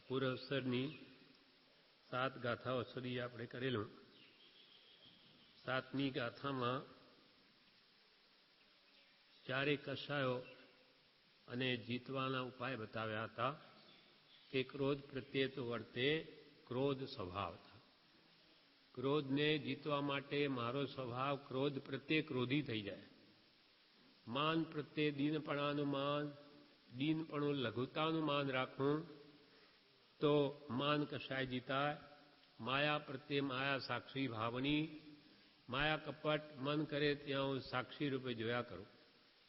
પૂર્વસરની 7 ગાથાઓ સુધી આપણે કરેલું. 7મી ગાથામાં 4 કશાયો અને જીતવાના ઉપાય બતાવ્યા હતા કે ક્રોધ પ્રત્યે તો વર્તે ક્રોધ સ્વભાવ था. ક્રોધને જીતવા માટે મારો સ્વભાવ ક્રોધ પ્રત્યે ક્રોધી થઈ જાય. માન પ્રત્યે દીનપણાનું માન, દીનપણું લઘુતાનું માન રાખવું તો માન કશાય જીતાય. માયા પ્રત્યે માયા સાક્ષી ભાવની, માયા કપટ મન કરે ત્યાં હું સાક્ષી રૂપે જોયા કરું.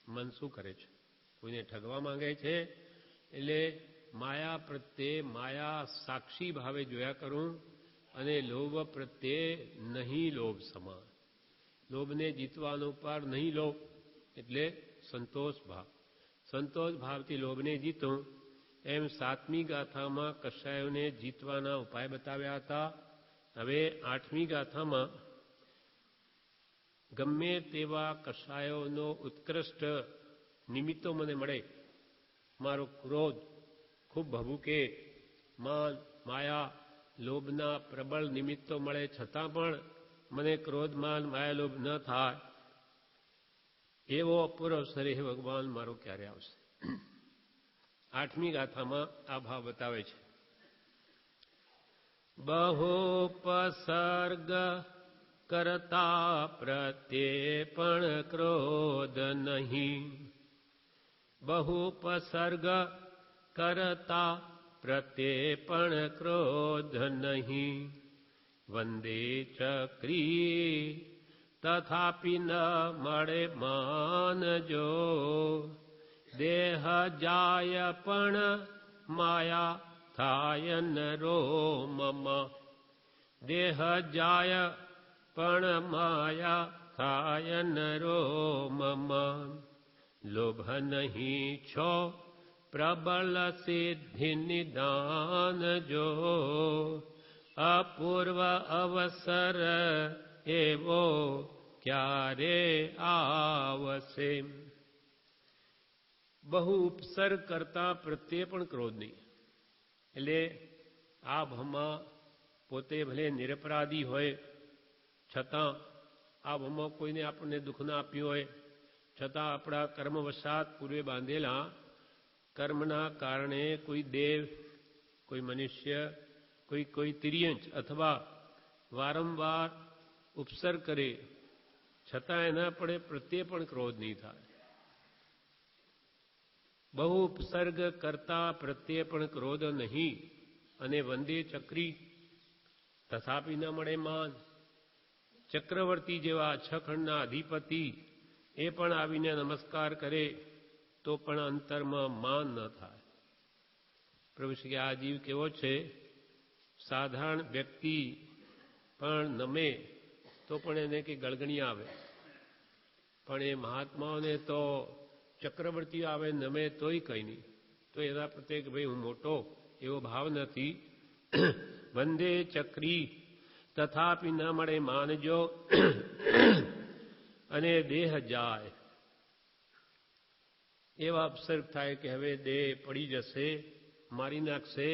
મન શું કરે છે? કોઈને ઠગવા માંગે છે એટલે માયા પ્રત્યે માયા સાક્ષી ભાવે જોયા કરું. અને લોભ પ્રત્યે નહીં લોભ સમાન. લોભને જીતવાનો પર નહીં લોભ એટલે સંતોષ ભાવ. સંતોષ ભાવથી લોભને જીતું. એમ 7મી ગાથામાં કશાયોને જીતવાના ઉપાય બતાવ્યા હતા. હવે 8મી ગાથામાં ગમે તેવા કશાયોનો ઉત્કૃષ્ટ નિમિત્તો મને મળે, મારો ક્રોધ ખૂબ ભભૂકે, માન માયા લોભના પ્રબળ નિમિત્તો મળે છતાં પણ મને ક્રોધ માન માયા લોભ ન થાય, એવો અપૂર્વ શરીર ભગવાન મારો ક્યારે આવશે? 8મી ગાથામાં આ ભાવ બતાવે છે. બહુપસર્ગ કરતા પ્રત્યે પણ ક્રોધ નહીં. બહુપસર્ગ કરતા પ્રત્યે પણ ક્રોધ નહીં. વંદે ચક્રી તથાપી ન મળે માનજો. દેહ જાય પણ માયા થાય નરો મમ. દેહ જાય પણ માયા થાય નરો મમ. લોભ નહીં છો પ્રબળ સિદ્ધિ નિદાન જો. અપૂર્વ અવસર એવો ક્યારે આવશે? બહુ ઉપસર્ગ કરતા પ્રત્યે પણ ક્રોધ નહીં. એટલે આ ભમાં પોતે ભલે નિરપરાધી હોય છતાં આ ભમાં કોઈને આપણને દુઃખ ના આપ્યું હોય છતાં આપણા કર્મવશાત પૂર્વે બાંધેલા કર્મના કારણે કોઈ દેવ, કોઈ મનુષ્ય, કોઈ તિર્યંચ અથવા વારંવાર ઉપસર્ગ કરે છતાં એના પ્રત્યે પણ ક્રોધ નહીં થાય. બહુ ઉપસર્ગ કરતા પ્રત્યે પણ ક્રોધ નહીં. અને વંદે ચક્રી તથાપી ન મળે માન. ચક્રવર્તી જેવા 6 ખંડના અધિપતિ એ પણ આવીને નમસ્કાર કરે તો પણ અંતરમાં માન ન થાય. પ્રભુ શ્રી આ જીવ કેવો છે? સાધારણ વ્યક્તિ પણ નમે તો પણ એને કે ગળગણી આવે, પણ એ મહાત્માઓને તો ચક્રવર્તી આવે નમે તોય કંઈ નહીં. તો એના પ્રત્યે કે ભાઈ હું મોટો એવો ભાવ નથી. વંદે ચક્રી તથાપી ન મળે માનજો. અને દેહ જાય એવા અપસર્ગ થાય કે હવે દેહ પડી જશે, મારી નાખશે.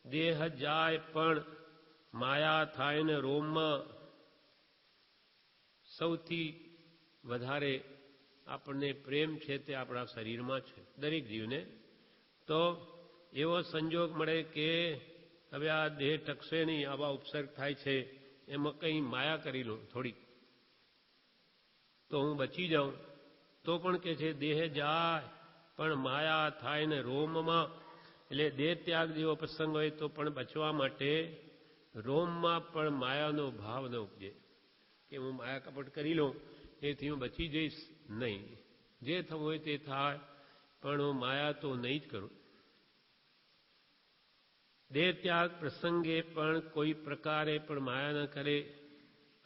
દેહ જાય પણ માયા થાય ને રોમમાં. સૌથી વધારે આપણને પ્રેમ છે તે આપણા શરીરમાં છે દરેક જીવને. તો એવો સંજોગ મળે કે હવે આ દેહ ટકશે નહીં, આવા ઉપસર્ગ થાય છે, એમાં કંઈ માયા કરી લો થોડીક તો હું બચી જાઉં. તો પણ કે છે દેહ જાય પણ માયા થાય ને રોમમાં. એટલે દેહ ત્યાગ જેવો પ્રસંગ હોય તો પણ બચવા માટે રોમમાં પણ માયાનો ભાવ ન ઉપજે કે હું માયા કપટ કરી લઉં એથી હું બચી જઈશ. નહીં, જે થવું હોય તે થાય પણ હું માયા તો નહીં જ કરું. દેહ ત્યાગ પ્રસંગે પણ કોઈ પ્રકારે પણ માયા ન કરે.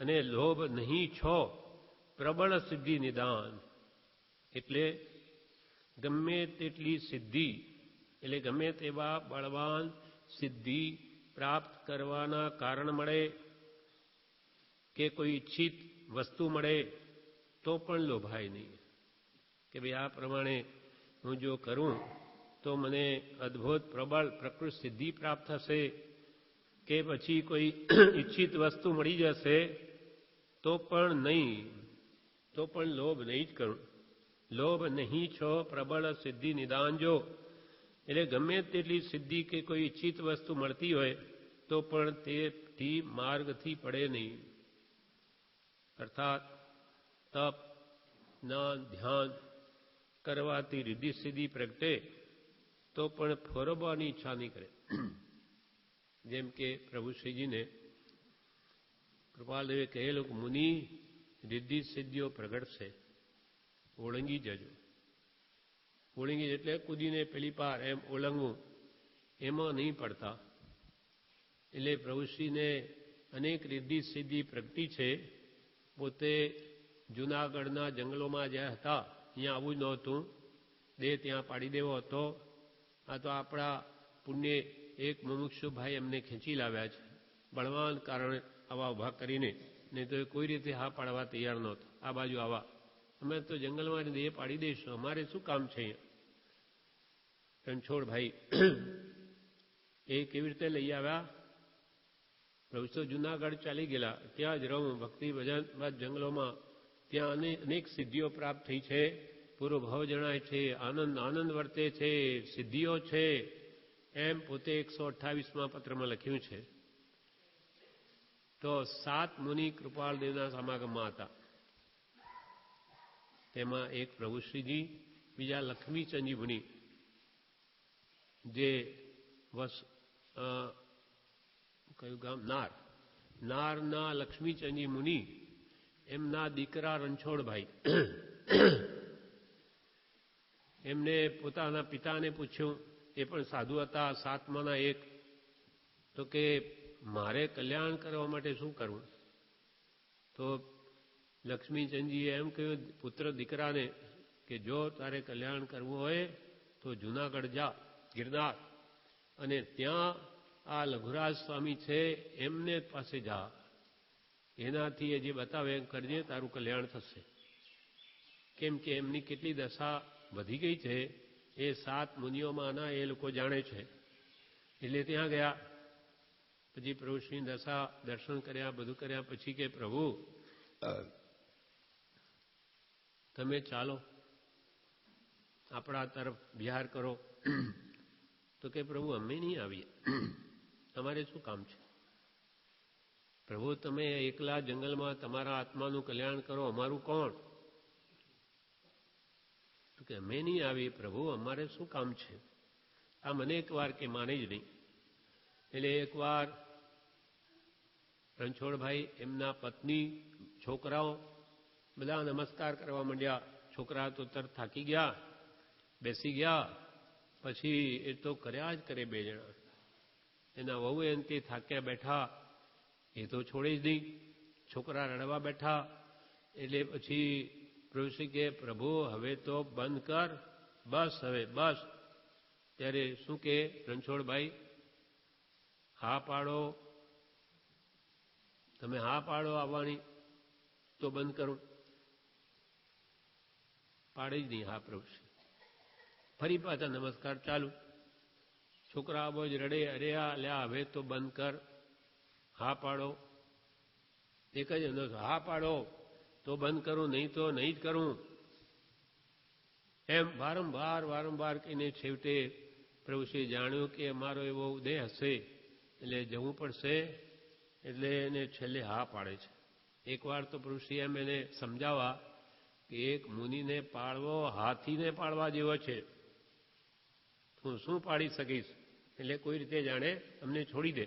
અને લોભ નહીં છો પ્રબળ સિદ્ધિ નિદાન. એટલે ગમે તેટલી સિદ્ધિ, એટલે ગમે તેવા બળવાન સિદ્ધિ પ્રાપ્ત કરવાના કારણ મળે કે કોઈ ઈચ્છિત વસ્તુ મળે તો પણ લોભાય નહીં કે ભાઈ આ પ્રમાણે હું જો કરું તો મને અદ્ભુત પ્રબળ પ્રકૃત સિદ્ધિ પ્રાપ્ત થશે કે પછી કોઈ ઈચ્છિત વસ્તુ મળી જશે, તો પણ નહીં, તો પણ લોભ નહીં જ કરું. લોભ નહીં છો પ્રબળ સિદ્ધિ નિદાનજો. એટલે ગમે તેટલી સિદ્ધિ કે કોઈ ઈચ્છિત વસ્તુ મળતી હોય તો પણ તેથી માર્ગથી પડે નહીં. અર્થાત તપ, જ્ઞાન, ધ્યાન કરવાથી રિદ્ધિ સિદ્ધિ પ્રગટે તો પણ ફોરવવાની ઈચ્છા નહીં કરે. જેમ કે પ્રભુ શ્રીજીને કૃપાલદેવે કહેલું કે મુનિ રિદ્ધિ સિદ્ધિઓ પ્રગટશે, ઓળંગી જજો. ઓળંગી એટલે કૂદીને પેલી પાર એમ ઓળંગવું, એમાં નહીં પડતા. એટલે પ્રભુશ્રીને અનેક રિદ્ધિ સિદ્ધિ પ્રગટી છે. પોતે જૂનાગઢના જંગલોમાં જ્યાં હતા અહીંયા આવું જ નહોતું, દેહ ત્યાં પાડી દેવો હતો. આ તો આપણા પુણ્ય એક મુમુક્ષુભાઈ એમને ખેંચી લાવ્યા છે, બળવાન કારણે આવા ઉભા કરીને, નહીં તો કોઈ રીતે હા પાડવા તૈયાર નહોતો. આ બાજુ આવા અમે તો જંગલમાં દેહ પાડી દઈશું, અમારે શું કામ છે અહીંયા. રણછોડભાઈ એ કેવી રીતે લઈ આવ્યા? પ્રભુ તો જૂનાગઢ ચાલી ગયેલા, ત્યાં જ રહું ભક્તિ ભજન જંગલોમાં, ત્યાં અનેક સિદ્ધિઓ પ્રાપ્ત થઈ છે, પૂરો ભાવ જણાય છે, આનંદ આનંદ વર્તે છે, સિદ્ધિઓ છે, એમ પોતે 128માં પત્રમાં લખ્યું છે. તો 7 મુનિ કૃપાલદેવના સમાગમમાં હતા. તેમાં એક પ્રભુશ્રીજી, બીજા લક્ષ્મીચંદજી મુનિ, જે કયું ગામ? નારના લક્ષ્મીચંદજી મુનિ, એમના દીકરા રણછોડભાઈ. એમને પોતાના પિતાને પૂછ્યું, એ પણ સાધુ હતા, 7માના એક, તો કે મારે કલ્યાણ કરવા માટે શું કરવું? તો લક્ષ્મીચંદજીએ એમ કહ્યું પુત્ર દીકરાને કે જો તારે કલ્યાણ કરવું હોય તો જૂનાગઢ જા, ગિરનાર, અને ત્યાં આ લઘુરાજ સ્વામી છે એમને પાસે જા, એનાથી એ જે બતાવે એમ કરજે, તારું કલ્યાણ થશે. કેમ કે એમની કેટલી દશા વધી ગઈ છે એ 7 મુનિઓમાંના એ લોકો જાણે છે. એટલે ત્યાં ગયા. પછી પ્રભુશ્રીની દશા દર્શન કર્યા, બધું કર્યા પછી કે પ્રભુ તમે ચાલો આપણા તરફ વિહાર કરો. તો કે પ્રભુ અમે નહીં આવીએ, તમારે શું કામ છે? પ્રભુ તમે એકલા જંગલમાં તમારા આત્માનું કલ્યાણ કરો, અમારું કોણ? તો કે અમે નહીં આવીએ પ્રભુ, અમારે શું કામ છે? આ મને એકવાર કે માને જ નહીં. એટલે એકવાર રણછોડભાઈ, એમના પત્ની, છોકરાઓ બધા નમસ્કાર કરવા માંડ્યા. છોકરા તો તરત થાકી ગયા, બેસી ગયા. પછી એ તો કર્યા જ કરે 2 જણા. એના વહુ એનથી થાક્યા બેઠા, એ તો છોડે જ નહીં. છોકરા રડવા બેઠા. એટલે પછી પ્રભુશ્રી કે પ્રભુ હવે તો બંધ કર, બસ હવે બસ. ત્યારે શું કે રણછોડભાઈ, હા પાડો, તમે હા પાડો આવવાની તો બંધ કરો. પાડે જ નહીં હા પ્રભુશ્રી. ફરી પાછા નમસ્કાર ચાલુ. છોકરા બહુ જ રડે, અરે લ્યા હવે તો બંધ કર, હા પાડો. એક જ હા પાડો તો બંધ કરું, નહીં તો નહીં જ કરું. એમ વારંવાર કહીને છેવટે પ્રભુશ્રીએ જાણ્યું કે અમારો એવો ઉદય હશે એટલે જવું પડશે. એટલે એને છેલ્લે હા પાડે છે. એકવાર તો પ્રભુશ્રી એમ એને સમજાવવા કે એક મુનિને પાળવો હાથીને પાળવા જેવો છે, હું શું પાડી શકીશ, એટલે કોઈ રીતે જાણે અમને છોડી દે.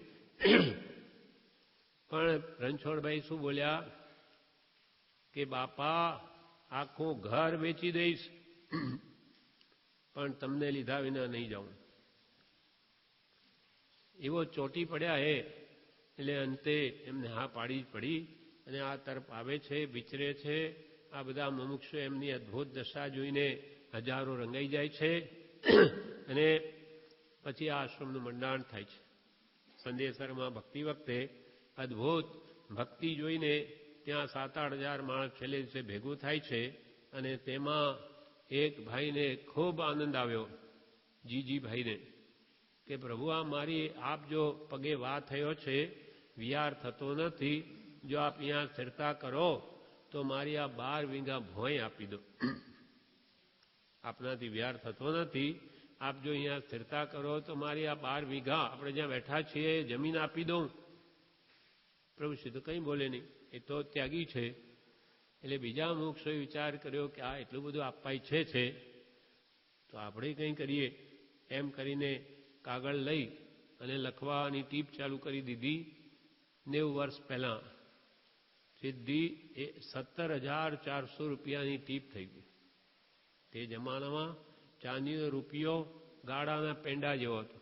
પણ રણછોડભાઈ શું બોલ્યા કે બાપા આખું ઘર વેચી દઈશ પણ તમને લીધા વિના નહીં જાઉં. એવો ચોટી પડ્યા હે. એટલે અંતે એમને હા પાડી જ પડી. અને આ તરફ આવે છે, વિચરે છે. આ બધા મુમુક્ષુ એમની અદ્ભુત દશા જોઈને હજારો રંગાઈ જાય છે. અને પછી આ આશ્રમનું મંડાણ થાય છે. સંદેશરમાં ભક્તિ વખતે અદ્ભુત ભક્તિ જોઈને ત્યાં 7-8 હજાર માણસ છેલ્લે દિવસે ભેગું થાય છે. અને તેમાં એક ભાઈને ખૂબ આનંદ આવ્યો. જીજીભાઈને કે પ્રભુ આ મારી આપ જો પગે વા થયો છે, વિહાર થતો નથી, જો આપ અહીંયા સ્થિરતા કરો તો મારી આ 12 વીઘા ભોંય આપી દો. આપનાથી વિહાર થતો નથી, આપ જો અહીંયા સ્થિરતા કરો તો મારી આ 12 વીઘા આપણે જ્યાં બેઠા છીએ જમીન આપી દઉં. પ્રભુશ્રી તો કંઈ બોલે નહીં, એ તો ત્યાગી છે. એટલે બીજા મુક્ષોએ વિચાર કર્યો કે આ એટલું બધું આપવા ઈચ્છે છે તો આપણે કંઈ કરીએ. એમ કરીને કાગળ લઈ અને લખવાની ટીપ ચાલુ કરી દીધી. 90 વર્ષ પહેલાં સીધી 17,400 રૂપિયાની ટીપ થઈ ગઈ. તે જમાનામાં ચાંદીનો રૂપિયો ગાડાના પેંડા જેવો હતો.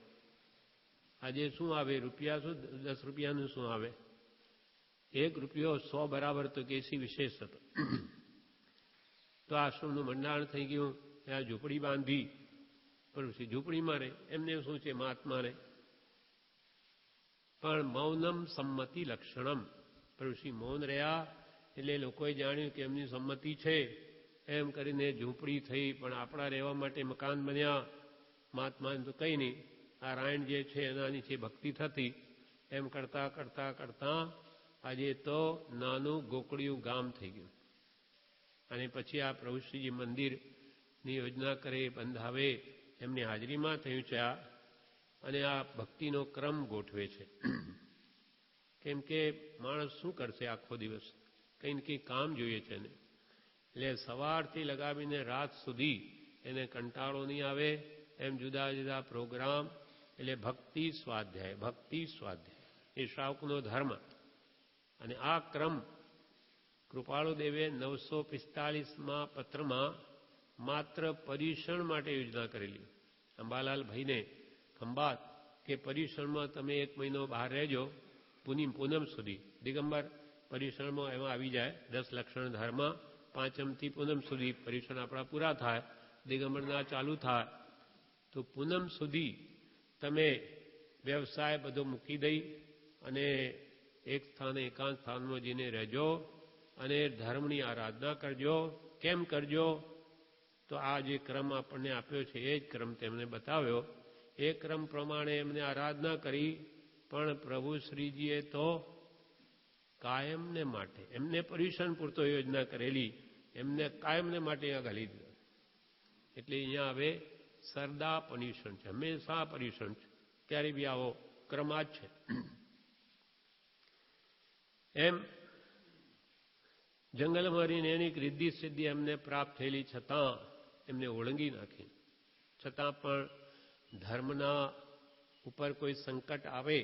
આજે શું આવે રૂપિયા, શું 10 રૂપિયાનું શું આવે? 1 રૂપિયો 100 બરાબર તો કેસી વિશેષ હતો. તો આશ્રમનું મંડાણ થઈ ગયું. ત્યાં ઝૂંપડી બાંધી. પ્રભુશ્રી ઝૂંપડીમાં રહે, એમને શું છે મહાત્માને. પણ મૌનમ સંમતિ લક્ષણમ. પ્રભુશ્રી મૌન રહ્યા એટલે લોકોએ જાણ્યું કે એમની સંમતિ છે. એમ કરીને ઝૂંપડી થઈ, પણ આપણા રહેવા માટે મકાન બન્યા. મહાત્માને તો કંઈ નહીં, આ રાયણ જે છે એના નીચે ભક્તિ થતી. એમ કરતાં કરતાં કરતાં આજે તો નાનું ગોકળિયું ગામ થઈ ગયું. અને પછી આ પ્રભુશ્રીજી મંદિરની યોજના કરે, બંધાવે, એમની હાજરીમાં થયું છે આ. અને આ ભક્તિનો ક્રમ ગોઠવે છે. કેમ કે માણસ શું કરશે આખો દિવસ? કંઈ ને કંઈ કામ જોઈએ છે એને. એટલે સવારથી લગાવીને રાત સુધી એને કંટાળો નહીં આવે એમ જુદા જુદા પ્રોગ્રામ. એટલે ભક્તિ સ્વાધ્યાય, ભક્તિ સ્વાધ્યાય એ શ્રાવકનો ધર્મ. અને આ ક્રમ કૃપાળુદેવે 945માં પત્રમાં માત્ર પર્યુષણ માટે યોજના કરેલી. અંબાલાલ ભાઈને ખંભાત કે પર્યુષણમાં તમે 1 મહિનો બહાર રહેજો, પૂનમ સુધી. દિગંબર પર્યુષણમાં એમાં આવી જાય. 10 લક્ષણ ધર્મ, પાંચમથી પૂનમ સુધી પર્યુષણ આપણા પૂરા થાય, દિગંબરના ચાલુ થાય. તો પૂનમ સુધી તમે વ્યવસાય બધો મૂકી દઈ અને એક સ્થાને એકાંત સ્થાનમાં જઈને રહેજો અને ધર્મની આરાધના કરજો. કેમ કરજો? તો આ જે ક્રમ આપણને આપ્યો છે એ જ ક્રમ તેમને બતાવ્યો. એ ક્રમ પ્રમાણે એમને આરાધના કરી. પણ પ્રભુ શ્રીજીએ તો કાયમને માટે, એમને પર્યુષણ પૂરતો યોજના કરેલી, એમને કાયમને માટે અહીંયા ઘાલી દીધા. એટલે અહીંયા હવે સરદા પર્યુષણ છે, હંમેશા પર્યુષણ છે. ત્યારે બી આવો ક્રમ જ છે. એમ જંગલમાં રહીને એની રિદ્ધિ સિદ્ધિ એમને પ્રાપ્ત થયેલી છતાં એમને ઓળંગી નાખી. છતાં પણ ધર્મના ઉપર કોઈ સંકટ આવે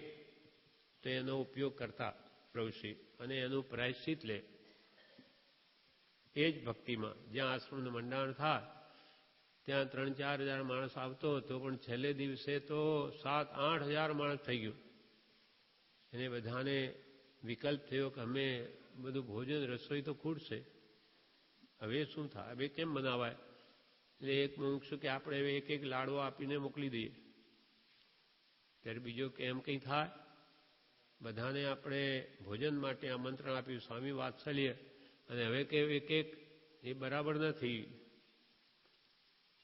તો એનો ઉપયોગ કરતા પ્રભુશ્રી અને એનું પ્રાયશ્ચિત લે. એ જ ભક્તિમાં જ્યાં આશ્રમનું મંડાણ થાય ત્યાં 3-4 હજાર માણસ આવતો હતો, પણ છેલ્લે દિવસે તો 7-8 હજાર માણસ થઈ ગયું. એને બધાને વિકલ્પ થયો કે અમે બધું ભોજન રસોઈ તો ખૂટશે, હવે શું થાય, હવે કેમ બનાવાય? એટલે એક મુમુક્ષુ કે આપણે હવે એક લાડવો આપીને મોકલી દઈએ. ત્યારે બીજો કે એમ કંઈ થાય, બધાને આપણે ભોજન માટે આમંત્રણ આપ્યું, સ્વામી વાત્સલ્ય, અને હવે કે એક એ બરાબર નથી.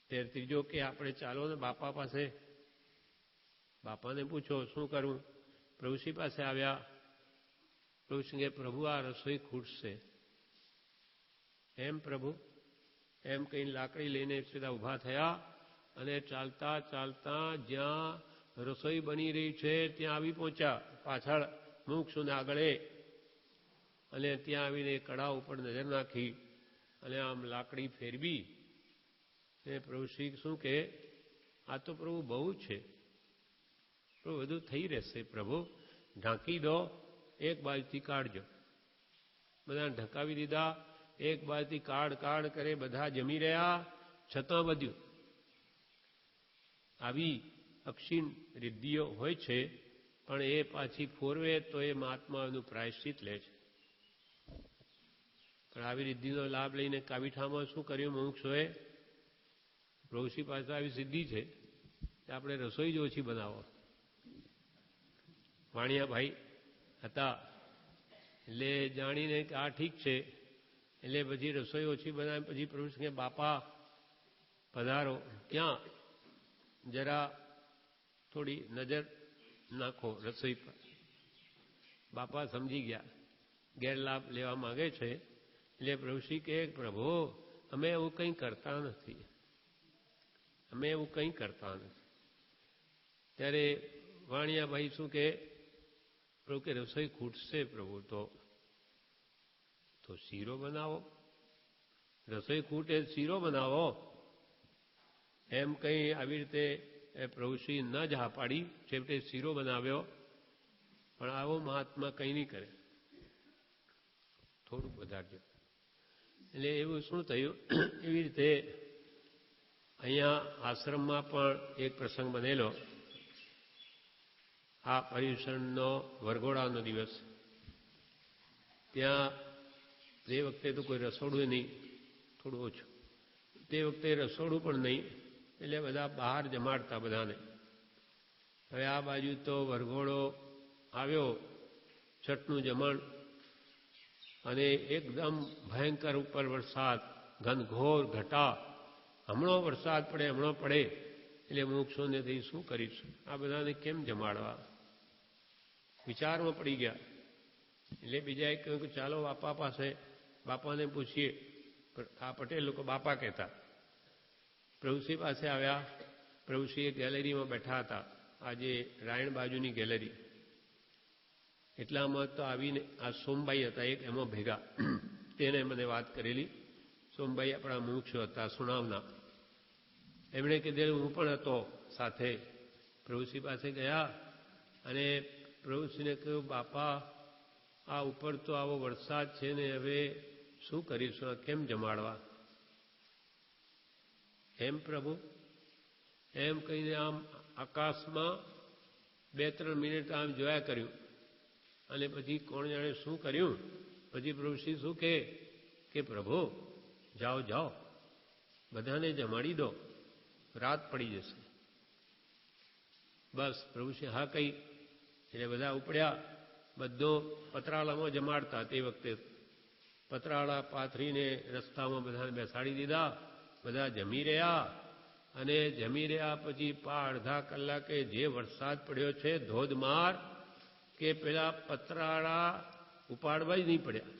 ત્યારે ત્રીજો કે આપણે ચાલો ને બાપા પાસે, બાપાને પૂછો શું કરવું. પ્રભુશ્રી પાસે આવ્યા. પ્રભુશ્રી કે પ્રભુ આ રસોઈ ખૂટશે. એમ પ્રભુ? એમ કઈ લાકડી લઈને સીધા ઊભા થયા અને ચાલતા ચાલતા જ્યાં રસોઈ બની રહી છે ત્યાં આવી પહોંચ્યા, પાછળ મુક્ષુને આગળે. અને ત્યાં આવીને કડા ઉપર નજર નાખી અને આમ લાકડી ફેરવી. એ પ્રભુશ્રી શું કે આ તો પ્રભુ બહુ છે, પ્રભુ બધું થઈ રહેશે, પ્રભુ ઢાંકી દો, એક બાજુથી કાઢજો. બધા ઢકાવી દીધા, એક બાજુથી કાઢ કરે, બધા જમી રહ્યા, છતાં બધું. આવી અક્ષીણ રિદ્ધિઓ હોય છે, પણ એ પાછી ફોરવે તો એ મહાત્માઓનું પ્રાયશ્ચિત લે છે. પણ આવી રિદ્ધિનો લાભ લઈને કાવીઠામાં શું કર્યું મુમુક્ષુએ? પ્રભુશ્રી પાસે આવી સિદ્ધિ છે કે આપણે રસોઈ જ ઓછી બનાવો. વાણિયાભાઈ હતા એટલે જાણીને કે આ ઠીક છે, એટલે પછી રસોઈ ઓછી બનાવી. પછી પ્રભુ કે બાપા પધારો. ક્યાં? જરા થોડી નજર નાખો રસોઈ પર. બાપા સમજી ગયા, ગેરલાભ લેવા માંગે છે. એટલે પ્રભુશ્રી કહે, પ્રભુ અમે એવું કંઈ કરતા નથી, અમે એવું કંઈ કરતા નથી. ત્યારે વાણિયાભાઈ શું કે, પ્રભુ કે રસોઈ ખૂટશે પ્રભુ તો શીરો બનાવો, રસોઈ ખૂટે શીરો બનાવો. એમ કંઈ આવી રીતે પ્રભુશ્રી ન જ હા પાડી, છેવટે શીરો બનાવ્યો. પણ આવો મહાત્મા કંઈ નહીં કરે, થોડુંક વધારજો. એટલે એવું શું થયું, એવી રીતે અહીંયા આશ્રમમાં પણ એક પ્રસંગ બનેલો. આ પર્યુષણનો વરઘોડાનો દિવસ. ત્યાં તે વખતે તો કોઈ રસોડું નહીં, થોડું ઓછું. તે વખતે રસોડું પણ નહીં, એટલે બધા બહાર જમાડતા બધાને. હવે આ બાજુ તો વરઘોડો આવ્યો, છઠનું જમણ, અને એકદમ ભયંકર ઉપર વરસાદ, ઘનઘોર ઘટા. હમણો વરસાદ પડે, હમણો પડે. એટલે મોક્ષોને થઈ શું કરીશું, આ બધાને કેમ જમાડવા? વિચારમાં પડી ગયા. એટલે બીજાએ કહ્યું કે ચાલો બાપા પાસે, બાપાને પૂછીએ. આ પટેલ લોકો બાપા કહેતા. પ્રભુશ્રી પાસે આવ્યા. પ્રભુશ્રી એક ગેલેરીમાં બેઠા હતા, આજે રાયણ બાજુની ગેલેરી. એટલામાં તો આવીને આ સોમભાઈ હતા એક, એમાં ભેગા. તેને મને વાત કરેલી. સોમભાઈ આપણા મુમુક્ષુ હતા, સુણાવના. એમણે કીધેલું હું પણ હતો સાથે. પ્રભુશ્રી પાસે ગયા અને પ્રભુશ્રીને કહ્યું, બાપા આ ઉપર તો આવો વરસાદ છે ને, હવે શું કરીશું, કેમ જમાડવા? એમ પ્રભુ, એમ કહીને આમ આકાશમાં 2-3 મિનિટ આમ જોયા કર્યું. અને પછી કોણ જાણે શું કર્યું. પછી પ્રભુશ્રી શું કે પ્રભુ જાઓ જાઓ, બધાને જમાડી દો, રાત પડી જશે. બસ પ્રભુશ્રી હા કહી. એટલે બધા ઉપડ્યા. બધો પતરાળામાં જમાડતા. તે વખતે પતરાળા પાથરીને રસ્તામાં બધાને બેસાડી દીધા. બધા જમી રહ્યા. અને જમી રહ્યા પછી અડધા કલાકે જે વરસાદ પડ્યો છે ધોધમાર, કે પેલા પતરાળા ઉપાડવા જ નહીં પડ્યા.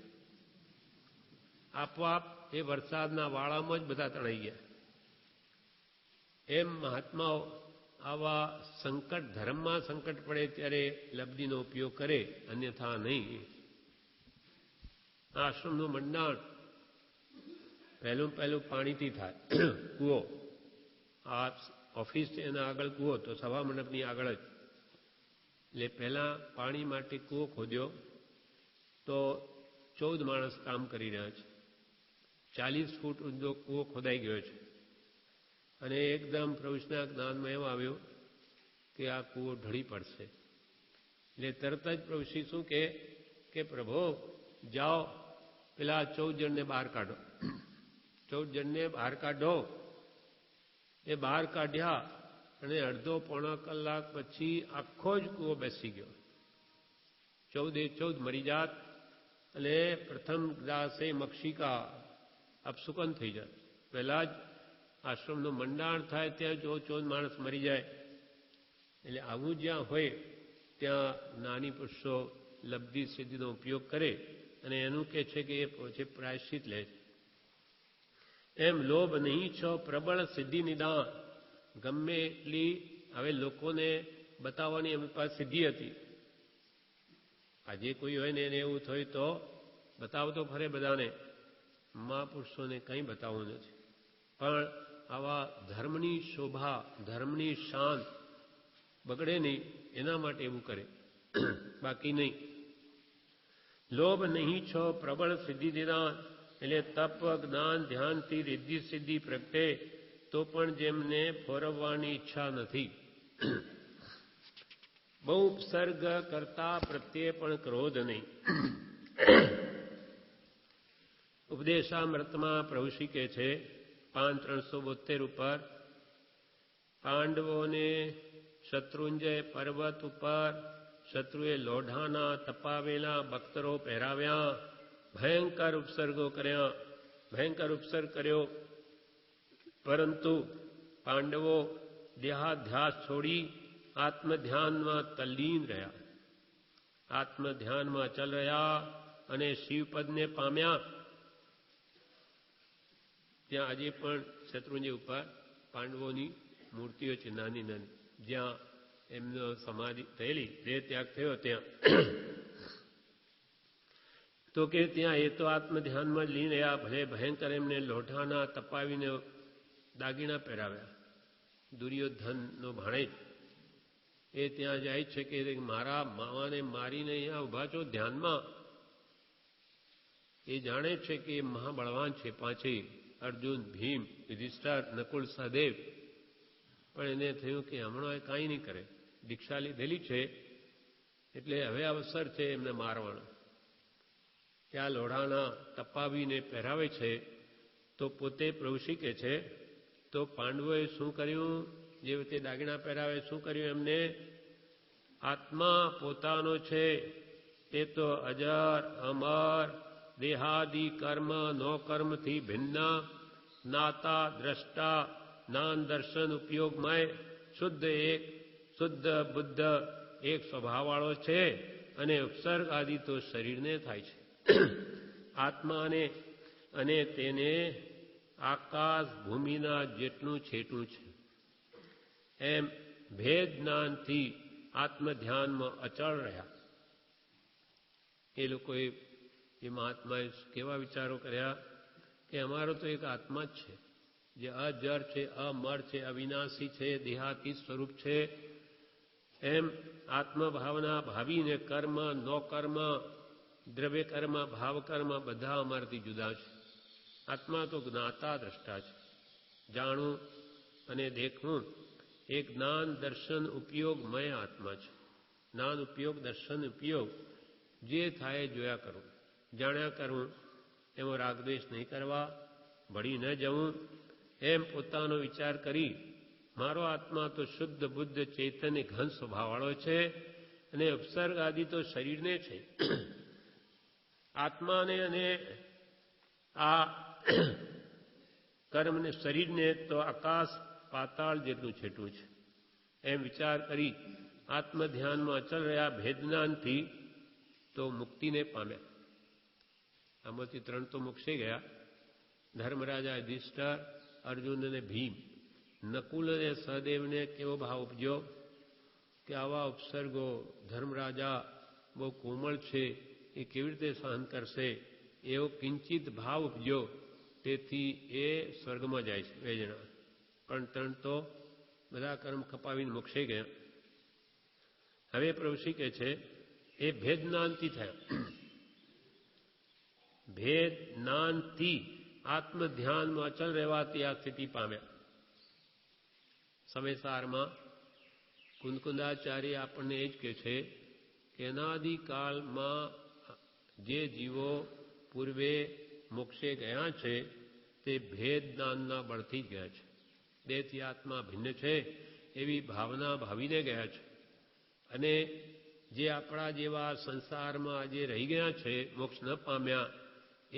આપોઆપ એ વરસાદના વાળામાં જ બધા તણાઈ ગયા. એમ મહાત્માઓ આવા સંકટ, ધર્મમાં સંકટ પડે ત્યારે લબ્ધિનો ઉપયોગ કરે, અન્યથા નહીં. આશ્રમનું મંડાણ પહેલું પાણીથી થાય. કૂવો, આ ઓફિસ છે એના આગળ કૂવો, તો સભા મંડપની આગળ જ. એટલે પહેલાં પાણી માટે કૂવો ખોદ્યો. તો 14 માણસ કામ કરી રહ્યા છે. 40 ફૂટ ઊંડો કૂવો ખોદાઈ ગયો છે. અને એકદમ પ્રભુના જ્ઞાનમાં એમ આવ્યું કે આ કૂવો ઢળી પડશે. એટલે તરત જ પ્રભુશ્રી શું કે પ્રભુ જાઓ, પેલા 14 જણને બહાર કાઢો. 14 જણને બહાર કાઢો. એ બહાર કાઢ્યા અને અડધો-પોણો કલાક પછી આખો જ કૂવો બેસી ગયો. 14 મરી જાત. અને પ્રથમ ગ્રાસે મક્ષિકા અપસુકન થઈ જાય. પહેલા જ આશ્રમનું મંડાણ થાય ત્યાં 14 માણસ મરી જાય. એટલે આવું જ્યાં હોય ત્યાં નાની પુરુષો લબ્ધિ સિદ્ધિનો ઉપયોગ કરે અને એનું કહે છે કે એ પછી પ્રાયશ્ચિત લે છે. એમ લોભ નહીં છો પ્રબળ સિદ્ધિ નિદાન. ગમે એટલી હવે લોકોને બતાવવાની એમની પાસે સિદ્ધિ હતી. આજે કોઈ હોય ને એને એવું થયું તો બતાવતો ફરે બધાને. મહાપુરુષોને કંઈ બતાવવું નથી. પણ આવા ધર્મની શોભા, ધર્મની શાન બગડે નહીં એના માટે એવું કરે, બાકી નહીં. લોભ નહીં છો પ્રબળ સિદ્ધિ નિદાન. એટલે તપ, જ્ઞાન, ધ્યાનથી રિદ્ધિ સિદ્ધિ પ્રગટે તો પણ જેમને ફોરવવાની ઈચ્છા નથી. બહુ ઉપસર્ગ કરતા પ્રત્યે પણ ક્રોધ નહીં. ઉપદેશામૃતમાં પ્રભુશ્રી કહે છે 5.372 ઉપર, પાંડવોને શત્રુંજય પર્વત ઉપર શત્રુએ લોઢાના તપાવેલા બખ્તરો પહેરાવ્યા, ભયંકર ઉપસર્ગો કર્યા, ભયંકર ઉપસર્ગ કર્યો. પરંતુ પાંડવો દેહાધ્યાસ છોડી આત્મધ્યાનમાં તલ્લીન રહ્યા, આત્મધ્યાનમાં અચલ રહ્યા અને શિવપદને પામ્યા. ત્યાં આજે પણ શત્રુંજય ઉપર પાંડવોની મૂર્તિઓ છે નાની નાની, જ્યાં એમનો સમાધિ થયેલી, દેહ ત્યાગ થયો ત્યાં. તો કે ત્યાં એ તો આત્મધ્યાનમાં જ લીન રહ્યા. ભલે ભયંકર એમને લોઢાના તપાવીને દાગીણા પહેરાવ્યા. દુર્યોધનનો ભાણેજ એ ત્યાં જાય છે કે મારા માવાને મારીને અહીંયા ઉભા છો ધ્યાનમાં. એ જાણે છે કે એ મહાબળવાન છે પાંચેય, અર્જુન, ભીમ, યુધિષ્ઠિર, નકુલ, સહદેવ. પણ એને થયું કે હમણાં એ કાંઈ નહીં કરે, દીક્ષા લીધેલી છે એટલે હવે અવસર છે એમને મારવાનો. ત્યાં લોઢાના તપાવીને પહેરાવે છે. તો પોતે પ્રભુ શ્રી કહે છે તો પાંડવોએ શું કર્યું? જે વખતે દાગીણા પહેરાવે શું કર્યું એમને? આત્મા પોતાનો છે તે તો અજર, અમર, દેહાદિ કર્મ નો કર્મથી ભિન્ન, નાતા દ્રષ્ટા, જ્ઞાન દર્શન ઉપયોગમય, શુદ્ધ એક, શુદ્ધ બુદ્ધ એક સ્વભાવવાળો છે. અને ઉપસર્ગ આદિ તો શરીરને થાય છે. આત્માને અને તેને આકાશ ભૂમિના જેટલું છેટું છે. એમ ભેદ જ્ઞાનથી આત્મધ્યાનમાં અચળ રહ્યા. એ લોકોએ, એ મહાત્માએ કેવા વિચારો કર્યા કે અમારો તો એક આત્મા જ છે, જે અજર છે, અમર છે, અવિનાશી છે, દેહાતીત સ્વરૂપ છે. એમ આત્મભાવના ભાવીને કર્મ, નો કર્મ, દ્રવ્ય કર્મ, ભાવ કર્મ બધા અમારાથી જુદા છે. આત્મા તો જ્ઞાતા દ્રષ્ટા છે, જાણવું અને દેખવું. એક જ્ઞાન દર્શન ઉપયોગમય આત્મા છે. જ્ઞાન ઉપયોગ, દર્શન ઉપયોગ, જે થાય જોયા કરવું, જાણ્યા કરવું. એમાં રાગદ્વેષ નહીં કરવા, ભળી ન જવું. એમ પોતાનો વિચાર કરી મારો આત્મા તો શુદ્ધ બુદ્ધ ચૈતન્ય ઘન સ્વભાવવાળો છે અને ઉપસર્ગ આદિ તો શરીરને છે. આત્માને અને આ કર્મને, શરીરને તો આકાશ પાતાળ જેટલું છેટું છે. એમ વિચાર કરી આત્મધ્યાનમાં અચલ રહ્યા. ભેદજ્ઞાનથી તો મુક્તિને પામ્યા. આમાંથી 3 તો મોક્ષે ગયા: ધર્મરાજા, યુધિષ્ઠિર, અર્જુન અને ભીમ. નકુલ અને સહદેવને કેવો ભાવ ઉપજ્યો કે આવા ઉપસર્ગો ધર્મરાજા બહુ કોમળ છે, એ કેવી રીતે સહન કરશે, એવો કિંચિત ભાવ ઉપજ્યો. તેથી એ સ્વર્ગમાં જાય છે 2 જણા. પણ 3 તો બધા કર્મ ખપાવીને મોક્ષે ગયા. હવે પ્રભુ શ્રી કહે છે એ ભેદ જ્ઞાનથી થયા. ભેદ જ્ઞાનથી આત્મધ્યાનમાં અચલ રહેવાથી આ સ્થિતિ પામ્યા. સમયસારમાં કુંદકુંદાચાર્ય આપણને એ જ કહે છે કે અનાદિકાળમાં જે જીવો પૂર્વે મોક્ષે ગયા છે તે ભેદ જ્ઞાનના બળથી જ ગયા છે. દેહથી આત્મા ભિન્ન છે એવી ભાવના ભાવીને ગયા છે. અને જે આપણા જેવા સંસારમાં આજે રહી ગયા છે, મોક્ષ ન પામ્યા,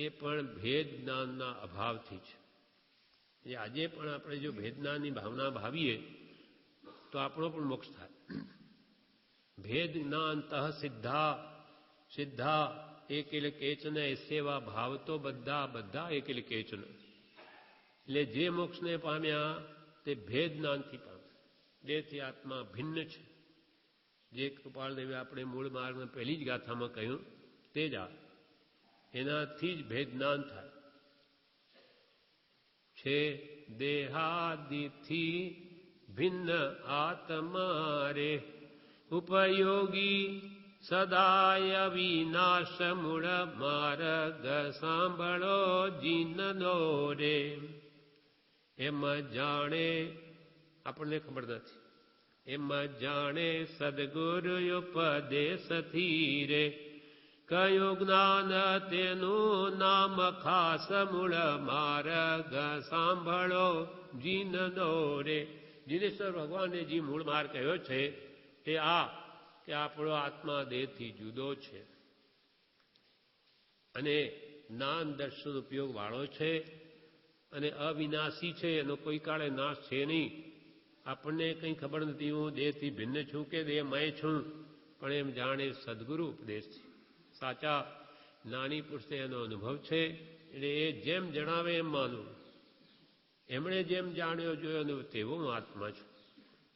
એ પણ ભેદ જ્ઞાનના અભાવથી છે. એ આજે પણ આપણે જો ભેદ જ્ઞાનની ભાવના ભાવીએ તો આપણો પણ મોક્ષ થાય. ભેદ જ્ઞાનતઃ સિદ્ધા, સિદ્ધા એકેલ કેચન એસેવા ભાવ તો બધા એકેલ કેચન. એટલે જે મોક્ષને પામ્યા તે ભેદ જ્ઞાનથી પામ્યા. દેહથી આત્મા ભિન્ન છે. જે કૃપાળદેવે આપણે મૂળ માર્ગમાં પહેલી જ ગાથામાં કહ્યું તે જ આ. એનાથી જ ભેદ જ્ઞાન થાય છે. દેહાદિથી ભિન્ન આત્મા રે, ઉપયોગી સદાય વિનાશ મૂળ માર્ગ સાંભળો જીનનો રે. એમ જાણે, આપણને ખબર નથી, એમ જાણે સદગુરુ ઉપદેશથી રે, કયું જ્ઞાન તેનું નામ ખાસ મૂળ માર્ગ સાંભળો જીનનો રે. જીનેશ્વર ભગવાને જે મૂળ માર્ગ કહ્યો છે તે આ કે આપણો આત્મા દેહથી જુદો છે અને જ્ઞાન દર્શન ઉપયોગ વાળો છે અને અવિનાશી છે, એનો કોઈ કાળે નાશ છે નહીં. આપણને કંઈ ખબર નથી હું દેહથી ભિન્ન છું કે દેહમય છું, પણ એમ જાણે સદગુરુ ઉપદેશથી. સાચા જ્ઞાની પુરુષને એનો અનુભવ છે, એટલે એ જેમ જણાવે એમ માનવું. એમણે જેમ જાણ્યો જોયો તેવો હું આત્મા છું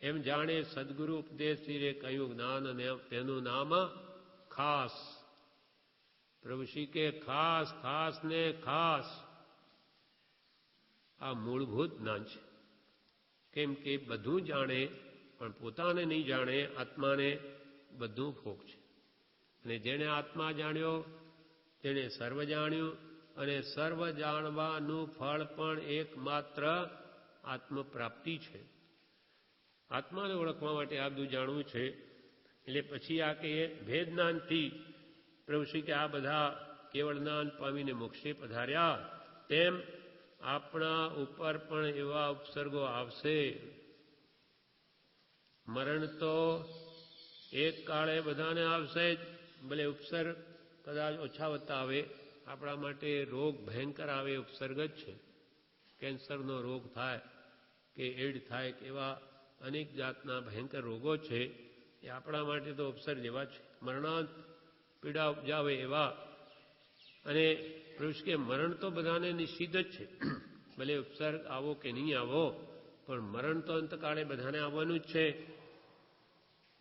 એમ જાણે સદગુરુ ઉપદેશથી રે કહ્યું જ્ઞાન અને તેનું નામ ખાસ. પ્રભુશ્રી કે ખાસ ખાસ ને ખાસ આ મૂળભૂત જ્ઞાન છે. કેમ કે બધું જાણે પણ પોતાને નહીં જાણે, આત્માને બધું ફોક છે. અને જેણે આત્મા જાણ્યો તેણે સર્વ જાણ્યું, અને સર્વ જાણવાનું ફળ પણ એકમાત્ર આત્મપ્રાપ્તિ છે. આત્માને ઓળખવા માટે આ બધું જાણવું છે. એટલે પછી આ કે ભેદ જ્ઞાનથી પ્રભુશ્રી કે આ બધા કેવળ જ્ઞાન પામીને મોક્ષે પધાર્યા, તેમ આપણા ઉપર પણ એવા ઉપસર્ગો આવશે. મરણ તો એક કાળે બધાને આવશે જ, ભલે ઉપસર્ગ કદાચ ઓછા વત્તા આવે. આપણા માટે રોગ ભયંકર આવે ઉપસર્ગ જ છે. કેન્સરનો રોગ થાય કે એડ થાય કે એવા અનેક જાતના ભયંકર રોગો છે, એ આપણા માટે તો ઉપસર્ગ જેવા છે, મરણાંત પીડા ઉપજાવે એવા. અને પુરુષ કે મરણ તો બધાને નિશ્ચિત જ છે, ભલે ઉપસર્ગ આવો કે નહીં આવો, પણ મરણ તો અંતકાળે બધાને આવવાનું જ છે.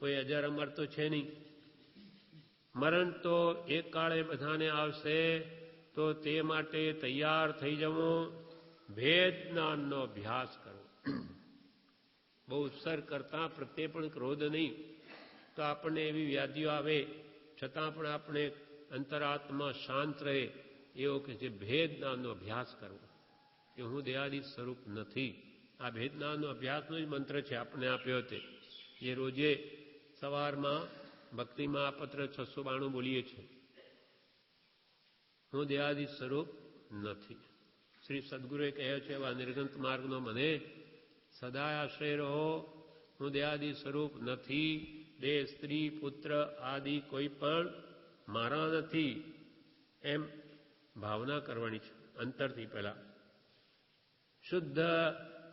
કોઈ અજર અમર તો છે નહીં. મરણ તો એક કાળે બધાને આવશે, તો તે માટે તૈયાર થઈ જવું, ભેદ જ્ઞાનનો અભ્યાસ કરવો. બહુ ઉપસર્ગ કરતા પ્રત્યે પણ ક્રોધ નહીં, તો આપણને એવી વ્યાધિઓ આવે છતાં પણ આપણે અંતરાત્મા શાંત રહે, એવો કે જે ભેદ જ્ઞાનનો અભ્યાસ કરવો, કે હું દેહાદિ સ્વરૂપ નથી. આ ભેદ જ્ઞાનનો અભ્યાસનો જ મંત્ર છે આપણે આપ્યો તે, એ રોજે સવારમાં ભક્તિમાં આ પત્ર 692 બોલીએ છીએ. હું દેહાદિ સ્વરૂપ નથી. શ્રી સદગુરુએ કહ્યો છે એવા નિર્ગંત માર્ગનો મને સદાય આશ્રય રહો. હું દેહાદિ સ્વરૂપ નથી. દેહ, સ્ત્રી, પુત્ર આદિ કોઈ પણ મારા નથી, એમ ભાવના કરવાની છે અંતરથી. પહેલા શુદ્ધ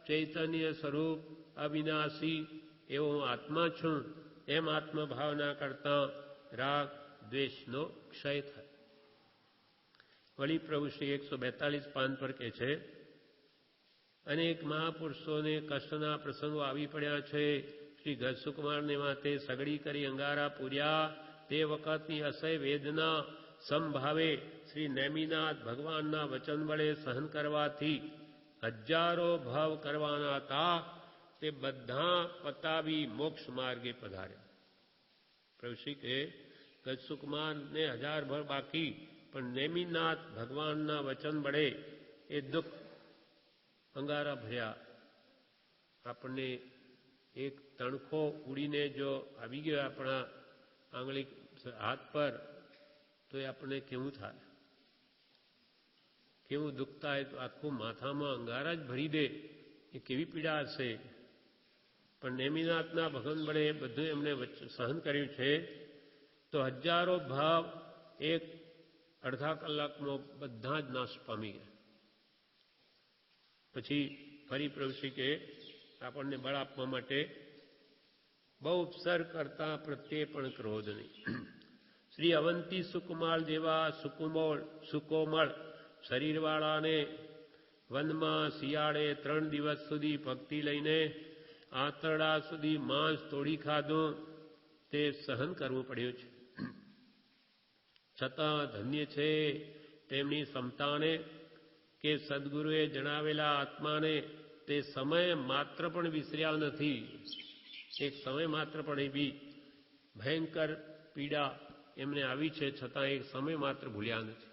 ચૈતન્ય સ્વરૂપ અવિનાશી એવો હું આત્મા છું, એમ આત્મભાવના કરતા રાગ દ્વેષનો ક્ષય થાય. વળી પ્રભુ શ્રી 142 પાન પર કહે છે, અનેક મહાપુરુષોને કષ્ટના પ્રસંગો આવી પડ્યા છે. શ્રી ગજસુકુમારને માથે સગડી કરી અંગારા પૂર્યા, તે વખતની અસહ્ય વેદના સમભાવે શ્રી નેમિનાથ ભગવાનના વચન વડે સહન કરવાથી હજારો ભાવ કરવાના હતા, તે બધા પતાવી મોક્ષ માર્ગે પધાર્યા. પ્રભુશ્રી કે ગજસુકુમારને 1000 ભાવ બાકી, પણ નેમિનાથ ભગવાનના વચન વડે એ દુઃખ અંગારા ભર્યા. આપણને એક તણખો ઉડીને જો આવી ગયો આપણા આંગળી હાથ પર, તો એ આપણને કેવું થાય, કેવું દુઃખ થાય. તો આખું માથામાં અંગારા જ ભરી દે, એ કેવી પીડા હશે. પણ નેમિનાથના ભગવાન વડે બધું એમને સહન કર્યું છે, તો હજારો ભાવ એક અડધા કલાકમાં બધા જ નાશ પામી ગયા. પછી ફરી પ્રભુશ્રી કે આપણને બળ આપવા માટે બહુ ઉપસર્ગ કરતા પ્રત્યે પણ ક્રોધ નહીં. શ્રી અવંતી સુકુમાર જેવા સુકોમળ શરીરવાળાને વનમાં શિયાળે 3 દિવસ સુધી ભક્તિ લઈને આંતરડા સુધી માંસ તોડી ખાધું, તે સહન કરવું પડ્યું છે. છતાં ધન્ય છે તેમની ક્ષમતાને કે સદગુરુએ જણાવેલા આત્માને તે સમય માત્ર પણ વિસર્યા નથી. એક સમય માત્ર પણ એવી ભયંકર પીડા એમને આવી છે, છતાં એક સમય માત્ર ભૂલ્યા નથી.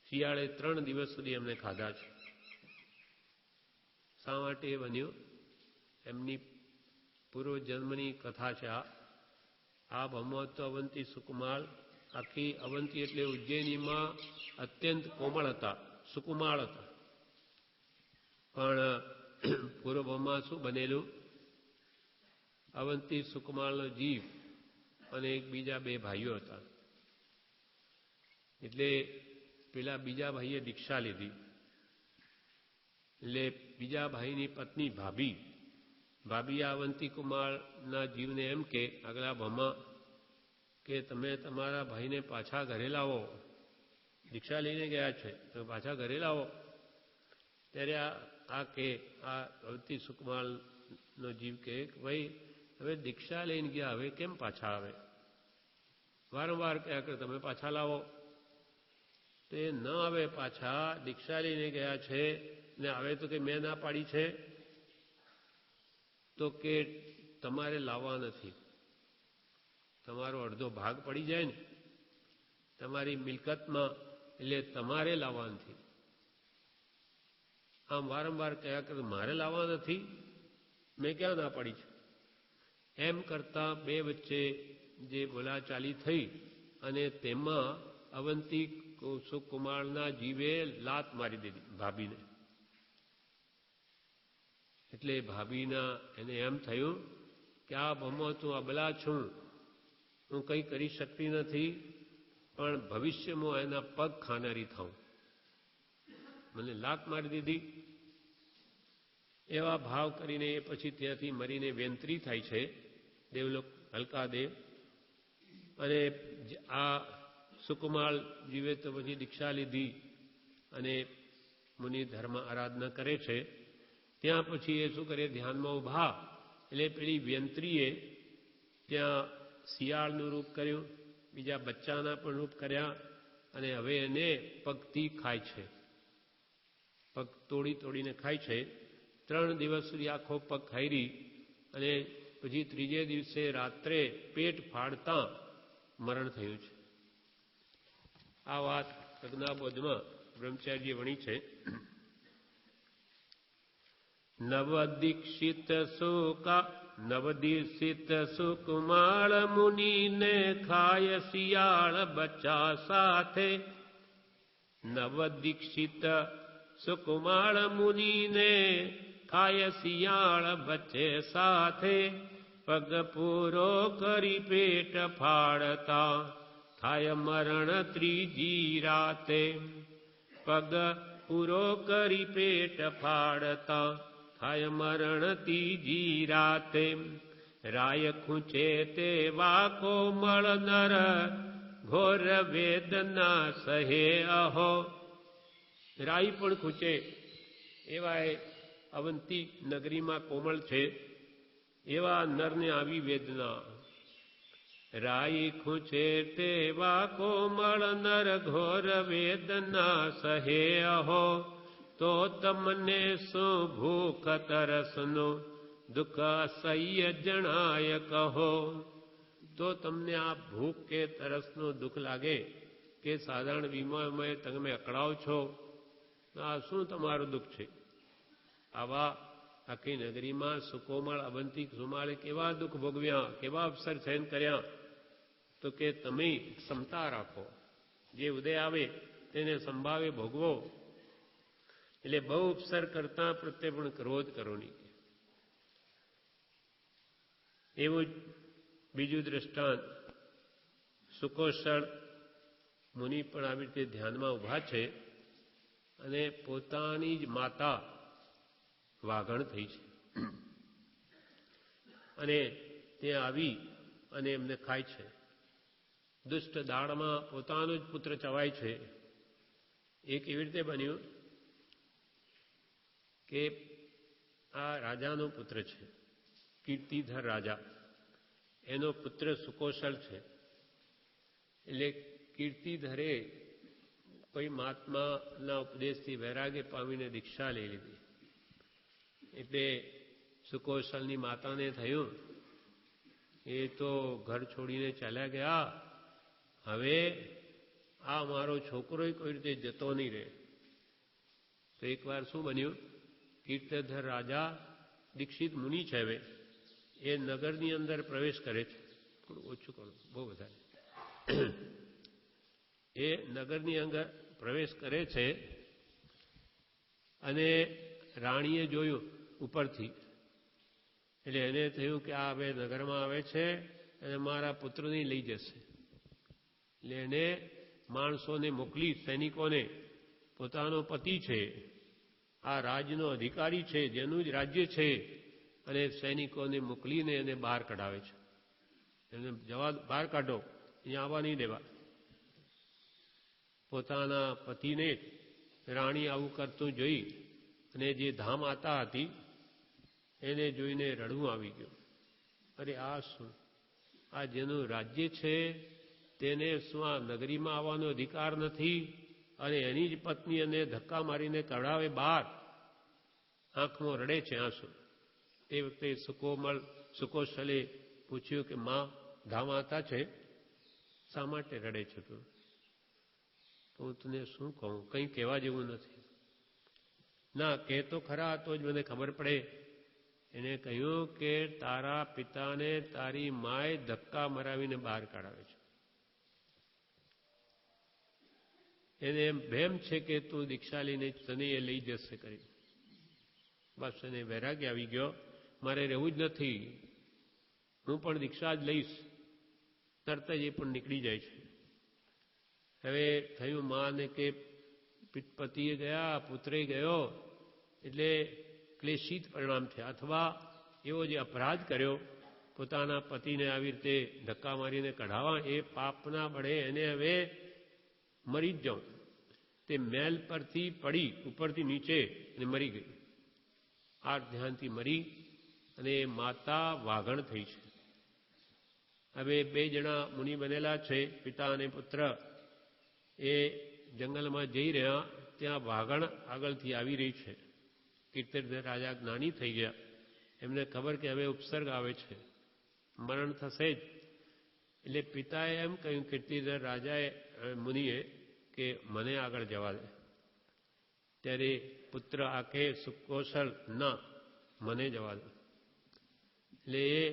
શિયાળે 3 દિવસ સુધી એમને ખાધા છે. શા માટે એ બન્યું? એમની પૂર્વજન્મની કથા છે. આ ભમત અવંતી સુકુમાર, આખી અવંતી એટલે ઉજ્જૈનીમાં અત્યંત કોમળ હતા, સુકુમાર હતા. પણ પૂર્વમાં શું બનેલું? અવંતી સુકુમારનો જીવ અને એક બીજા 2 ભાઈઓ હતા. એટલે પેલા બીજા ભાઈએ દીક્ષા લીધી. એટલે બીજા ભાઈની પત્ની ભાભી ભાભી અવંતી કુમારના જીવને એમ કે આગલા ભામાં કે તમે તમારા ભાઈને પાછા ઘરે લાવો, દીક્ષા લઈને ગયા છે તમે પાછા ઘરે લાવો. ત્યારે આ અવંતી સુકુમારનો જીવ કે ભાઈ હવે દીક્ષા લઈને ગયા, હવે કેમ પાછા આવે? વારંવાર કહ્યા કે તમે પાછા લાવો. તો એ ન આવે પાછા, દીક્ષા લઈને ગયા છે ને આવે તો કે મેં ના પાડી છે, તો કે તમારે લાવવા નથી, તમારો અડધો ભાગ પડી જાય ને તમારી મિલકતમાં, એટલે તમારે લાવવા નથી. આમ વારંવાર કહ્યા કે મારે લાવવા નથી, મેં ક્યાં ના પાડી છે. એમ કરતાં બે વચ્ચે જે બોલાચાલી થઈ અને તેમાં અવંતી સુકુમારના જીવે લાત મારી દીધી ભાભીને. એટલે ભાભીના એને એમ થયું કે આ ભમો તું અબલા છું, હું કંઈ કરી શકતી નથી, પણ ભવિષ્યમાં એના પગ ખાનારી થાઉં, મને લાત મારી દીધી. એવા ભાવ કરીને એ પછી ત્યાંથી મરીને વેંતરી થાય છે દેવલોક હલકાદેવ. અને આ સુકુમાર જીવે તો પછી દીક્ષા લીધી અને મુનિ ધર્મ આરાધના કરે છે. ત્યાં પછી એ શું કરે, ધ્યાનમાં ઊભા એટલે પેલી વ્યંત્રીએ ત્યાં શિયાળનું રૂપ કર્યું, બીજા બચ્ચાના પણ રૂપ કર્યા, અને હવે એને પગથી ખાય છે, પગ તોડીને ખાય છે. 3 દિવસ સુધી આખો પગ ખાઈ રહી અને પછી ત્રીજે દિવસે રાત્રે પેટ ફાડતા મરણ થયું છે. આ વાત પ્રજ્ઞાબોધમાં બ્રહ્મચારીએ વણી છે. નવદીક્ષિત સુકુમાર મુનિને ખાય શિયાળ બચ્ચા સાથે. નવદીક્ષિત સુકુમાર મુનિને ખાય શિયાળ બચ્ચે સાથે. પગ પૂરો કરી પેટ ફાડતા થાય મરણ ત્રીજી રાતે. પગ પૂરો કરી પેટ ફાડતા થાય મરણ ત્રીજી રાતે. રાય ખૂંચે તેવા કોમળ નર ઘોર વેદના સહે અહો. રાય પણ ખૂંચે એવા અવંતી નગરીમાં કોમળ છે એવા નરને આવી વેદના. રાય ખૂંચે તેવા કોમળ નર ઘોર વેદના સહે અહો. તો તમને શું ભૂખ તરસનો દુઃખ અસહ્ય જણાય કહો. તો તમને આ ભૂખ કે તરસનું દુઃખ લાગે કે સાધારણ વીમામાં તમે અકળાવ છો, આ શું તમારું દુઃખ છે? આવા આખી નગરીમાં સુકોમળ અવંતી સુમાળે કેવા દુઃખ ભોગવ્યા, કેવા અવસર સહન કર્યા. તો કે તમે ક્ષમતા રાખો, જે ઉદય આવે તેને સંભાવે ભોગવો. એટલે બહુ ઉપસર કરતા પ્રત્યે પણ ક્રોધ કરો નહીં. એવું જ બીજું દ્રષ્ટાંત, સુકોષળ મુનિ પણ આવી રીતે ધ્યાનમાં ઊભા છે અને પોતાની જ માતા વાઘણ થઈ છે અને ત્યાં આવી અને એમને ખાય છે. દુષ્ટ દાળમાં પોતાનો જ પુત્ર ચવાય છે. એ કેવી રીતે બન્યું કે આ રાજાનો પુત્ર છે, કીર્તિધર રાજા, એનો પુત્ર સુકોશલ છે. એટલે કીર્તિધરે કોઈ મહાત્માના ઉપદેશથી વૈરાગ્ય પામીને દીક્ષા લઈ લીધી. એટલે સુકોશલની માતાને થયું એ તો ઘર છોડીને ચાલ્યા ગયા, હવે આ મારો છોકરો કોઈ રીતે જતો નહીં રહે. તો એકવાર શું બન્યું, કીર્તિધર રાજા દીક્ષિત મુનિ છે, હવે એ નગરની અંદર પ્રવેશ કરે છે. થોડું ઓછું કરો, બહુ વધારે. એ નગરની અંદર પ્રવેશ કરે છે અને રાણીએ જોયું ઉપરથી, એટલે એને થયું કે આ હવે નગરમાં આવે છે અને મારા પુત્રને લઈ જશે. એટલે એને માણસોને મોકલી, સૈનિકોને, પોતાનો પતિ છે, આ રાજનો અધિકારી છે, જેનું જ રાજ્ય છે, અને સૈનિકોને મોકલીને એને બહાર કઢાવે છે. એને જવા બહાર કાઢો, અહીંયા આવવા નહીં દેવા. પોતાના પતિને રાણી આવું કરતું જોઈ અને જે ધામ આતા હતી એને જોઈને રડવું આવી ગયું. અરે આ શું? આ જેનું રાજ્ય છે તેને શું આ નગરીમાં આવવાનો અધિકાર નથી? અને એની જ પત્ની એને ધક્કા મારીને કઢાવે બહાર. આંખમાં રડે છે આંસુ. તે વખતે સુકોશલે પૂછ્યું કે માં, ધામ આતા છે, શા માટે રડે છે તું? તો હું તને શું કહું, કંઈ કહેવા જેવું નથી. ના, કહેતો ખરા તો જ મને ખબર પડે. એને કહ્યું કે તારા પિતાને તારી માએ ધક્કા મરાવીને બહાર કાઢાવે છે. એને એમ ભેમ છે કે તું દીક્ષા લઈને તને એ લઈ જશે કરી. બસ એને વૈરાગ્ય આવી ગયો, મારે રહેવું જ નથી, હું પણ દીક્ષા જ લઈશ. તરત જ એ પણ નીકળી જાય છે. હવે થયું માને કે પતિએ ગયા, પુત્રે ગયો, એટલે ક્લેશિત પરિણામ થયા. અથવા એવો જે અપરાધ કર્યો, પોતાના પતિને આવી રીતે ધક્કા મારીને કઢાવા, એ પાપના બળે એને હવે મરી જ જાઉં. તે મહેલ પરથી પડી, ઉપરથી નીચે, અને મરી ગઈ. આ ધ્યાનથી મરી અને માતા વાઘણ થઈ છે. હવે 2 જણા મુનિ બનેલા છે, પિતા અને પુત્ર. એ જંગલમાં જઈ રહ્યા, ત્યાં વાઘણ આગળથી આવી રહી છે. કીર્તિધર રાજા જ્ઞાની થઈ ગયા. એમને ખબર કે હવે ઉપસર્ગ આવે છે, મરણ થશે જ. એટલે પિતાએ એમ કહ્યું કીર્તિધર રાજાએ, મુનિએ, કે મને આગળ જવા દે. ત્યારે પુત્ર આંખે સુકોશલ, ના, મને જવા દે. એટલે એ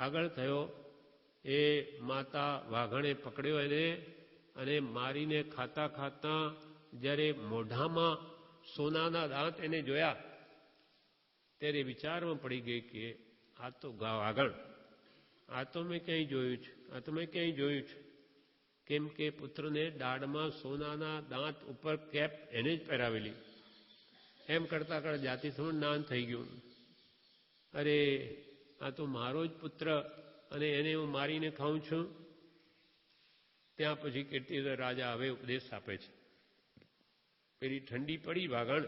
આગળ થયો. એ માતા વાઘણે પકડ્યો એને અને મારીને ખાતા ખાતા જ્યારે મોઢામાં સોનાના દાંત એને જોયા ત્યારે વિચારમાં પડી ગઈ કે આ તો વાઘણ, આ તો મેં ક્યાંય જોયું છે, આ તો મેં ક્યાંય જોયું છે. કેમ કે પુત્રને દાઢમાં સોનાના દાંત ઉપર કેપ એને જ પહેરાવેલી. એમ કરતા કરતા જાતિ થોડું જ્ઞાન થઈ ગયું. અરે આ તો મારો જ પુત્ર અને એને હું મારીને ખાઉં છું. ત્યાં પછી કીર્તિધર રાજા હવે ઉપદેશ આપે છે. પેલી ઠંડી પડી વાઘણ,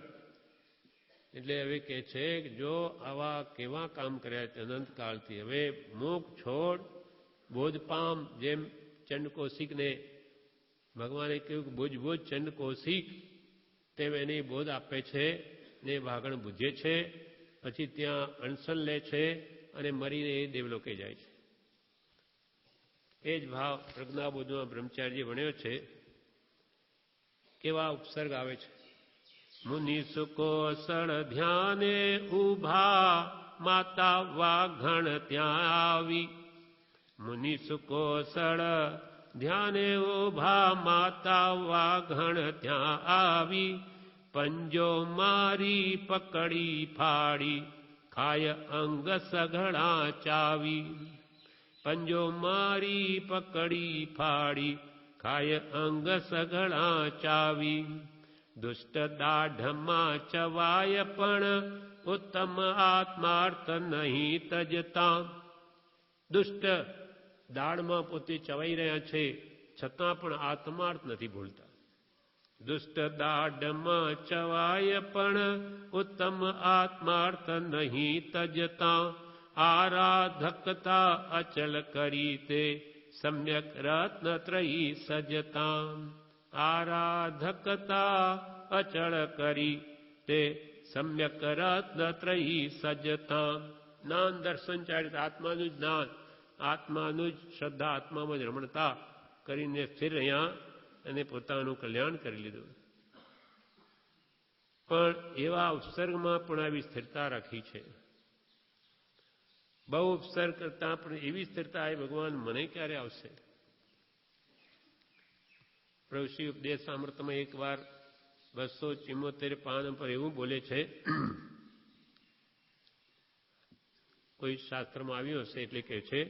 એટલે હવે કહે છે કે જો આવા કેવા કામ કર્યા છે અનંતકાળથી, હવે મુખ છોડ, બોધ પામ. જેમ ચંડકૌશિકને ભગવાને કહ્યું કે બુજ બુજ ચંડકૌશિક, તેમ એને બોધ આપે છે ને વાઘણ બુજે છે. પછી ત્યાં અણસન લે છે અને મરીને એ દેવલોકે જાય છે. એ જ ભાવ પ્રજ્ઞાબોધમાં બ્રહ્મચારી ભણ્યો છે. કેવા ઉપસર્ગ આવે છે. મુનિ સુકોશળ ધ્યાને ઉભા, માતા વાઘણ ત્યાં આવી. મુનિ સુકોશળ ધ્યાને ઉભા, માતા વાઘણ ત્યાં આવી. પંજો મારી પકડી ફાડી, ખાય અંગ સઘળા ચાવી. પંજો મારી પકડી ફાડી, ખાય અંગ સઘળા ચાવી. દુષ્ટ દાઢમાં ચવાય પણ, ઉત્તમ આત્માર્થ નહીં તજતા. દુષ્ટ દાઢમાં પોતે ચવાઈ રહ્યા છે, છતાં પણ આત્માર્થ નથી ભૂલતા. દુષ્ટ દાઢમાં ચવાય પણ, ઉત્તમ આત્માર્થ નહીં તજતા. આરાધકતા અચલ કરી તે, સમ્યક રત્નત્રયી સજતા. આરાધકતા અચળ કરી તે, સમ્યક રત્નત્રયી સજતા. જ્ઞાન દર્શન ચારિત્ર, આત્માનું જ જ્ઞાન, આત્માનું જ શ્રદ્ધા, આત્મામાં જ રમણતા કરીને સ્થિર રહ્યા અને પોતાનું કલ્યાણ કરી લીધું. પણ એવા ઉપસર્ગમાં પણ આવી સ્થિરતા રાખી છે. બહુ ઉપસર્ગ કરતા પણ એવી સ્થિરતા એ ભગવાન મને ક્યારે આવશે? પ્રભુ શ્રી ઉપદેશ સામર્થમાં એક વાર 274 પાન પર એવું બોલે છે, કોઈ શાસ્ત્રમાં આવ્યું હશે એટલે કહે છે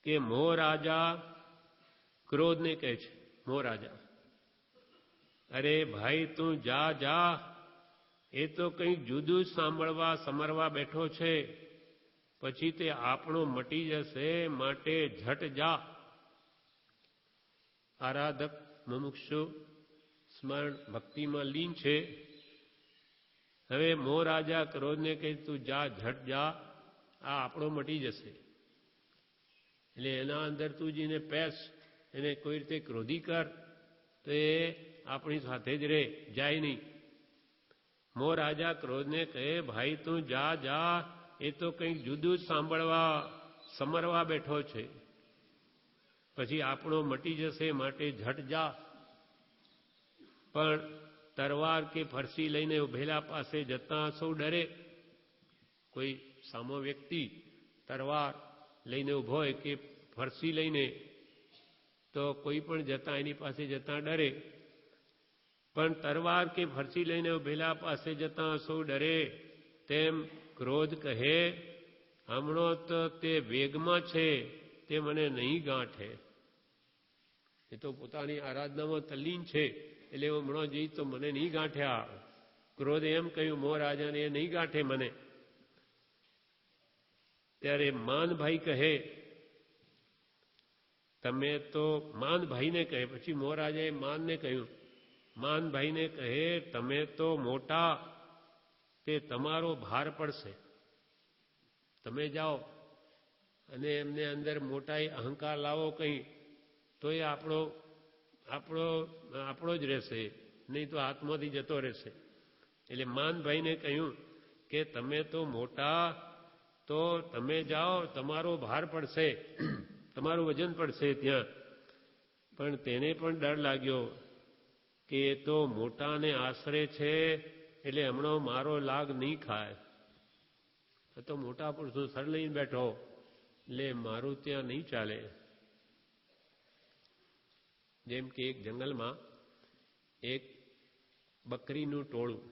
કે મોહ રાજા ક્રોધને કહે છે, મોહ રાજા, અરે ભાઈ તું જા જા, એ તો કંઈક જુદું સાંભળવા સમરવા બેઠો છે, પછી તે આપણો મટી જશે, માટે ઝટ જા. આરાધક મુમુક્ષુ સ્મરણ ભક્તિમાં લીન છે. હવે મોહ રાજા ક્રોધને કહે તું જા, ઝટ જા, આ આપણો મટી જશે. એટલે એના અંદર તું જઈને પેસ, એને કોઈ રીતે ક્રોધી કર તો એ આપણી સાથે જ રહે, જાય નહીં. મોહ રાજા ક્રોધને કહે ભાઈ તું જા જા, એ તો કંઈક જુદું જ સાંભળવા સમરવા બેઠો છે. પછી આપણો મટી જશે, માટે ઝટ જા. પણ તરવાર કે ફરસી લઈને ઉભેલા પાસે જતાં સૌ ડરે. કોઈ સામો વ્યક્તિ તરવાર લઈને ઊભો હોય કે ફરસી લઈને, તો કોઈ પણ જતાં એની પાસે જતાં ડરે. પણ તરવાર કે ફરસી લઈને ઉભેલા પાસે જતાં સૌ ડરે. તેમ ક્રોધ કહે હમણો તો તે વેગમાં છે, તે મને નહીં ગાંઠે. એ તો પોતાની આરાધનામાં તલ્લીન છે, એટલે હું હમણાં જઈશ તો મને નહીં ગાંઠ્યા. ક્રોધ એમ કહ્યું મોહ રાજાને, એ નહીં ગાંઠે મને. ત્યારે માનભાઈ કહે તમે તો, માનભાઈને કહે, પછી મોહ રાજાએ માનને કહ્યું, માનભાઈને કહે તમે તો મોટા, તે તમારો ભાર પડશે. તમે જાઓ અને એમને અંદર મોટાઈ અહંકાર લાવો કંઈ, તો એ આપણો જ રહેશે, નહીં તો હાથમાંથી જતો રહેશે. એટલે માનભાઈને કહ્યું કે તમે તો મોટા, તો તમે જાઓ, તમારો ભાર પડશે, તમારું વજન પડશે ત્યાં. પણ તેને પણ ડર લાગ્યો કે એ તો મોટાને આશરે છે, એટલે હમણાં મારો લાગ નહીં ખાય. તો મોટા પુરુષો સર લઈને બેઠો, એટલે મારું ત્યાં નહીં ચાલે. જેમ કે એક જંગલમાં એક બકરીનું ટોળું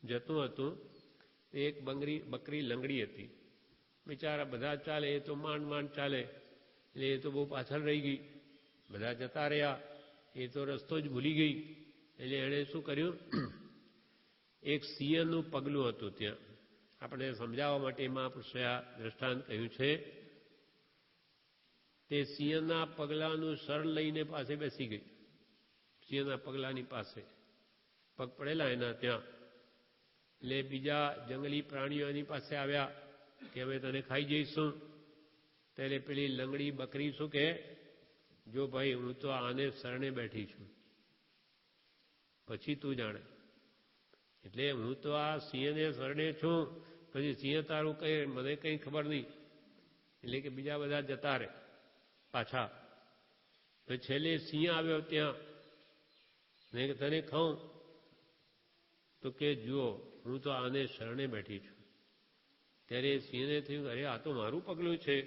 જતું હતું. એક બકરી લંગડી હતી. બિચારા બધા ચાલે, એ તો માંડ માંડ ચાલે, એટલે એ તો બહુ પાછળ રહી ગઈ. બધા જતા રહ્યા, એ તો રસ્તો જ ભૂલી ગઈ. એટલે એણે શું કર્યું, એક સિંહનું પગલું હતું ત્યાં. આપણે સમજાવવા માટે મહાપુરુષોએ આ દ્રષ્ટાંત કહ્યું છે. તે સિંહના પગલાનું સર લઈને પાસે બેસી ગઈ. સિંહના પગલાની પાસે પગ પડેલા એના ત્યાં. એટલે બીજા જંગલી પ્રાણીઓ એની પાસે આવ્યા કે અમે તને ખાઈ જઈશું. ત્યારે પેલી લંગડી બકરી શું કહે, જો ભાઈ હું તો આને શરણે બેઠી છું, પછી તું જાણે. એટલે હું તો આ સિંહને શરણે છું, પછી સિંહ તારું કહે મને કંઈ ખબર નહીં. એટલે કે બીજા બધા જતા રહે પાછા. તો છેલ્લે સિંહ આવ્યો ત્યાં ને તને ખાઉં, તો કે જુઓ હું તો આને શરણે બેઠી છું. ત્યારે સિંહને થયું અરે આ તો મારું પગલું છે,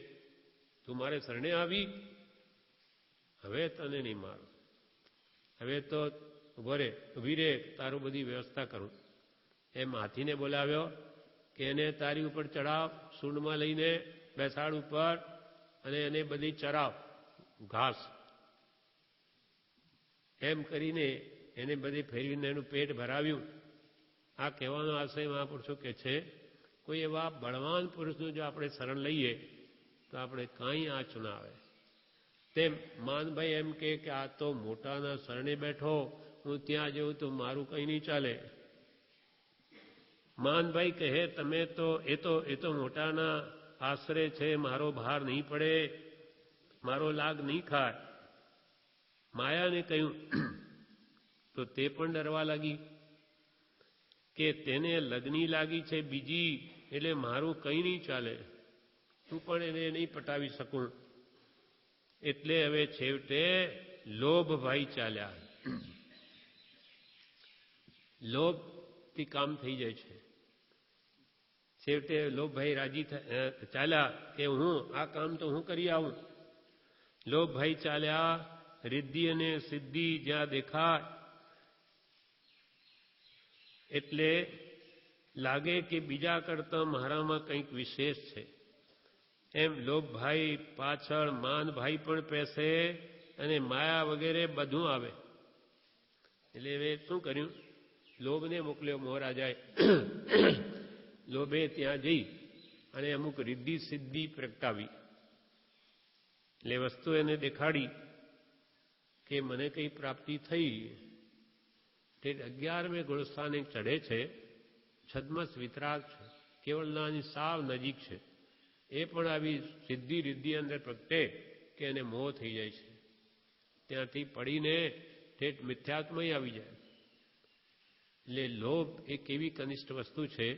તું મારે શરણે આવી, હવે તને નહીં મારું, હવે તો ઊભી રે, તારું બધી વ્યવસ્થા કરું. એમ હાથીને બોલાવ્યો કે એને તારી ઉપર ચડાવ, સૂંઢમાં લઈને બેસાડ ઉપર, અને એને બધી ચરાવ ઘાસ. એમ કરીને એને બધી ફેરવીને એનું પેટ ભરાવ્યું. આ કહેવાનો આશય મહાપુરુષો કે છે, કોઈ એવા બળવાન પુરુષનું જો આપણે શરણ લઈએ તો આપણે કાંઈ આંચ ના આવે. તેમ માનભાઈ એમ કે આ તો મોટાના શરણે બેઠો, હું ત્યાં જઉં તો મારું કંઈ નહીં ચાલે. માનભાઈ કહે તમે તો એ તો મોટાના આશરે છે, મારો ભાર નહીં પડે, મારો લાગ નહીં ખાય. માયાને કહ્યું તો તે પણ ડરવા લાગી કે તેને લગ્ની લાગી છે બીજી, એટલે મારું કંઈ નહીં ચાલે, તું પણ એને નહીં પટાવી શકું. એટલે હવે છેવટે લોભભાઈ ચાલ્યા. લોભથી કામ થઈ જાય છે. છેવટે લોભભાઈ રાજી ચાલ્યા કે હું આ કામ તો હું કરી આવું. લોભભાઈ ચાલ્યા. રિદ્ધિ અને સિદ્ધિ જ્યાં દેખાય એટલે લાગે કે બીજા કરતાં મારામાં કંઈક વિશેષ છે. એમ લોભભાઈ પાછળ માનભાઈ પણ પેસે અને માયા વગેરે બધું આવે. એટલે હવે શું કર્યું, લોભને મોકલ્યો મહારાજાએ. લોભે ત્યાં જઈ અને અમુક રિદ્ધિ સિદ્ધિ પ્રગટાવી, એટલે વસ્તુ એને દેખાડી કે મને કંઈ પ્રાપ્તિ થઈ. તે 11મે ગુણસ્થાને ચઢે છે, છદ્મસ વિતરાગ છે, કેવળનાની સાવ નજીક છે. એ પણ આવી સિદ્ધિ રિદ્ધિ અંદર પ્રગટે કે એને મોહ થઈ જાય છે. ત્યાંથી પડીને ઠેઠ મિથ્યાત્મય આવી જાય. એટલે લોભ એક એવી કનિષ્ઠ વસ્તુ છે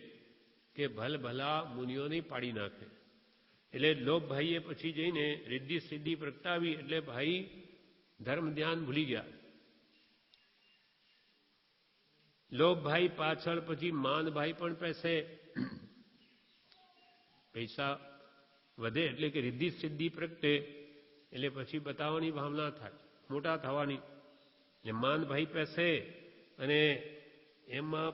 કે ભલભલા મુનિઓને પાડી નાખે. એટલે લોભભાઈએ પછી જઈને રિદ્ધિ સિદ્ધિ પ્રગટાવી એટલે ભાઈ ધર્મ ધ્યાન ભૂલી ગયા. લોભભાઈ પાછળ પછી માનભાઈ પણ પેસે. પૈસા વધે એટલે કે રિદ્ધિ સિદ્ધિ પ્રગટે એટલે પછી બતાવવાની ભાવના થાય, મોટા થવાની. એટલે માનભાઈ પેસે અને એમાં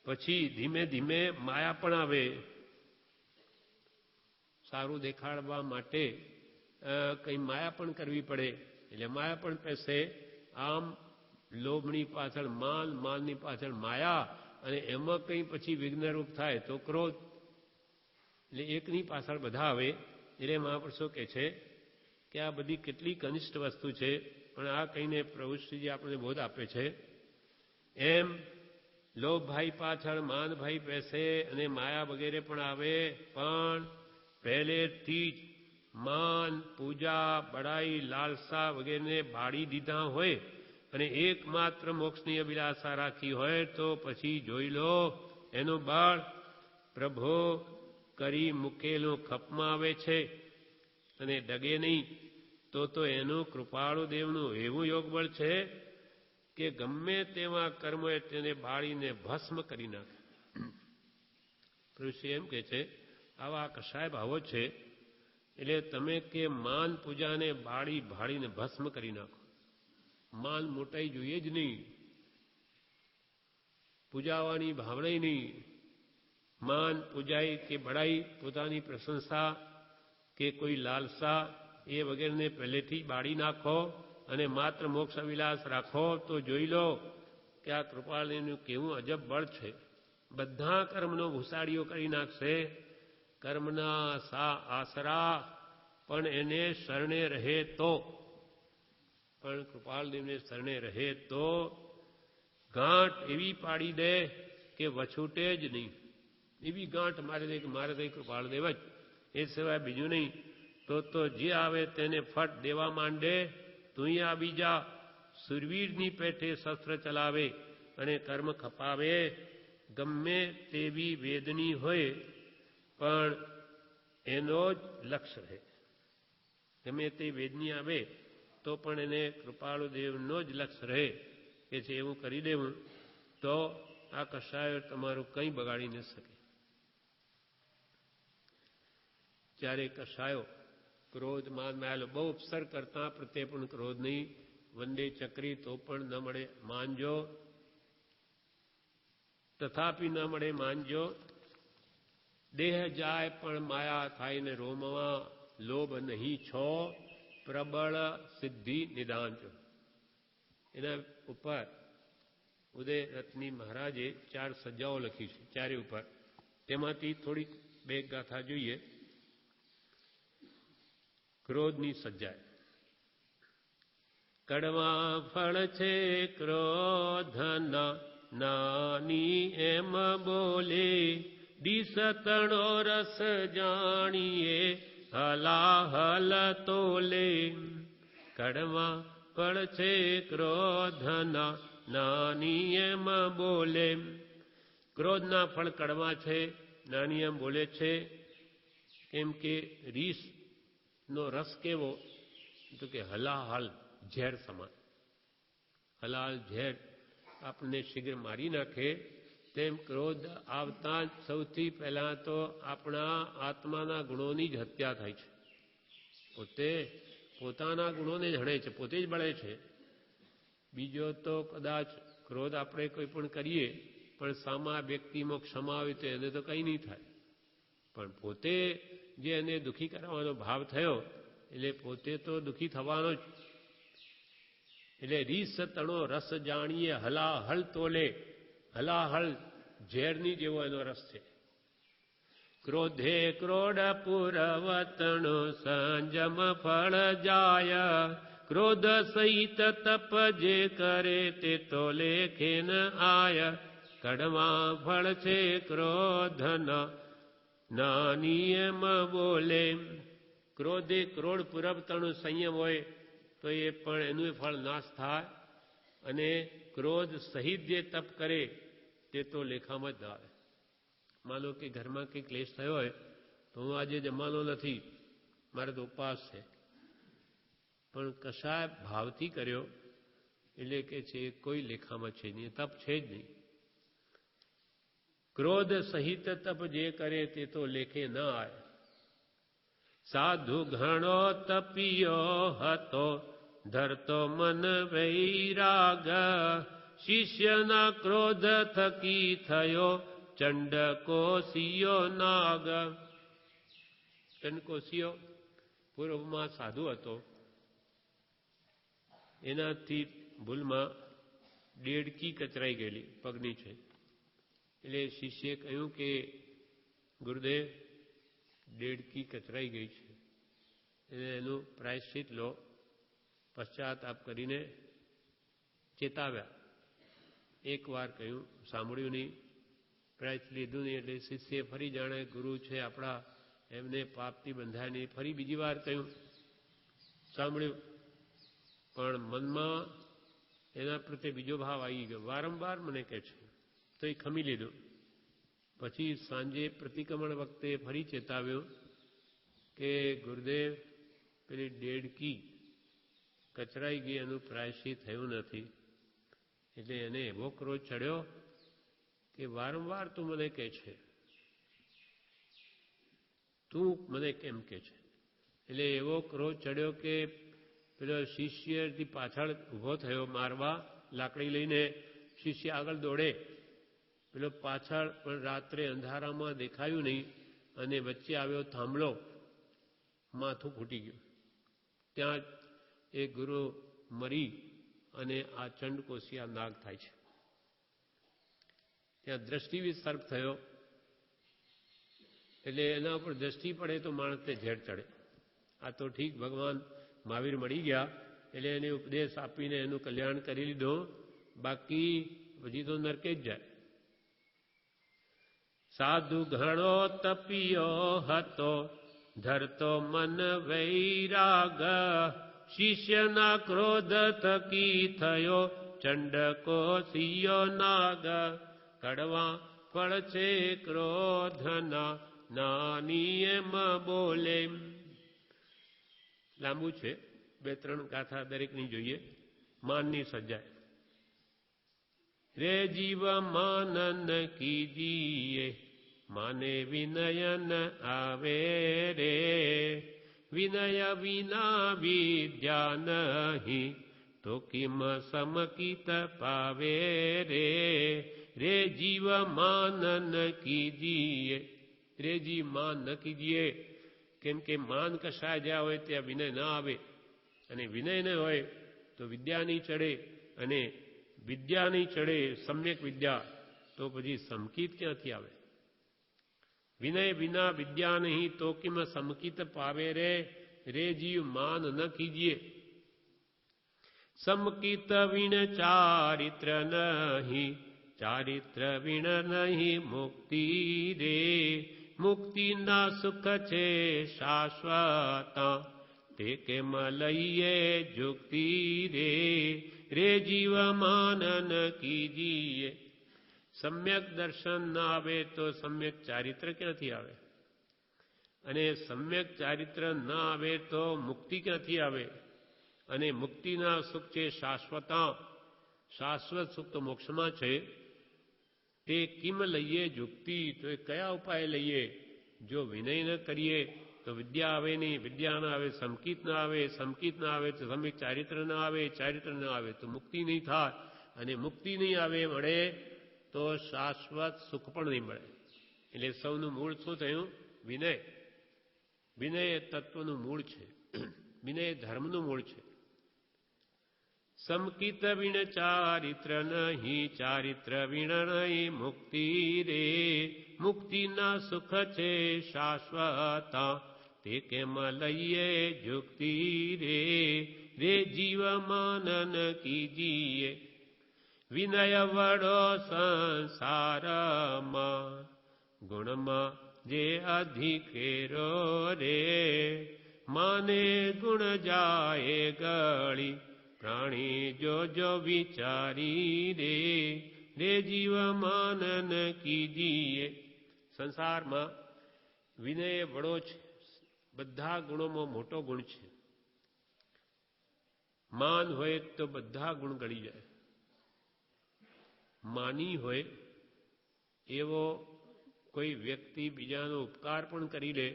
પછી ધીમે ધીમે માયા પણ આવે. સારું દેખાડવા માટે કંઈ માયા પણ કરવી પડે એટલે માયા પણ પેસે. આમ લોભની પાછળ માન, માનની પાછળ માયા, અને એમાં કંઈ પછી વિઘ્નરૂપ થાય તો ક્રોધ. એટલે એકની પાછળ બધા આવે. એટલે મહાપુરુષો કહે છે કે આ બધી કેટલી કનિષ્ઠ વસ્તુ છે, પણ આ કહીને પ્રભુશ્રીજી આપણને બોધ આપે છે. એમ લોભભાઈ પાછળ માનભાઈ બેસે અને માયા વગેરે પણ આવે, પણ પહેલેથી જ માન, પૂજા, બડાઈ, લાલસા વગેરેને બાળી દીધા હોય અને એકમાત્ર મોક્ષની અભિલાષા રાખી હોય તો પછી જોઈ લો એનું બળ પ્રભો કરી મૂકેલો ખપમાં આવે છે અને ડગે નહીં. તો એનું કૃપાળુ દેવનું એવું યોગબળ છે કે ગમે તેવા કર્મોએ તેને બાળીને ભસ્મ કરી નાખે. ઋષિ એમ કે છે આવા કશાય ભાવો છે એટલે તમે કે માન પૂજાને બાળી ભાળીને ભસ્મ કરી નાખો. માન મોટાઈ જોઈએ જ નહીં, પૂજાવાની ભાવના નહીં. માન પૂજાઈ કે બડાઈ, પોતાની પ્રશંસા કે કોઈ લાલસા એ વગેરેને પહેલેથી બાળી નાખો અને માત્ર મોક્ષ અભિલાષ રાખો તો જોઈ લો કે આ કૃપાળુનું કેવું અજબ બળ છે. બધા કર્મનો ભૂસાડીઓ કરી નાખશે. કર્મના આસરા પણ એને શરણે રહે તો, પણ કૃપાળદેવને શરણે રહે તો ગાંઠ એવી પાડી દે કે વછૂટે જ નહીં. એવી ગાંઠ મારી દે કે મારે તો કૃપાળદેવ જ, એ સિવાય બીજું નહીં. તો જે આવે તેને ફટ દેવા માંડે. તું આવી જા. સુરવીરની પેઠે શસ્ત્ર ચલાવે અને કર્મ ખપાવે. ગમે તેવી વેદની હોય પણ એનો જ લક્ષ્ય રહે. ગમે તે વેદની આવે તો પણ એને કૃપાળુ દેવનો જ લક્ષ્ય રહે કે છે એવું કરી દેવું તો આ કશાય તમારું કંઈ બગાડી ન શકે. જ્યારે કશાયો ક્રોધ માન માયેલો બહુ ઉપસર કરતા પ્રત્યે પણ ક્રોધ નહીં. વંદે ચક્રી તો પણ ન મળે માનજો, તથાપી ન મળે માનજો. દેહ જાય પણ માયા થાય ને રોમમાં લોભ નહીં છો પ્રબળ સિદ્ધિ નિદાન છો. એના ઉપર ઉદય રત્ની મહારાજે 4 સજ્જાઓ લખી છે, ચારે ઉપર. તેમાંથી થોડીક બે ગાથા જોઈએ. ક્રોધની સજ્જા. કડવા ફળ છે ક્રોધના નાની એમ બોલે, દિસતણો રસ જાણીએ હલાહલ તોલે. કડવા ફળ છે ક્રોધના નાની એમ બોલે. ક્રોધના ફળ કડવા છે, નાની એમ બોલે છે. કેમ કે રીસનો રસ કેવો તો કે હલાહલ ઝેર સમાન. હલાહલ ઝેર આપણને શીઘ્ર મારી નાખે. તેમ ક્રોધ આવતા જ સૌથી પહેલાં તો આપણા આત્માના ગુણોની જ હત્યા થાય છે. પોતે પોતાના ગુણોને જ હણે છે, પોતે જ બળે છે. બીજો તો કદાચ ક્રોધ આપણે કોઈ પણ કરીએ પણ સામા વ્યક્તિમાં ક્ષમા આવે તો એને તો કંઈ નહીં થાય, પણ પોતે જે એને દુઃખી કરવાનો ભાવ થયો એટલે પોતે તો દુઃખી થવાનો જ. એટલે રીસ તણો રસ જાણીએ હલાહલ તોલે. હલાહલ ઝેરની જેવો એનો રસ છે. ક્રોધે ક્રોડ પુરવતણો સંજમ ફળ જાય, ક્રોધ સહિત તપ જે કરે તે તો લેખે ન આય, કડવા ફળ છે ક્રોધના ના નિયમ બોલે. ક્રોધે ક્રોડ પુરવતણો સંયમ હોય તો એ પણ એનું ફળ નાશ થાય, અને ક્રોધ સહિત જે તપ કરે તે તો લેખામાં જ ના આવે. માનો કે ઘરમાં કંઈ ક્લેશ થયો હોય તો હું આજે જમવાનો નથી, મારે તો ઉપવાસ છે, પણ કશાય ભાવથી કર્યો એટલે કે છે કોઈ લેખામાં છે નહીં, તપ છે જ નહીં. ક્રોધ સહિત તપ જે કરે તે તો લેખે ન આય. સાધુ ઘણો તપિયો હતો ધરતો મન વૈરાગ, શિષ્યના ક્રોધ થકી થયો ચંડકોશિયો નાગ. ચંડકોશિયો પૂર્વમાં સાધુ હતો, એનાથી ભૂલમાં ડેડકી કચરાઈ ગયેલી પગની છે. એટલે શિષ્યએ કહ્યું કે ગુરુદેવ ડેડકી કચરાઈ ગઈ છે, એટલે એનું પ્રાયશ્ચિત લો. પશ્ચાતાપ કરીને ચેતાવ્યા. એક વાર કહ્યું, સાંભળ્યું નહીં, પ્રાયશ્ચિત લીધું નહીં, એટલે શિષ્ય ફરી જાણે ગુરુ છે આપણા, એમને પાપથી બંધાય નહીં, ફરી બીજી વાર કહ્યું, સાંભળ્યું, પણ મનમાં એના પ્રત્યે બીજો ભાવ આવી ગયો. વારંવાર મને કહે છે તો એ ખમી લીધું. પછી સાંજે પ્રતિક્રમણ વખતે ફરી ચેતાવ્યો કે ગુરુદેવ પેલી ડેડકી કચરાઈ ગઈ, એનું પ્રાયશ્ચિત થયું નથી. એટલે એને એવો ક્રોધ ચડ્યો કે વારંવાર તું મને કહે છે, તું મને કેમ કહે છે. એટલે એવો ક્રોધ ચડ્યો કે પેલો શિષ્યથી પાછળ ઊભો થયો મારવા, લાકડી લઈને. શિષ્ય આગળ દોડે, પેલો પાછળ, પણ રાત્રે અંધારામાં દેખાયું નહીં, અને વચ્ચે આવ્યો થાંભલો, માથું ફૂટી ગયું. ત્યાં એ ગુરુ મરી અને આ ચંડકોશિયા નાગ થાય છે. ત્યાં દ્રષ્ટિ વિસર્પ થયો, એટલે એના ઉપર દ્રષ્ટિ પડે તો માણસને ઝેર ચડે. આ તો ઠીક ભગવાન મહાવીર મળી ગયા એટલે એને ઉપદેશ આપીને એનું કલ્યાણ કરી લીધું, બાકી પછી તો નરકે જ જાય. સાધુ ઘણો તપિયો હતો ધરતો મન વૈરાગ, શિષ્યના ક્રોધ થકી થયો ચંડકોશિયો નાગ, કડવા ફળ છે ક્રોધના ના નિયમ બોલે. લાંબુ છે, 2-3 ગાથા દરેકની જોઈએ. માનની સજાય. રે જીવ માનન કીજીએ, માને વિનયન આવે રે, વિનય વિના વિદ્યા નહીં, તો કિમ સમકિત પાવે રે. રે જીવ માનન કીજીએ, રે જી માન ન કીજીએ, કેમ કે માન કશાય જ્યાં હોય ત્યાં વિનય ના આવે, અને વિનય ન હોય તો વિદ્યા નહીં ચડે, અને વિદ્યા નહીં ચડે સમ્યક વિદ્યા, તો પછી સમકિત ક્યાંથી આવે. વિનય વિના વિદ્યા નહીં તો કિમ સમકિત પાવે રે. રે જીવ માન ન કીજીએ. સમકિત વિણ ચારિત્ર નહીં, ચારિત્ર વિણ નહીં મુક્તિ રે. મુક્તિના સુખ છે શાશ્વતા, તે કેમ લઈએ જુક્તિ રે. રે જીવ માનન કીજીએ. સમ્યક દર્શન ના આવે તો સમ્યક ચારિત્ર ક્યાંથી આવે, અને સમ્યક ચારિત્ર ના આવે તો મુક્તિ ક્યાંથી આવે. અને મુક્તિના સુખ છે શાશ્વતા, શાશ્વત સુખ તો મોક્ષમાં છે. તે કિમ લઈએ જુક્તિ, તો એ કયા ઉપાય લઈએ. જો વિનય ન કરીએ તો વિદ્યા આવે નહીં, વિદ્યા ના આવે સમકિત ના આવે, સમકિત ના આવે તો સમ્યક ચારિત્ર ના આવે, ચારિત્ર ના આવે તો મુક્તિ નહીં થાય, અને મુક્તિ નહીં આવે મળે તો શાશ્વત સુખ પણ નહીં મળે. એટલે સૌનું મૂળ શું થયું? વિનય. વિનય એ તત્વનું મૂળ છે, વિનય ધર્મનું મૂળ છે. સમકિત વિણ ચારિત્ર નહીં, ચારિત્ર વિણ નહીં મુક્તિ રે. મુક્તિના સુખ છે શાશ્વતા, તે કેમ લઈએ જુક્તિ રે. રે જીવ માનન કીજીએ, વિનય વડો સંસારમાં. ગુણમાં જે અધિકેરો રે, માને ગુણ જાય ગળી. પ્રાણી જો વિચારી રે. રે જીવ માનન કીજીએ. સંસારમાં વિનય વડો છે, બધા ગુણોમાં મોટો ગુણ છે. માન હોય તો બધા ગુણ ગળી જાય. માની હોય એવો કોઈ વ્યક્તિ બીજાનો ઉપકાર પણ કરી લે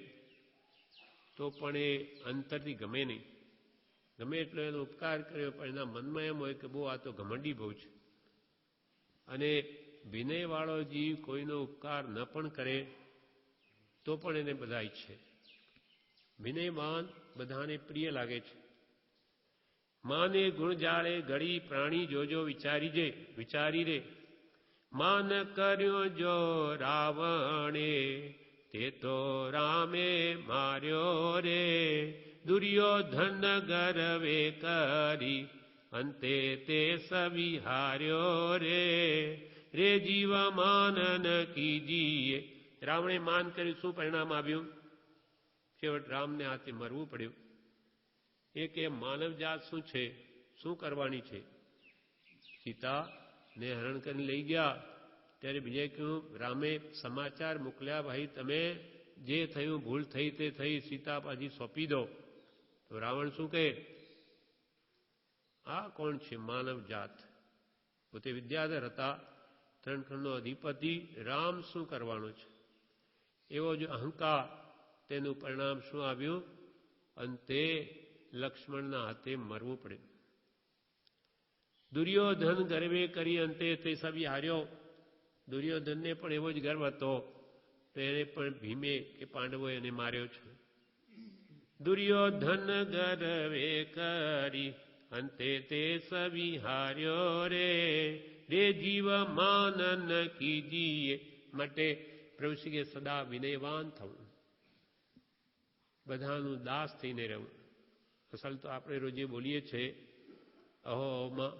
તો પણ એ અંતરથી ગમે નહીં. ગમે એટલો એનો ઉપકાર કર્યો પણ એના મનમાં એમ હોય કે બહુ આ તો ઘમંડી બહુ છે. અને વિનયવાળો જીવ કોઈનો ઉપકાર ન પણ કરે તો પણ એને બધા ઈચ્છે. વિનયવાન બધાને પ્રિય લાગે છે. માને ગુણ જાળે ઘડી, પ્રાણી જોજો વિચારી રે. માન કર્યો જો રાવણે, તે તો રામે માર્યો રે. દુર્યોધન ગર્વે કરી, અંતે તે સવિહાર્યો રે. રે જીવ માનન કીજીએ. રાવણે માન કર્યું, શું પરિણામ આવ્યું? છેવટ રામને હાથે મરવું પડ્યું. એ કે માનવ જાત શું છે, શું કરવાની છે? સીતાને હરણ કરીને લઈ ગયા ત્યારે બીજે કહ્યું, રામે સમાચાર મોકલ્યા, ભાઈ તમે જે થયું ભૂલ થઈ તે થઈ, સીતા પાછી સોંપી દો. તો રાવણ શું કહે? આ કોણ છે? માનવ જાત. પોતે વિદ્યાધર હતા, 3 ખંડનો અધિપતિ. રામ શું કરવાનો છે? એવો જો અહંકાર, તેનું પરિણામ શું આવ્યું? અંતે લક્ષ્મણના હાથે મરવું પડ્યું. દુર્યોધન ગર્વે કરી, અંતે તે સભી હાર્યો. દુર્યોધનને પણ એવો જ ગર્વ હતો, તો એને પણ ભીમે કે પાંડવોએ એને માર્યો છે. દુર્યોધન ગર્વે કરી, અંતે તે સભી હાર્યો રે. રે જીવ માનન કીજીએ. માટે પ્રભુ શ્રી કે સદા વિનયવાન થવું, બધાનું દાસ થઈને રહેવું. અસલ તો આપણે રોજે બોલીએ છીએ અહોમાં,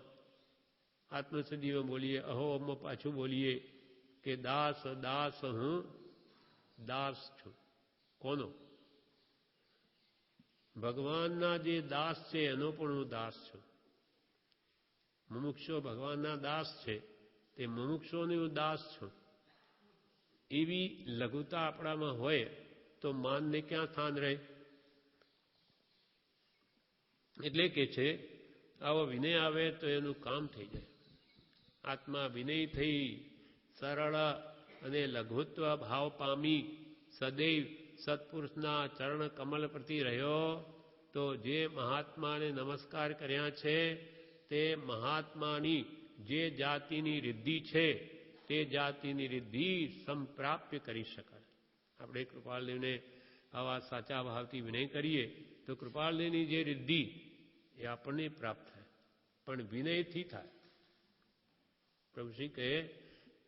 આત્મસિદ્ધિમાં બોલીએ, અહોમાં પાછું બોલીએ કે દાસ દાસ હું દાસ છું. કોનો? ભગવાનના જે દાસ છે એનો પણ હું દાસ છું. મુમુક્ષો ભગવાનના દાસ છે, તે મુમુક્ષોને હું દાસ છું. એવી લઘુતા આપણામાં હોય તો માનને ક્યાં સ્થાન રહે? એટલે કે છે આવો વિનય આવે તો એનું કામ થઈ જાય. આત્મા વિનય થઈ સરળ અને લઘુત્વ ભાવ પામી સદૈવ સત્પુરુષના ચરણ કમલ પ્રતિ રહ્યો તો જે મહાત્માને નમસ્કાર કર્યા છે તે મહાત્માની જે જાતિની રિદ્ધિ છે તે જાતિની રિદ્ધિ સંપ્રાપ્ય કરી શકાય. આપણે કૃપાલદેવને આવા સાચા ભાવથી વિનય કરીએ તો કૃપાલદેવની જે રિદ્ધિ એ આપણને પ્રાપ્ત થાય, પણ વિનયથી થાય. પ્રભુ શ્રી કહે,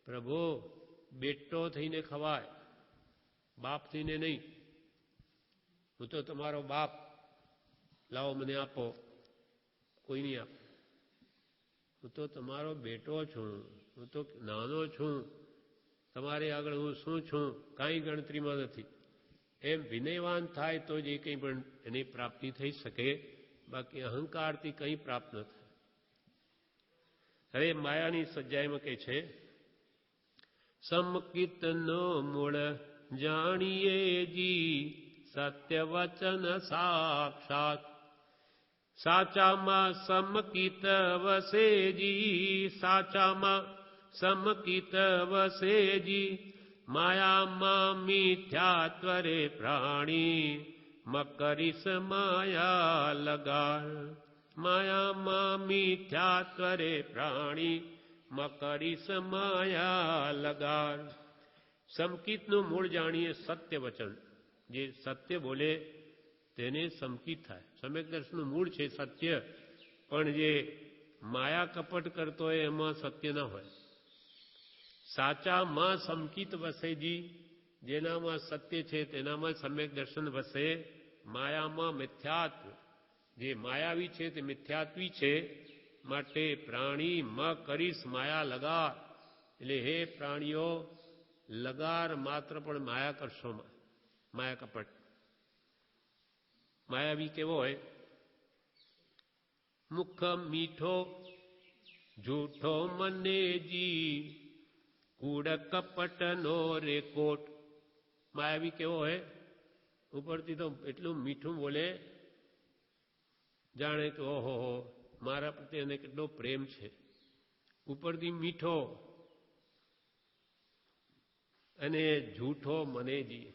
પ્રભુ બેટો થઈને ખવાય, બાપ થઈને નહીં. હું તો તમારો બાપ, લાવો મને આપો, કોઈ નહીં આપે. હું તો તમારો બેટો છું, હું તો નાનો છું, તમારે આગળ હું શું છું કાંઈ ગણતરીમાં નથી. એમ વિનયવાન થાય તો જ એ કંઈ પણ એની પ્રાપ્તિ થઈ શકે, બાકી અહંકારથી કંઈ પ્રાપ્ત ન થાય. હવે માયાની સજ્જાઈમાં કહે છે, સમકિતનો મૂળ જાણીએ જી, સત્ય વચન સાક્ષાત. સાચામાં સમકિત વસેજી, સાચામાં સમકિત વસેજી. માયામાં મિથ્યાત્વરે પ્રાણી, મકરીસ માયા લગાડ. માયામાં મિથ્યાત્વરે પ્રાણી, મકરીસ માયા લગાડ. સમકિતનું મૂળ જાણીએ સત્ય વચન. જે સત્ય બોલે તેને સમકિત થાય. સમ્યક દર્શનનું મૂળ છે સત્ય, પણ જે માયા કપટ કરતો હોય એમાં સત્ય ન હોય. સાચામાં સમકિત વસેજી, જેનામાં સત્ય છે તેનામાં સમ્યક દર્શન વસે. માયામાં મિથ્યાત્વ, જે માયાવી છે તે મિથ્યાત્વી છે. માટે પ્રાણી મ કરીશ માયા લગાર, એટલે હે પ્રાણીઓ લગાર માત્ર પણ માયા કરશો, માયા કપટ. માયાવી કેવો હોય? મુખ મીઠો જૂઠો મનેજી, કૂડ કપટ નો રે કોટ. માયાવી કેવો હોય? ઉપરથી તો એટલું મીઠું બોલે જાણે કે ઓહો મારા પ્રત્યે એને કેટલો પ્રેમ છે. ઉપરથી મીઠો અને જૂઠો મનેજી,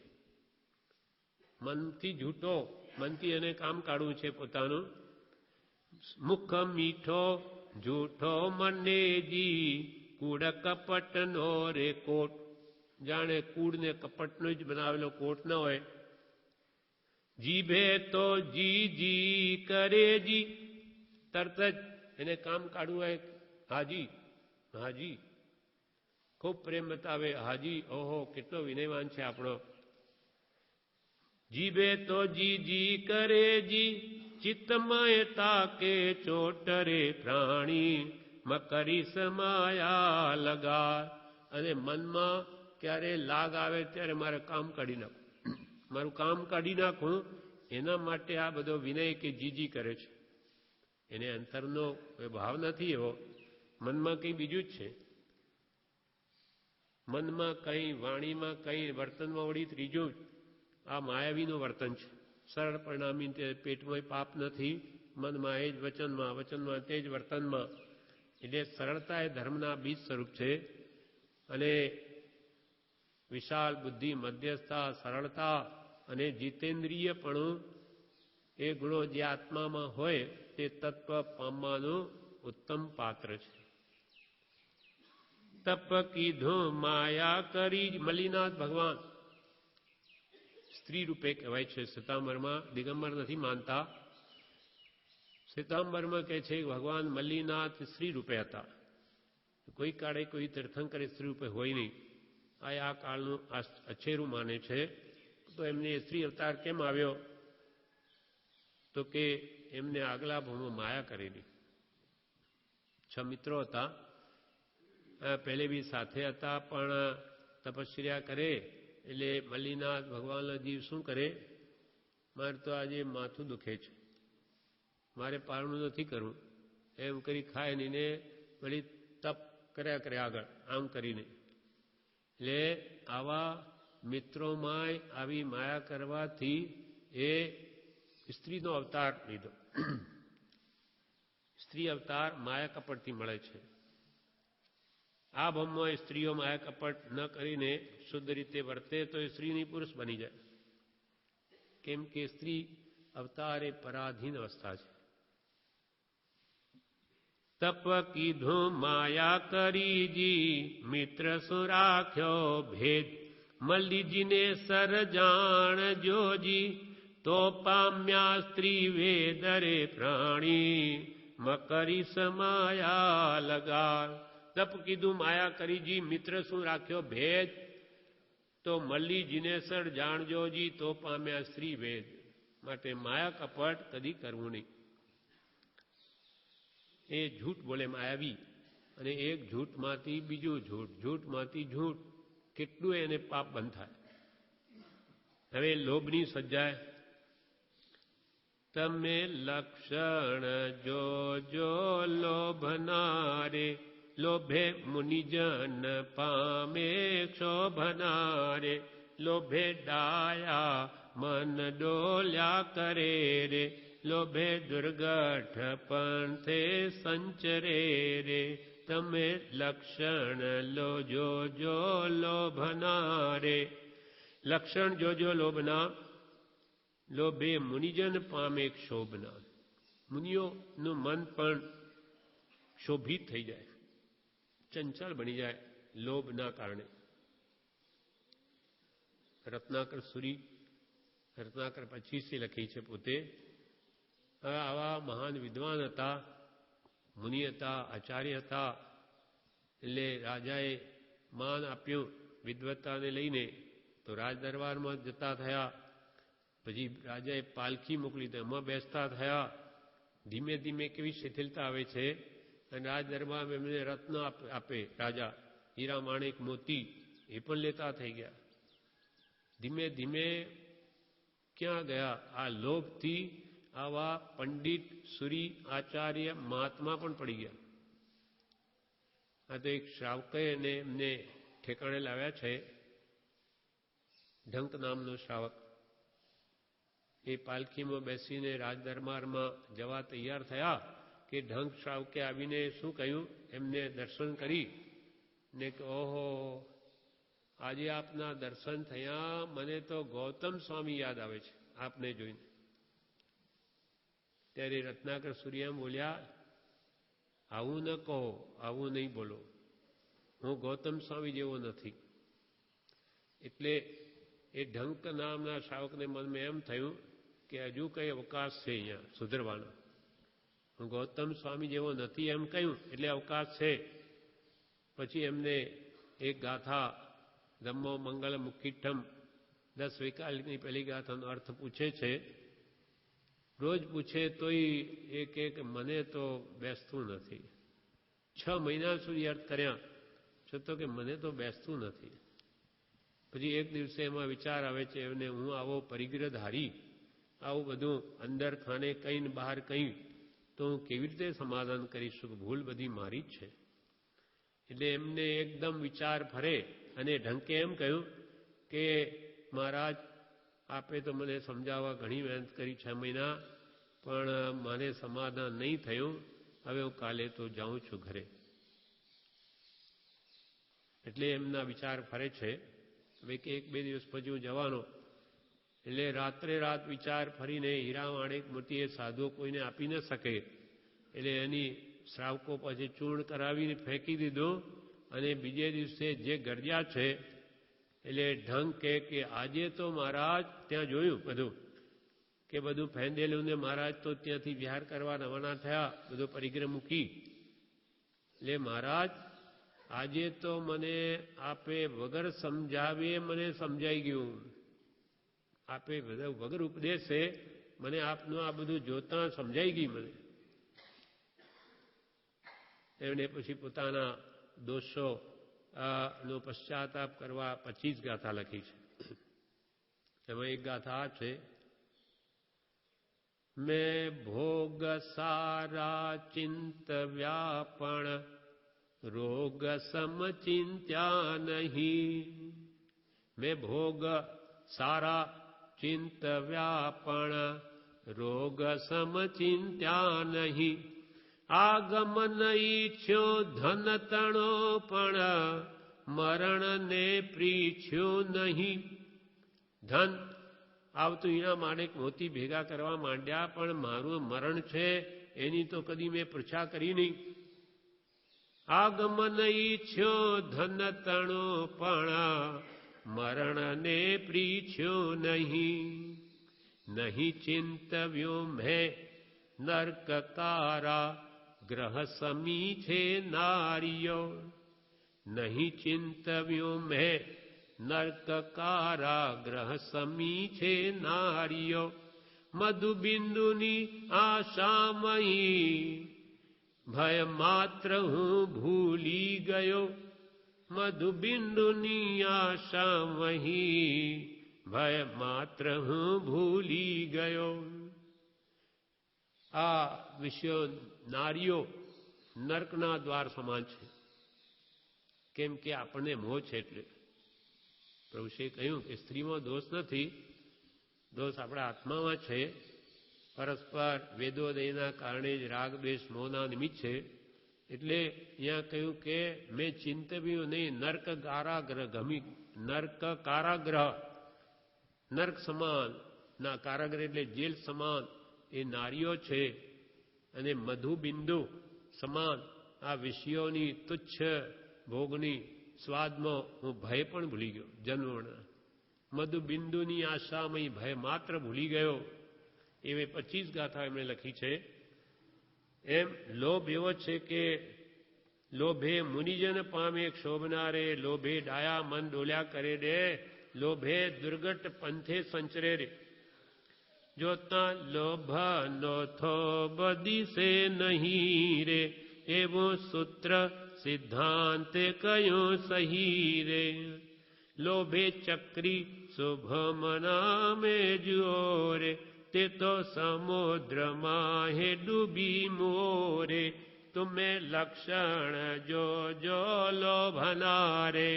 મનથી જૂઠો, મનથી એને કામ કાઢવું છે પોતાનું. મુખ મીઠો જૂઠો મનેજી, કૂડ કપટ નો રે કોટ. જાણે કૂડ ને કપટનો જ બનાવેલો કોટ ન હોય. જીભે તો જી જી કરે જી, તરત જ એને કામ કાઢવું હોય. હાજી હાજી, ખૂબ પ્રેમ બતાવે. હાજી, ઓહો કેટલો વિનયવાન છે આપણો. જીભે તો જી જી કરે જી, ચિત્તમય તાકે ચોટ રે પ્રાણી, મકરી સમાયા લગાર. અને મનમાં ક્યારે લાગ આવે ત્યારે મારે કામ કાઢી નાખું, મારું કામ કાઢી નાખું. એના માટે આ બધો વિનય કે જીજી કરે છે. એને અંતરનો કોઈ ભાવ નથી એવો, મનમાં કંઈ બીજું જ છે. મનમાં કંઈ, વાણીમાં કંઈ, વર્તનમાં વળી ત્રીજું. આ માયાવીનું વર્તન છે. સરળ પરિણામી તે પેટમાં પાપ નથી, મનમાં એ જ, વચનમાં, વચનમાં તે જ, વર્તનમાં. એટલે સરળતા એ ધર્મના બીજ સ્વરૂપ છે. અને વિશાળ બુદ્ધિ, મધ્યસ્થતા, સરળતા અને જીતેન્દ્રિયપણું, એ ગુણો જે આત્મામાં હોય તે તત્વ પામવાનું ઉત્તમ પાત્ર છે. તપ કીધું માયા કરી, મલ્લીનાથ ભગવાન સ્ત્રી રૂપે કહેવાય છે શ્વેતાંબરમાં. દિગંબર નથી માનતા. શ્વેતાંબરમાં કહે છે ભગવાન મલ્લીનાથ સ્ત્રી રૂપે હતા. કોઈ કાળે કોઈ તીર્થંકરે સ્ત્રી રૂપે હોય નહીં. આ કાળનું અછેરું માને છે. તો એમને સ્ત્રી અવતાર કેમ આવ્યો? તો કે એમને આગલા ભાવમાં માયા કરેલી. 6 મિત્રો હતા, પહેલે બી સાથે હતા, પણ તપશ્ચર્યા કરે એટલે મલ્લીનાથ ભગવાનના જીવ શું કરે? મારે તો આજે માથું દુખે છે, મારે પારણું નથી કરવું, એમ કરી ખાય નહીં ને વળી તપ કર્યા કરે આગળ આમ કરીને. એટલે આવા મિત્રોમાં આવી માયા કરવાથી એ સ્ત્રીનો અવતાર લીધો. સ્ત્રી અવતાર માયા કપટથી મળે છે. આ ભાવમાં સ્ત્રીઓ માયા કપટ ન કરીને શુદ્ધ રીતે વર્તે તો એ સ્ત્રીની પુરુષ બની જાય. કેમ કે સ્ત્રી અવતાર એ પરાધીન અવસ્થા છે. તપ કીધું માયા કરીજી, મિત્ર શું રાખ્યો ભેદ, મલ્લીજીને સર જાણ જોજી, તો પામ્યા સ્ત્રી વેદરે પ્રાણી, મકરી સમાયા લગાર. તપ કીધું માયા કરીજી, મિત્ર શું રાખ્યો ભેદ, તો મલ્લીજીને સર જાણજોજી, તો પામ્યા સ્ત્રી વેદ. માટે માયા કપટ કદી કરવું નહીં. એ જૂઠ બોલે માયાવી, અને એક જૂઠમાંથી બીજું જૂઠ, જૂઠમાંથી જૂઠ, કેટલું એને પાપ બંધ થાય. હવે લોભની સજ્જાય. તમે લક્ષણ જોજો લોભનારે, લોભે મુનિજન પામે ક્ષોભનારે, લોભે ડાયા મન ડોલ્યા કરે રે, લોભે દુર્ગઠ પંથે સંચરે રે. તમે લક્ષણ લો જોજો લોભનારે, લક્ષણ જોજો લોભના. લોભે મુનિજન પામે ક્ષોભના. મુનિઓનું મન પણ ક્ષોભિત થઈ જાય, ચંચળ બની જાય લોભના કારણે. રત્નાકર સુરી, રત્નાકર 25 લખી છે પોતે. આવા મહાન વિદ્વાન હતા, મુનિ હતા, આચાર્ય હતા. એટલે રાજાએ માન આપ્યું વિદ્વત્તાને લઈને, તો રાજદરબારમાં જતા થયા. પછી રાજાએ પાલખી મોકલી, તો એમાં બેસતા થયા. ધીમે ધીમે કેવી શિથિલતા આવે છે. અને રાજદરબારમાં એમને રત્ન આપે રાજા, હીરા માણેક મોતી, એ પણ લેતા થઈ ગયા. ધીમે ધીમે ક્યાં ગયા? આ લોભથી આવા પંડિત, સુરી, આચાર્ય, મહાત્મા પણ પડી ગયા. આ તો એક શ્રાવકે એમને ઠેકાણે લાવ્યા છે. ઢંક નામનો શ્રાવક. એ પાલખીમાં બેસીને રાજદરબારમાં જવા તૈયાર થયા કે ઢંક શ્રાવકે આવીને શું કહ્યું, એમને દર્શન કરી ને કે ઓહો, આજે આપના દર્શન થયા, મને તો ગૌતમ સ્વામી યાદ આવે છે આપને જોઈને. ત્યારે રત્નાકર સૂર્યામ બોલ્યા, આવું ન કહો, આવું નહીં બોલો, હું ગૌતમ સ્વામી જેવો નથી. એટલે એ ઢંક નામના શ્રાવકને મનમાં એમ થયું કે હજુ કઈ અવકાશ છે અહીંયા સુધરવાનો. હું ગૌતમ સ્વામી જેવો નથી એમ કહ્યું એટલે અવકાશ છે. પછી એમને એક ગાથા ધમ્મો મંગલ મુખિઠ્ઠમ 10 વૈકાલિકની પહેલી ગાથાનો અર્થ પૂછે છે. રોજ પૂછે તોય એક મને તો બેસતું નથી. 6 મહિના સુધી અર્થ કર્યા છતાં કે મને તો બેસતું નથી. પછી એક દિવસે એમાં વિચાર આવે છે એમને, હું આવો પરિગ્રહધારી, આવું બધું અંદર ખાને કંઈ ને બહાર કંઈ, તો હું કેવી રીતે સમાધાન કરી શકું? ભૂલ બધી મારી જ છે. એટલે એમને એકદમ વિચાર ફરે અને ઢંકે એમ કહ્યું કે મહારાજ, આપે તો મને સમજાવવા ઘણી મહેનત કરી 6 મહિના, પણ મને સમાધાન નહીં થયું. હવે હું કાલે તો જાઉં છું ઘરે. એટલે એમના વિચાર ફરે છે હવે કે 1-2 દિવસ પછી હું જવાનો. એટલે રાત્રે રાત વિચાર ફરીને હીરા માણેક મોતી એ સાધુઓ કોઈને આપી ન શકે, એટલે એની શ્રાવકો પછી ચૂર્ણ કરાવીને ફેંકી દીધું. અને બીજે દિવસે જે ગરજ્યા છે એટલે ઢંગ કે આજે તો મહારાજ ત્યાં જોયું બધું કે બધું ફેંદેલું ને મહારાજ તો ત્યાંથી વિહાર કરવા રવાના થયા, બધો પરિગ્રહ મૂકી. એટલે મહારાજ આજે તો મને આપે વગર સમજાવીએ મને સમજાઈ ગયું. આપે વગર ઉપદેશે મને આપનું આ બધું જોતા સમજાઈ ગઈ મને. એમણે પછી પોતાના દોષો નો પશ્ચાતાપ કરવા 25 ગાથા લખી છે. એમાં એક ગાથા આ છે, મેં ભોગ સારા ચિંત વ્યાપણ રોગ સમચિંત્યા નહીં. મેં ભોગ સારા ચિંત વ્યાપણ રોગ સમચિંત્યા નહીં. આગમન ઈચ્છ્યો ધન તણો પણ મરણને પ્રીછ્યો નહીં. ધન આવતું એના માણેક મોતી ભેગા કરવા માંડ્યા, પણ મારું મરણ છે એની તો કદી મેં પૃચ્છા કરી નહીં. આગમન ઈચ્છ્યો ધન તણો પણ મરણને પ્રીછ્યો નહીં. નહીં ચિંતવ્યો મેં નર્કકારા ગ્રહ સમી છે નારીઓ. નહીં ચિંતવ્યો મેં નર્કકારા ગ્રહ સમી છે નારીઓ. મધુબિંદુની આશામયી ભય માત્ર હું ભૂલી ગયો. મધુબિંદુની આશામયી ભય માત્ર હું ભૂલી ગયો. આ વિષયો નારીઓ નર્કના દ્વાર સમાન છે. કેમ કે આપણને મોહ છે. એટલે પ્રભુશ્રીએ કહ્યું કે સ્ત્રીમાં દોષ નથી, દોષ આપણા આત્મામાં છે. પરસ્પર વેદોદયના કારણે જ રાગ દ્વેષ મોહના નિમિત્ત છે. એટલે અહીંયા કહ્યું કે મેં ચિંતવ્યું નહીં નર્ક કારાગ્રહ ગમી. નર્ક કારાગ્રહ, નર્ક સમાન ના કારાગ્રહ એટલે જેલ સમાન એ નારીઓ છે. અને મધુબિંદુ સમાન આ વિષયોની તુચ્છ ભોગની સ્વાદમાં હું ભય પણ ભૂલી ગયો. જન્મના મધુબિંદુની આશામય ભય માત્ર ભૂલી ગયો. એવે 25 ગાથા એમણે લખી છે. એમ લોભ એવો છે કે લોભે મુનિજન પામે ક્ષોભનારે, લોભે ડાયા મન ડોલ્યા કરે રે, લોભે દુર્ગટ પંથે સંચરે રે. જોતા લોભ નો થોબ દિશે નહીં રે, એવું સૂત્ર સિદ્ધાંતે કયું સહી રે. લોભે ચક્રી શુભમ નામે જુઓ રે, તે તો સમુદ્રમાં હે ડૂબી મોરે. તુમે લક્ષણ જો લોભનારે.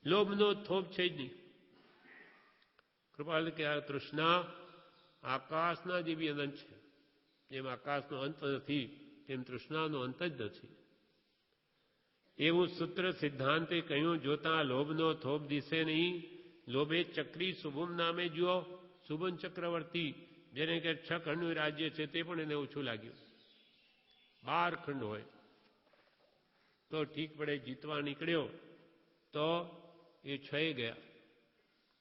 લોભનો થોપ છે જ નહીં. કૃપાલ કે આ તૃષ્ણા આકાશના જેવી અનંત છે. જેમ આકાશનો અંત નથી તેમ તૃષ્ણાનો અંત જ નથી. એવું સૂત્ર સિદ્ધાંતે કહ્યું, જોતા લોભનો થોપ દિશે નહીં. લોભે ચક્રી શુભમ નામે જુઓ. શુભમ ચક્રવર્તી જેને કે 6 ખંડનું રાજ્ય છે તે પણ એને ઓછું લાગ્યું. 12 ખંડ હોય તો ઠીક પડે. જીતવા નીકળ્યો તો એ 6 ગયા.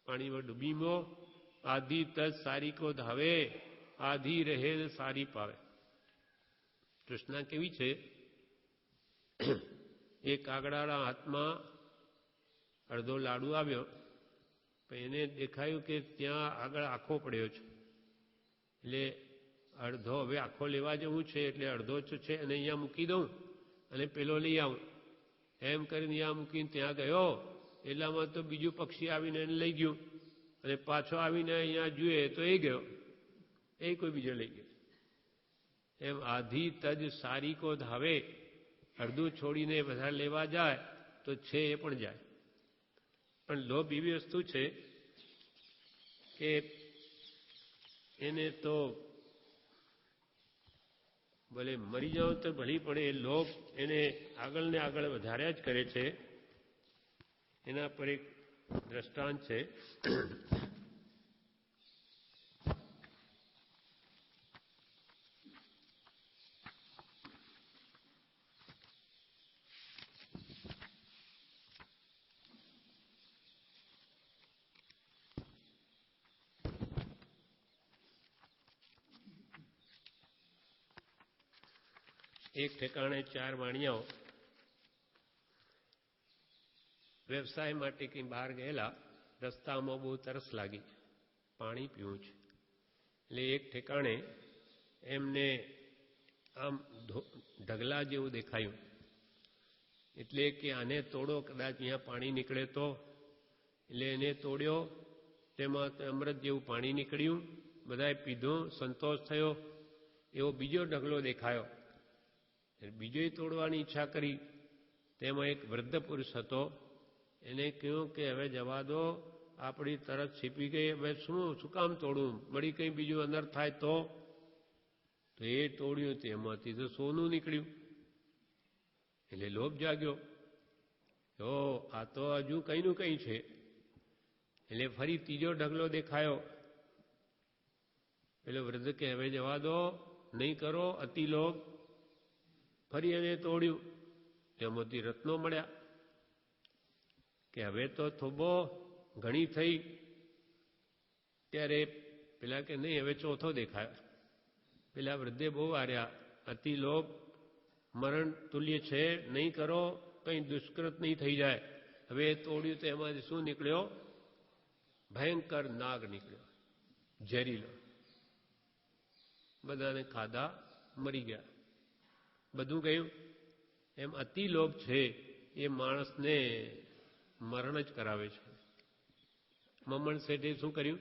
પાણીમાં ડૂબીમો આધી તજ સારી કો ધાવે, આધી રહે સારી પાવે. તૃષ્ણા કેવી છે? એક કાગડાના હાથમાં અડધો લાડુ આવ્યો, પણ એને દેખાયું કે ત્યાં આગળ આખો પડ્યો છે, એટલે અડધો હવે આખો લેવા જવું છે, એટલે અડધો જ છે અને અહીંયા મૂકી દઉં અને પેલો લઈ આવું એમ કરીને અહીંયા મૂકીને ત્યાં ગયો. એટલામાં તો બીજું પક્ષી આવીને એને લઈ ગયું અને પાછો આવીને અહીંયા જુએ તો એ ગયો, એ કોઈ બીજો લઈ ગયો. એમ આધી તજ સારી કો ધાવે. અડધું છોડીને બધા લેવા જાય તો છે એ પણ જાય. પણ લોભ એવી વસ્તુ છે કે એને તો ભલે મરી જાવ તો ભલી, પણ એ લોભ એને આગળ ને આગળ વધાર્યા જ કરે છે. એના પર એક દ્રષ્ટાંત છે. એક ઠેકાણે 4 વાણિયાઓ વ્યવસાય માટે કંઈ બહાર ગયેલા. રસ્તામાં બહુ તરસ લાગી, પાણી પીવું છે. એટલે એક ઠેકાણે એમને આમ ઢગલા જેવું દેખાયું. એટલે કે આને તોડો, કદાચ અહીંયા પાણી નીકળે તો. એટલે એને તોડ્યો, તેમાં અમૃત જેવું પાણી નીકળ્યું. બધાએ પીધું, સંતોષ થયો. એવો બીજો ઢગલો દેખાયો. બીજોય તોડવાની ઈચ્છા કરી. તેમાં એક વૃદ્ધ પુરુષ હતો. એને કહ્યું કે હવે જવા દો, આપણી તરત છીપી ગઈ, હવે શું કામ તોડવું? વળી કંઈ બીજું અનર્થ થાય તો એ તોડ્યું, તેમાંથી તો સોનું નીકળ્યું. એટલે લોભ જાગ્યો. તો આ તો હજુ કંઈનું કંઈ છે. એટલે ફરી ત્રીજો ઢગલો દેખાયો. એટલે વૃદ્ધ કે હવે જવા દો, નહીં કરો અતિ લોભ. ફરી એને તોડ્યું, તેમાંથી રત્નો મળ્યા. કે હવે તો થોબો ઘણી થઈ. ત્યારે પેલા કે નહીં, હવે ચોથો દેખાયો. પેલા વૃદ્ધે બહુ હાર્યા. અતિ લોભ મરણ તુલ્ય છે, નહીં કરો, કંઈ દુષ્કૃત નહીં થઈ જાય. હવે તોડ્યું તો એમાંથી શું નીકળ્યો? ભયંકર નાગ નીકળ્યો, ઝેરીલો. બધાને ખાધા, મરી ગયા. બધું ગયું. એમ અતિ લોભ છે એ માણસને મરણ જ કરાવે છે. મમણ શેઠે શું કર્યું?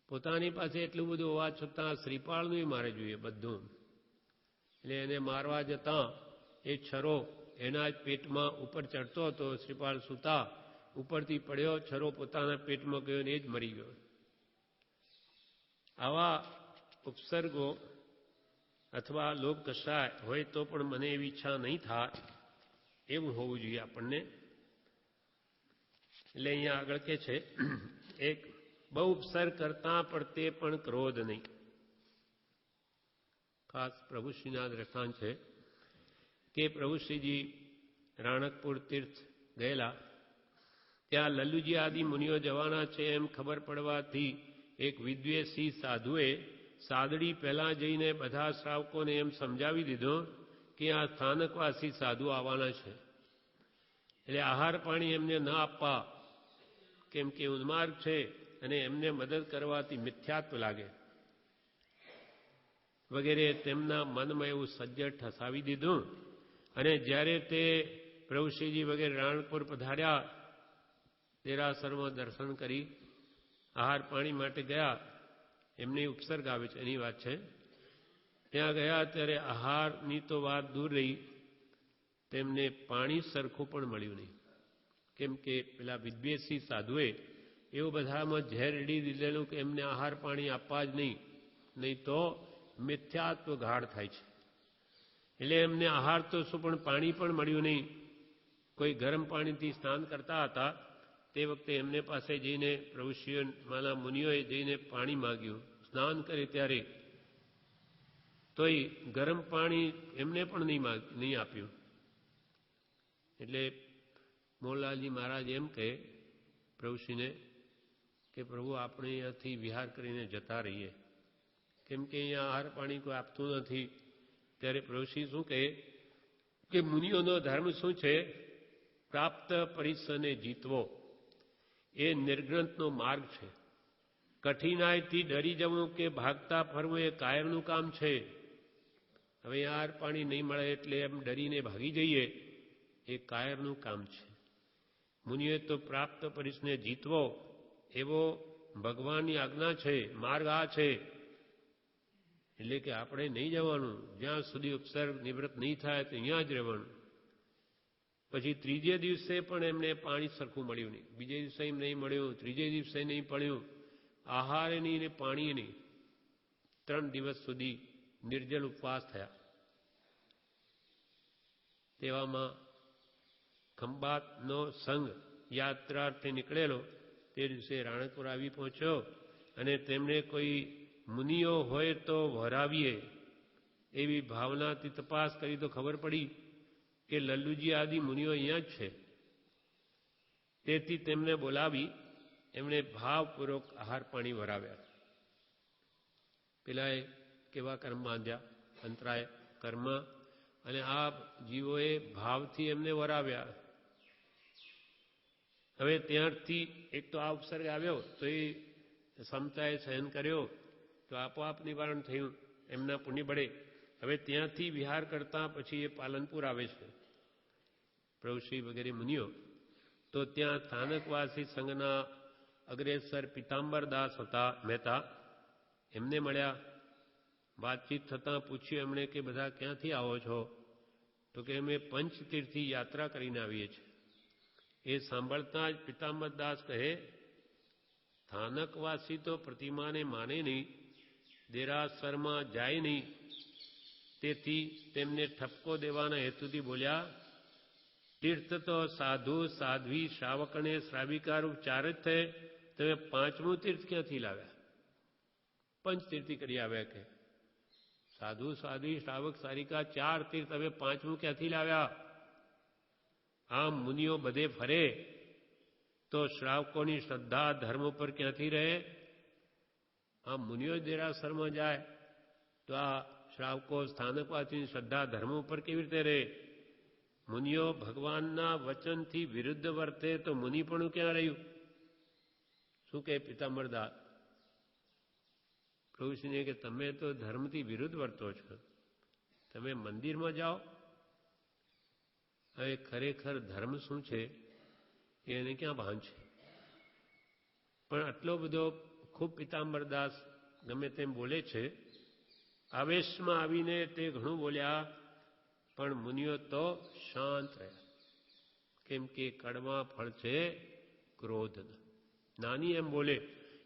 પોતાની પાસે એટલું બધું હોવા છતાં શ્રીપાળનું મારે જોઈએ બધું. એટલે એને મારવા જતાં એ છરો એના જ પેટમાં ઉપર ચડતો હતો. શ્રીપાળ સૂતા, ઉપરથી પડ્યો, છરો પોતાના પેટમાં ગયો ને એ જ મરી ગયો. આવા ઉપસર્ગો અથવા લોક કશાય હોય તો પણ મને એવી ઈચ્છા નહીં થાય એવું હોવું જોઈએ આપણને. એટલે અહીંયા આગળ કે છે, એક બહુ ઉપસર્ગ કરતા પણ તે પણ ક્રોધ નહીં. ખાસ પ્રભુશ્રીના દ્રષ્ટાંત છે કે પ્રભુશ્રીજી રાણકપુર તીર્થ ગયેલા. ત્યાં લલ્લુજી આદિ મુનિઓ જવાના છે એમ ખબર પડવાથી એક વિદ્વેષી સાધુએ સાદડી પહેલાં જઈને બધા શ્રાવકોને એમ સમજાવી દીધો કે આ સ્થાનકવાસી સાધુ આવવાના છે, એટલે આહાર પાણી એમને ન આપવા, કેમ કે ઉન્માર્ગ છે અને એમને મદદ કરવાથી મિથ્યાત્વ લાગે વગેરે તેમના મનમાં એવું સજ્જડ ઠસાવી દીધું. અને જ્યારે તે પ્રભુશ્રીજી વગેરે રાણપુર પધાર્યા, દેરાસરમાં દર્શન કરી આહાર પાણી માટે ગયા, એમની ઉપસર્ગ આવે છે એની વાત છે. ત્યાં ગયા ત્યારે આહારની તો વાત દૂર રહી, તેમને પાણી સરખું પણ મળ્યું નહીં. કેમ કે પેલા વિદ્વેષી સાધુએ એવું બધામાં ઝેર રેડી દીધેલું કે એમને આહાર પાણી આપવા જ નહીં તો મિથ્યાત્વ ગાઢ થાય છે. એટલે એમને આહાર તો શું પણ પાણી પણ મળ્યું નહીં. કોઈ ગરમ પાણીથી સ્નાન કરતા હતા, તે વખતે એમને પાસે જઈને પ્રભુશ્રીઓના મુનિઓએ જઈને પાણી માગ્યું, સ્નાન કરે ત્યારે તોય ગરમ પાણી એમને પણ નહીં આપ્યું. એટલે મોહનલાલજી મહારાજ એમ કહે પ્રભુશ્રીને કે પ્રભુ આપણે અહીંયાથી વિહાર કરીને જતા રહીએ, કેમ કે અહીંયા આહાર પાણી કોઈ આપતું નથી. ત્યારે પ્રભુશ્રી શું કહે કે મુનિઓનો ધર્મ શું છે? પ્રાપ્ત પરિસરને જીતવો એ નિર્ગ્રંથનો માર્ગ છે. કઠિનાઈથી ડરી જવું કે ભાગતા ફરવું એ કાયરનું કામ છે. હવે આહાર પાણી નહીં મળે એટલે એમ ડરીને ભાગી જઈએ, એ કાયરનું કામ છે. મુનિએ તો પ્રાપ્ત પરિસરને જીતવો એવો ભગવાનની આજ્ઞા છે, માર્ગ આ છે. એટલે કે આપણે નહીં જવાનું, જ્યાં સુધી ઉપસર્ગ નિવૃત્ત નહીં થાય તો અહીંયા જ રહેવાનું. પછી ત્રીજે દિવસે પણ એમને પાણી સરખું મળ્યું નહીં, બીજે દિવસે એમ નહીં મળ્યું, ત્રીજે દિવસે નહીં પડ્યું, આહાર નહીં ને પાણી નહીં. 3 દિવસ સુધી નિર્જલ ઉપવાસ થયા. તેવામાં ખંભાતનો સંઘ યાત્રાર્થે નીકળેલો તે દિવસે રાણકપુર આવી પહોંચ્યો અને તેમણે કોઈ મુનિઓ હોય તો વરાવીએ એવી ભાવનાથી તપાસ કરી તો ખબર પડી કે લલ્લુજી આદિ મુનિઓ અહીંયા જ છે. તેથી તેમને બોલાવી એમણે ભાવપૂર્વક આહાર પાણી વરાવ્યા. પેલાએ કેવા કર્મ બાંધ્યા, અંતરાય કર્મ, અને આ જીવોએ ભાવથી એમને વરાવ્યા. હવે ત્યારથી એક તો આ ઉપસર્ગ આવ્યો તો એ સમતાએ સહન કર્યો તો આપોઆપ નિવારણ થયું એમના પુણ્ય બળે. હવે ત્યાંથી વિહાર કરતા પછી એ પાલનપુર આવે છે પ્રભુશ્રી વગેરે મુનિઓ. તો ત્યાં સ્થાનકવાસી સંઘના અગ્રેસર પિતાંબરદાસ હતા મહેતા, એમને મળ્યા. વાતચીત થતાં પૂછ્યું એમણે કે બધા ક્યાંથી આવો છો? તો કે અમે પંચતીર્થથી યાત્રા કરીને આવીએ છીએ. એ સાંભળતા જ પિતાંબરદાસ કહે, સ્થાનકવાસી તો પ્રતિમાને માને નહીં, દેરાસરમાં જાય નહીં, તેથી તેમને ઠપકો દેવાના હેતુથી બોલ્યા, તીર્થ તો સાધુ સાધ્વી શ્રાવકને શ્રાવિકારૂપ 4 જ થયે, તમે 5મું તીર્થ ક્યાંથી લાવ્યા? પંચતીર્થી કરી આવ્યા કે સાધુ સાધ્વી શ્રાવક સારિકા 4 તીર્થ, હવે 5મું ક્યાંથી લાવ્યા? આમ મુનિઓ બધે ફરે તો શ્રાવકોની શ્રદ્ધા ધર્મ ઉપર ક્યાંથી રહે? આમ મુનિઓ દેરાસરમાં જાય તો આ શ્રાવકો સ્થાનકવાસીની શ્રદ્ધા ધર્મ ઉપર કેવી રીતે રહે? મુનિઓ ભગવાનના વચનથી વિરુદ્ધ વર્તે તો મુનિપણું ક્યાં રહ્યું? શું કહે પિતાંબરદાસ પ્રભુશ્રીને કે તમે તો ધર્મથી વિરુદ્ધ વર્તો છો, તમે મંદિરમાં જાઓ. હવે ખરેખર ધર્મ શું છે એને ક્યાં ભાન છે? પણ આટલો બધો ખૂબ પિતાંબરદાસ ગમે તેમ બોલે છે. આવેશમાં આવીને તે ઘણું બોલ્યા, પણ મુનિઓ તો શાંત રહ્યા. કેમ કે કડવા ફળ છે ક્રોધ. નાની એમ બોલે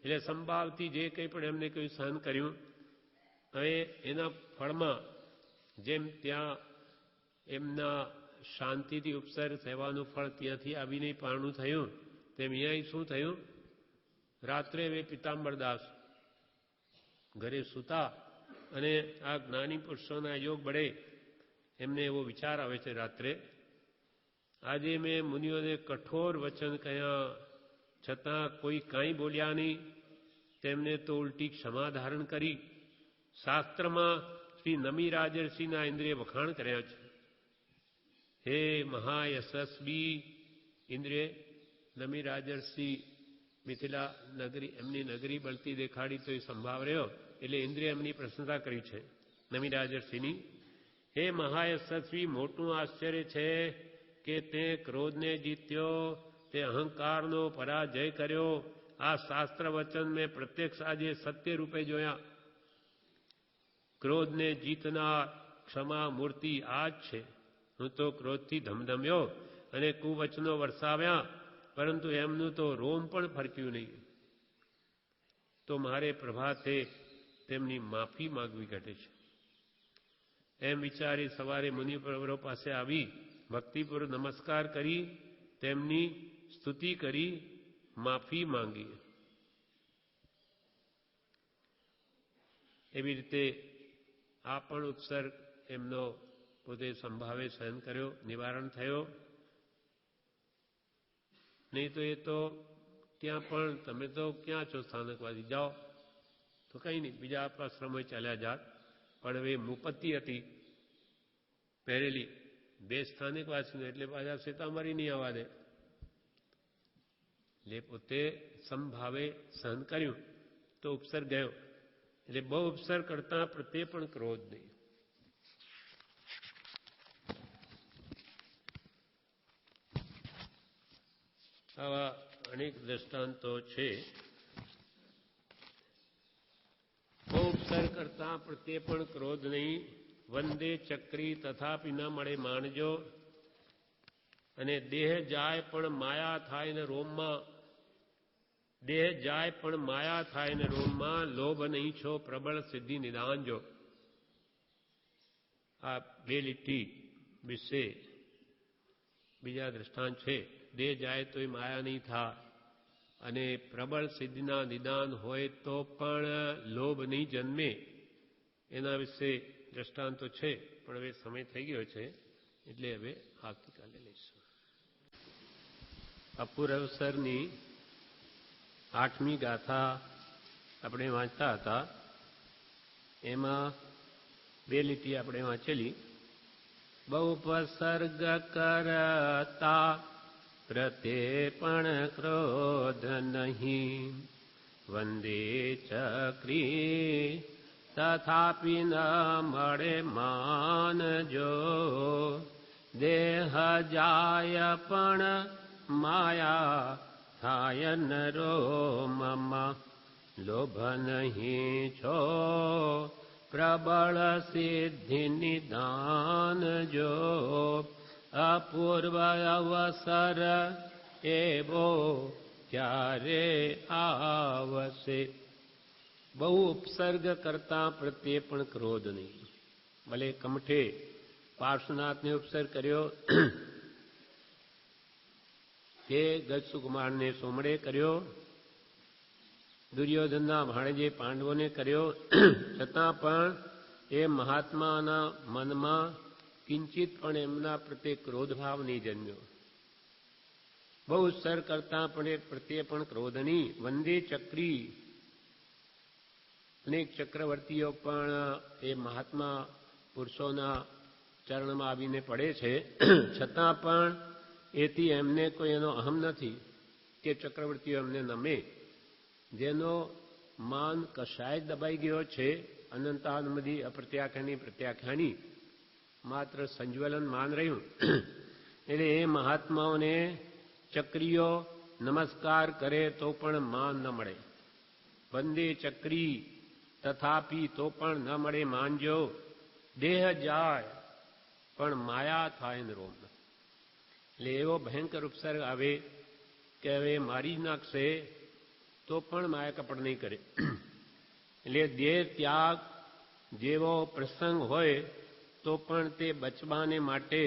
એટલે સંભાવથી જે કંઈ પણ એમને કોઈ સહન કર્યું. હવે એના ફળમાં જેમ ત્યાં એમના શાંતિથી ઉપસર્ગ સેવાનું ફળ ત્યાંથી આવીને પારણું થયું, તેમ અહીંયા શું થયું? રાત્રે હવે પિતાંબરદાસ ઘરે સૂતા અને આ જ્ઞાની પુરુષોના યોગ બળે એમને એવો વિચાર આવે છે રાત્રે, આજે મેં મુનિઓને કઠોર વચન કહ્યા છતાં કોઈ કાંઈ બોલ્યા નહીં, તેમને તો ઉલટી ક્ષમા ધારણ કરી શાસ્ત્રમાં શ્રી નમી રાજર્ષિના ઇન્દ્રિય વખાણ કર્યા છે. હે મહાયશસ્વી ઇન્દ્રિય નમી રાજર્ષિ મિથિલા નગરી એમની નગરી બળતી દેખાડી તો એ સંભાવ રહ્યો એટલે ઇન્દ્રિય એમની પ્રશંસા કરી છે નમી રાજર્ષિની. હે મહાયશસ્વી, મોટું આશ્ચર્ય છે કે તે ક્રોધને જીત્યો, તે અહંકારનો પરાજય કર્યો. આ શાસ્ત્ર વચન મેં પ્રત્યક્ષ આજે સત્ય રૂપે જોયા. ક્રોધને જીતનાર ક્ષમા મૂર્તિ આ જ છે. હું તો ક્રોધથી ધમધમ્યો અને કુવચનો વરસાવ્યા, પરંતુ એમનું તો રોમ પણ ફરક્યું નહીં. તો મારે પ્રભાતે તેમની માફી માગવી ઘટે છે. એમ વિચારી સવારે મુનિવરો પાસે આવી ભક્તિપૂર્વક નમસ્કાર કરી તેમની સ્તુતિ કરી માફી માંગી. એવી રીતે આ પણ ઉત્સર્ગ એમનો પોતે સંભાવે સહન કર્યો, નિવારણ થયો. નહીં તો એ તો ત્યાં પણ તમે તો ક્યાં છો સ્થાનકવાદી, જાઓ તો કંઈ નહીં, બીજા આશ્રમો ચાલ્યા જાત. પણ હવે મુપત્તિ હતી પહેરેલી બે સ્થાનિકવાસીને, એટલે પાછા સીતામરી નહીં આવવા દે. એટલે પોતે સંભાવે સહન કર્યું તો ઉપસર્ગ ગયો. એટલે બહુ ઉપસર્ગ કરતા પ્રત્યે પણ ક્રોધ નહીં. આવા અનેક દ્રષ્ટાંતો છે. બહુ ઉપસર્ગ કરતા પ્રત્યે પણ ક્રોધ નહીં. વંદે ચક્રી તથાપી ન મળે માણજો. અને દેહ જાય પણ માયા થાય ને રોમમાં, દેહ જાય પણ માયા થાય ને રોમમાં, લોભ નહીં છો પ્રબળ સિદ્ધિ નિદાનજો. આ બે લીટી વિશે બીજા દ્રષ્ટાંત છે. દેહ જાય તો એ માયા નહીં થાય અને પ્રબળ સિદ્ધિના નિદાન હોય તો પણ લોભ નહીં જન્મે. એના વિશે દ્રષ્ટાંતો છે, પણ હવે સમય થઈ ગયો છે એટલે હવે આવતીકાલે લઈશું. અપૂર્વસરની 8મી ગાથા આપણે વાંચતા હતા. એમાં બે લીટી આપણે વાંચેલી. બહુપસર્ગ કરતા પ્રત્યે પણ ક્રોધ નહીં. વંદે ચક્રી તથાપી ન મળે માનજો. દેહ જાય પણ માયા થાય નરોમમાં, લોભ નહીં છો પ્રબળ સિદ્ધિ નિદાનજો. અપૂર્વ અવસર એવો ક્યારે આવશે. બહુ ઉપસર્ગ કરતા પ્રત્યે પણ ક્રોધ નહીં. ભલે કમઠે પાર્શ્વનાથને ઉપસર્ગ કર્યો કે ગજસુકુમારને સોમડે કર્યો, દુર્યોધનના ભાણેજે પાંડવોને કર્યો, છતાં પણ એ મહાત્માના મનમાં કિંચિત પણ એમના પ્રત્યે ક્રોધભાવ નહીં જન્મ્યો. બહુ ઉપસર્ગ કરતા પણ એ પ્રત્યે પણ ક્રોધ નહીં. વંદે ચક્રી, અનેક ચક્રવર્તીઓ પણ એ મહાત્મા પુરુષોના ચરણમાં આવીને પડે છે, છતાં પણ એથી એમને કોઈ એનો અહમ નથી કે ચક્રવર્તીઓ એમને નમે. જેનો માન કશાય દબાઈ ગયો છે, અનંતાનમદી અપ્રત્યાખ્યાની પ્રત્યાખ્યાની માત્ર સંજ્વલન માન રહ્યું. એટલે એ મહાત્માઓને ચક્રીઓ નમસ્કાર કરે તો પણ માન ન મળે. વંદે ચક્રી તથાપી તો પણ ન મળે માનજો. દેહ જાય પણ માયા થાય ને રોમ. એટલે એવો ભયંકર ઉપસર્ગ આવે કે હવે મારી નાખશે તો પણ માયા કપડ નહીં કરે. એટલે દેહ ત્યાગ જેવો પ્રસંગ હોય તો પણ તે બચવાને માટે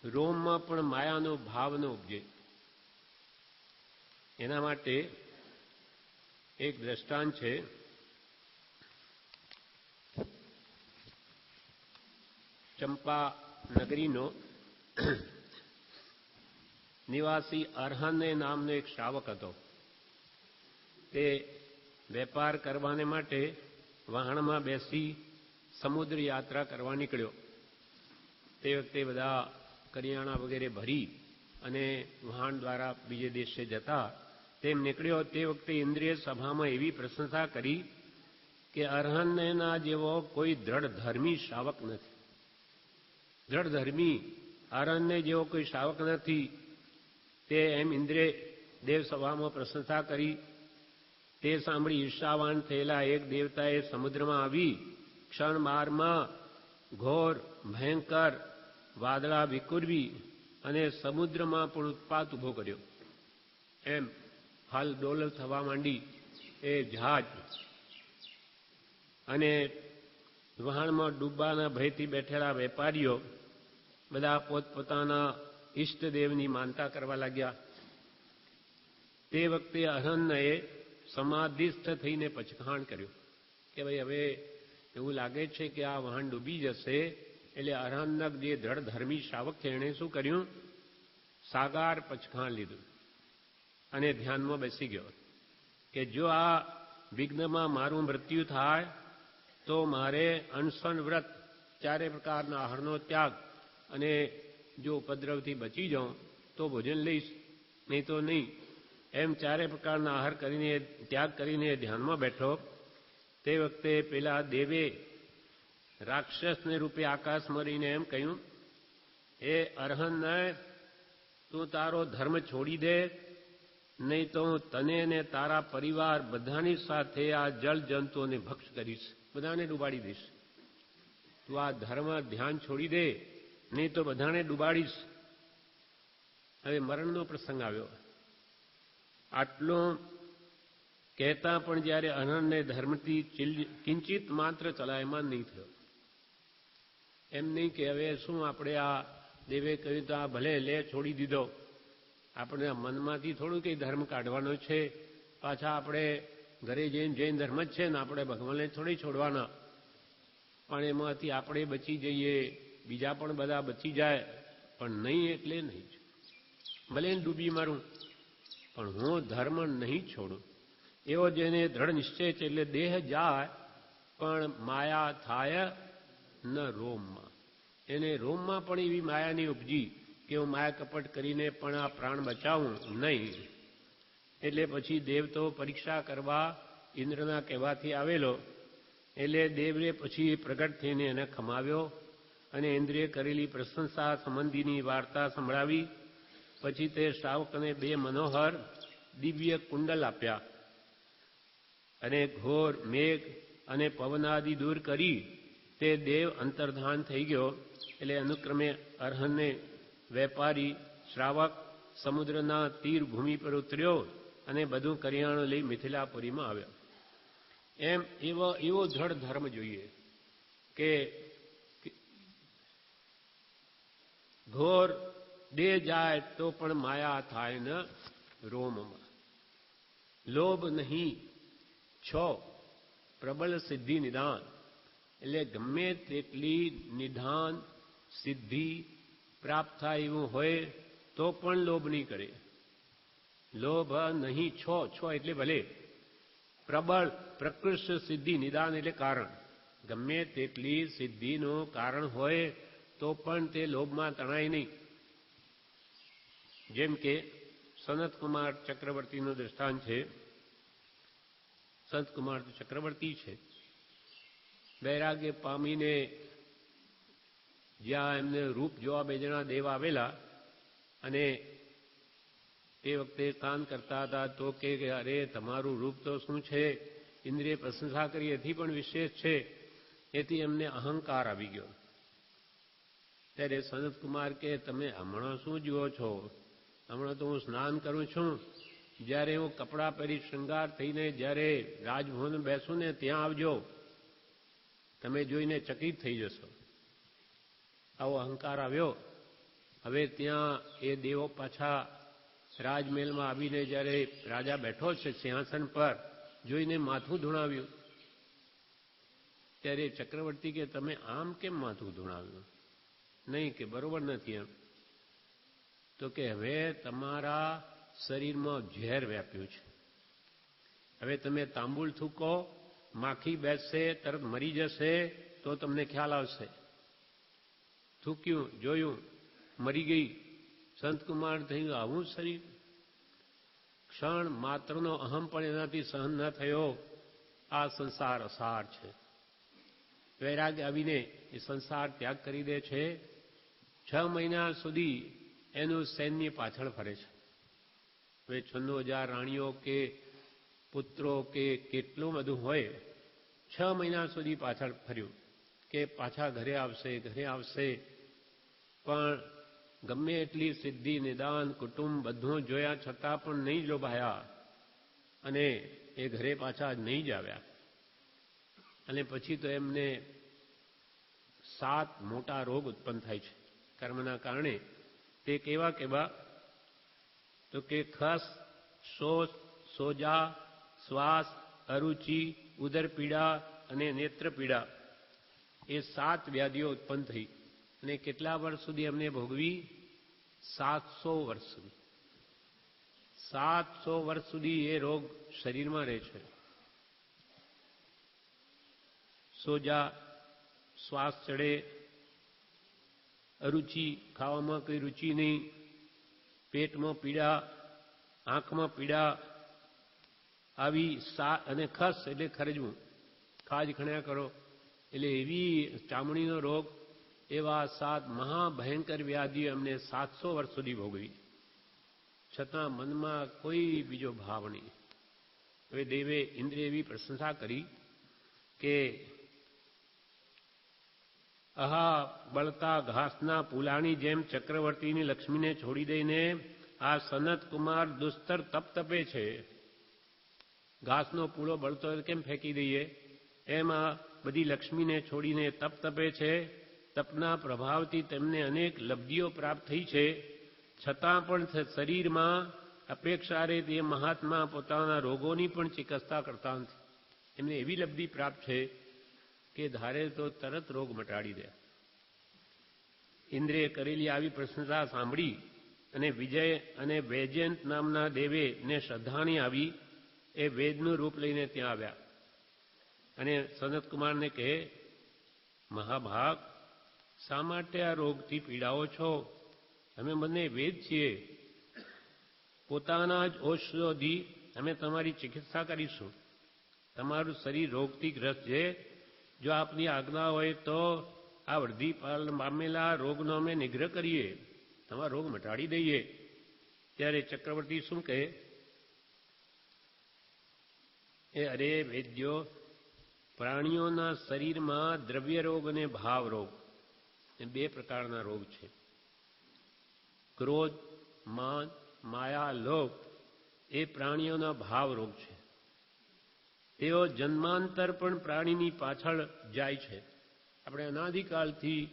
રોમમાં પણ માયાનો ભાવ ન ઉપજે. એના માટે એક દ્રષ્ટાંત છે. ચંપા નગરીનો નિવાસી અરહને નામનો એક શ્રાવક હતો. તે વેપાર કરવાને માટે વહાણમાં બેસી સમુદ્ર યાત્રા કરવા નીકળ્યો. તે વખતે બધા કરિયાણા વગેરે ભરી અને વહાણ દ્વારા બીજે દેશે જતા તેમ નીકળ્યો. તે વખતે ઇન્દ્રિય સભામાં એવી પ્રશંસા કરી કે અરહન્યના જેવો કોઈ દ્રઢધર્મી શાવક નથી. દ્રઢધર્મી અરહન્ય જેવો કોઈ શાવક નથી. તે એમ ઇન્દ્રે દેવસભામાં પ્રશંસા કરી. તે સાંભળી ઈર્ષાવાન થયેલા એક દેવતાએ સમુદ્રમાં આવી ક્ષણ બારમાં ઘોર ભયંકર વાદળા વિકુરવી અને સમુદ્રમાં પણ ઉત્પાત ઉભો કર્યો. એમ હાલ ડોલ થવા માંડી એ જહાજ અને વહાણમાં ડૂબવાના ભયથી બેઠેલા વેપારીઓ બધા પોતપોતાના ઈષ્ટદેવની માનતા કરવા લાગ્યા. તે વખતે અરહન્યએ સમાધિસ્થ થઈને પચખાણ કર્યું કે ભાઈ હવે એવું લાગે છે કે આ વહાણ ડૂબી જશે. એટલે અરહન્યક જે દ્રઢધર્મી શાવક છે એણે શું કર્યું? સાગાર પચખાણ લીધું અને ધ્યાનમાં બેસી ગયો કે જો આ વિઘ્નમાં મારું મૃત્યુ થાય તો મારે અનશન વ્રત, ચારે પ્રકારના આહારનો ત્યાગ, અને જો ઉપદ્રવથી બચી જાઉં તો ભોજન લઈશ, નહીં તો નહીં. એમ ચારે પ્રકારના આહાર કરીને ત્યાગ કરીને ધ્યાનમાં બેઠો. તે વખતે પેલા દેવે રાક્ષસને રૂપે આકાશ મરીને એમ કહ્યું, એ અરહન્ય, તું તારો ધર્મ છોડી દે, નહીં તો હું તને ને તારા પરિવાર બધાની સાથે આ જળ જંતુઓને ભક્ષ કરીશ, બધાને ડૂબાડી દઈશ. તું આ ધર્મ ધ્યાન છોડી દે, નહીં તો બધાને ડૂબાડીશ. હવે મરણનો પ્રસંગ આવ્યો. આટલું કહેતા પણ જ્યારે અરહન્ય ધર્મથી કિંચિત માત્ર ચલાયમાન નહીં થયો. એમ નહીં કે હવે શું આપણે આ દેવે કહ્યું તો આ ભલે લે છોડી દીધો. આપણે મનમાંથી થોડું કંઈ ધર્મ કાઢવાનો છે. પાછા આપણે ઘરે જઈને જૈન ધર્મ જ છે ને આપણે ભગવાનને થોડી છોડવાના. પણ એમાંથી આપણે બચી જઈએ, બીજા પણ બધા બચી જાય, પણ નહીં એટલે નહીં. ભલે ડૂબી મારું પણ હું ધર્મ નહીં છોડું. એવો જેને દ્રઢ નિશ્ચય છે. એટલે દેહ જાય પણ માયા થાય ન રોમમાં. એને રોમમાં પણ એવી માયાની ઉપજી કે હું માયા કપટ કરીને પણ આ પ્રાણ બચાવું નહીં. એટલે પછી દેવ તો પરીક્ષા કરવા ઇન્દ્રના કહેવાથી આવેલો. એટલે દેવે પછી પ્રગટ થઈને એને ખમાવ્યો અને ઇન્દ્રિએ કરેલી પ્રશંસા સંબંધીની વાર્તા સંભળાવી. પછી તે શ્રાવકને 2 મનોહર દિવ્ય કુંડલ આપ્યા અને ઘોર મેઘ અને પવનાદિ દૂર કરી તે દેવ અંતર્ધાન થઈ ગયો. એટલે અનુક્રમે અરહન્ય વેપારી શ્રાવક સમુદ્રના તીર ભૂમિ પર ઉતર્યો અને બધું કરિયાણું લઈ મિથિલાપુરીમાં આવ્યો. એમ એવો દ્રઢ ધર્મ જોઈએ કે ઘોર દેહ જાય તો પણ માયા થાય ન રોમમાં. લોભ નહીં, છો પ્રબળ સિદ્ધિ નિદાન. એટલે ગમે તેટલી નિધાન સિદ્ધિ પ્રાપ્ત થાય એવું હોય તો પણ લોભ નહીં કરે. લોભ નહીં, છો એટલે ભલે. પ્રબળ પ્રકૃષ્ટ સિદ્ધિ નિદાન એટલે કારણ. ગમે તેટલી સિદ્ધિનું કારણ હોય તો પણ તે લોભમાં તણાય નહીં. જેમ કે સનતકુમાર ચક્રવર્તીનું દૃષ્ટાંત છે. સનતકુમાર ચક્રવર્તી છે, વૈરાગ્ય પામીને જ્યાં એમને રૂપ જોવા 2 જણા દેવ આવેલા અને તે વખતે સ્નાન કરતા હતા તો કે અરે તમારું રૂપ તો શું છે, ઇન્દ્રિય પ્રશંસા કરી એથી પણ વિશેષ છે. એથી એમને અહંકાર આવી ગયો. ત્યારે સનતકુમાર કે તમે હમણાં શું જુઓ છો? હમણાં તો હું સ્નાન કરું છું. જ્યારે હું કપડાં પહેરી શૃંગાર થઈને જ્યારે રાજભવન બેસું ને ત્યાં આવજો, તમે જોઈને ચકિત થઈ જશો. આવો અહંકાર આવ્યો. હવે ત્યાં એ દેવો પાછા રાજમહેલમાં આવીને જ્યારે રાજા બેઠો છે સિંહાસન પર, જોઈને માથું ધૂણાવ્યું. ત્યારે ચક્રવર્તી કે તમે આમ કેમ માથું ધૂણાવ્યું? નહીં કે બરોબર નથી એમ. તો કે હવે તમારા શરીરમાં ઝેર વ્યાપ્યું છે. હવે તમે તાંબુલ થૂકો, માખી બેસશે, તરત મરી જશે તો તમને ખ્યાલ આવશે. થૂક્યું, જોયું, મરી ગઈ. સંતકુમાર થયું, આવું શરીર? ક્ષણ માત્રનો અહમ પણ એનાથી સહન ન થયો. આ સંસાર અસાર છે. વૈરાગ્ય આવીને એ સંસાર ત્યાગ કરી દે છે. 6 મહિના સુધી એનું સૈન્ય પાછળ ફરે છે. હવે 96,000 રાણીઓ કે પુત્રો કે કેટલું બધું હોય, 6 મહિના સુધી પાછળ ફર્યું કે પાછા ઘરે આવશે, ઘરે આવશે. પણ ગમે એટલી સિદ્ધિ, નિદાન, કુટુંબ બધું જોયા છતાં પણ નહીં લોભાયા અને એ ઘરે પાછા નહીં જ આવ્યા. અને પછી તો એમને 7 મોટા રોગ ઉત્પન્ન થાય છે કર્મના કારણે. તે કેવા કેવા? તો કે ખસ, શોષ, સોજા, શ્વાસ, અરુચિ, ઉદરપીડા અને નેત્રપીડા. એ 7 વ્યાધિઓ ઉત્પન્ન થઈ. અને કેટલા વર્ષ સુધી એમને ભોગવી? 700 વર્ષ સુધી. 700 વર્ષ સુધી એ રોગ શરીરમાં રહે છે. સોજા, શ્વાસ ચડે, અરુચિ, ખાવામાં કોઈ રુચિ નહીં, પેટમાં પીડા, આંખમાં પીડા આવી. અને ખસ એટલે ખરજવું, ખાજ ખણ્યા કરો એટલે એવી ચામડીનો રોગ. એવા 7 મહાભયંકર વ્યાધિઓ એમને 700 વર્ષ સુધી ભોગવી. છતાં મનમાં કોઈ બીજો ભાવ નહીં. હવે દેવે ઇન્દ્રે એવી પ્રશંસા કરી કે આહા, બળતા ઘાસના પુલાની જેમ ચક્રવર્તીની લક્ષ્મીને છોડી દઈને આ સનત કુમાર દુસ્તર તપ તપે છે. ઘાસનો પૂળો બળતો કેમ ફેંકી દઈએ, એમ આ બધી લક્ષ્મીને છોડીને તપ તપે છે. તપના પ્રભાવથી તેમને અનેક લબ્ધિઓ પ્રાપ્ત થઈ છે. છતાં પણ શરીરમાં અપેક્ષા રહે તે મહાત્મા પોતાના રોગોની પણ ચિકિત્સા કરતા નથી. એમને એવી લબ્ધિ પ્રાપ્ત છે કે ધારે તો તરત રોગ મટાડી દે. ઇન્દ્રે કરેલી આવી પ્રશંસા સાંભળી અને વિજય અને વૈજયંત નામના દેવે ને શ્રદ્ધાની આવી. એ વેદનું રૂપ લઈને ત્યાં આવ્યા અને સનતકુમારને કહે, મહાભાગ, શા માટે આ રોગથી પીડાઓ છો? અમે બંને વેદ છીએ. પોતાના જ ઔષધોથી અમે તમારી ચિકિત્સા કરીશું. તમારું શરીર રોગથી ગ્રસ્ત છે. જો આપની આજ્ઞા હોય તો આ વૃદ્ધિ પામેલા રોગનો અમે નિગ્રહ કરીએ, તમારો રોગ મટાડી દઈએ. ત્યારે ચક્રવર્તી શું કહે? અરે વૈદ્યો, પ્રાણીઓના શરીરમાં દ્રવ્ય રોગ અને ભાવ રોગ એ 2 પ્રકારના રોગ છે. ક્રોધ, માન, માયા, લોભ એ પ્રાણીઓના ભાવ રોગ છે. તેઓ જન્માંતર પણ પ્રાણીની પાછળ જાય છે. આપણે અનાદિકાળથી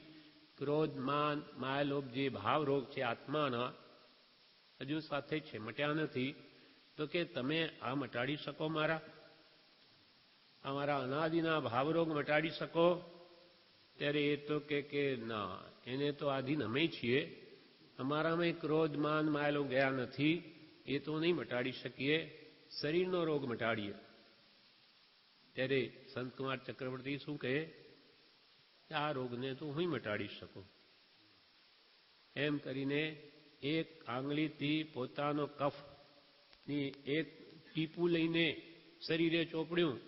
ક્રોધ, માન, માયા, લોભ જે ભાવ રોગ છે આત્માના હજુ સાથે છે, મટ્યા નથી. તો કે તમે આ મટાડી શકો? અમારા અનાદિના ભાવરોગ મટાડી શકો? ત્યારે એ તો કે ના, એને તો આધીન અમે છીએ. અમારામાં ક્રોધ, માન, માયેલો ગયા નથી, એ તો નહીં મટાડી શકીએ. શરીરનો રોગ મટાડીએ. ત્યારે સંતકુમાર ચક્રવર્તી શું કહે? આ રોગને તો હું મટાડી શકું. એમ કરીને એક આંગળીથી પોતાનો કફની એક ટીપું લઈને શરીરે ચોપડ્યું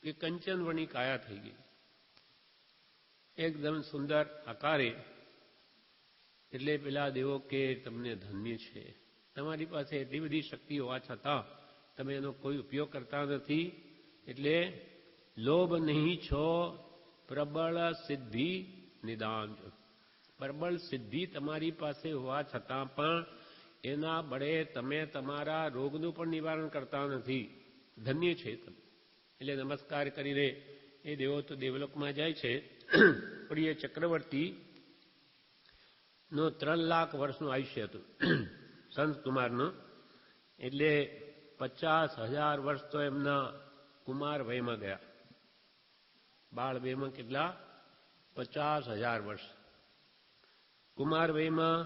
કે કંચનવર્ણી કાયા થઈ ગઈ, એકદમ સુંદર આકારે. એટલે પેલા દેવો કે તમને ધન્ય છે, તમારી પાસે એટલી બધી શક્તિ હોવા છતાં તમે એનો કોઈ ઉપયોગ કરતા નથી. એટલે લોભ નહીં છો, પ્રબળ સિદ્ધિ નિદાન. પ્રબળ સિદ્ધિ તમારી પાસે હોવા છતાં પણ એના બળે તમે તમારા રોગનું પણ નિવારણ કરતા નથી. ધન્ય છે તમે. એટલે નમસ્કાર કરીને એ દેવો તો દેવલોકમાં જાય છે. પણ એ ચક્રવર્તી નો 3 લાખ વર્ષનું આયુષ્ય હતું સંતકુમારનું. એટલે 50,000 વર્ષ તો એમના કુમાર વયમાં ગયા. બાળ વયમાં કેટલા? 50,000 વર્ષ. કુમાર વયમાં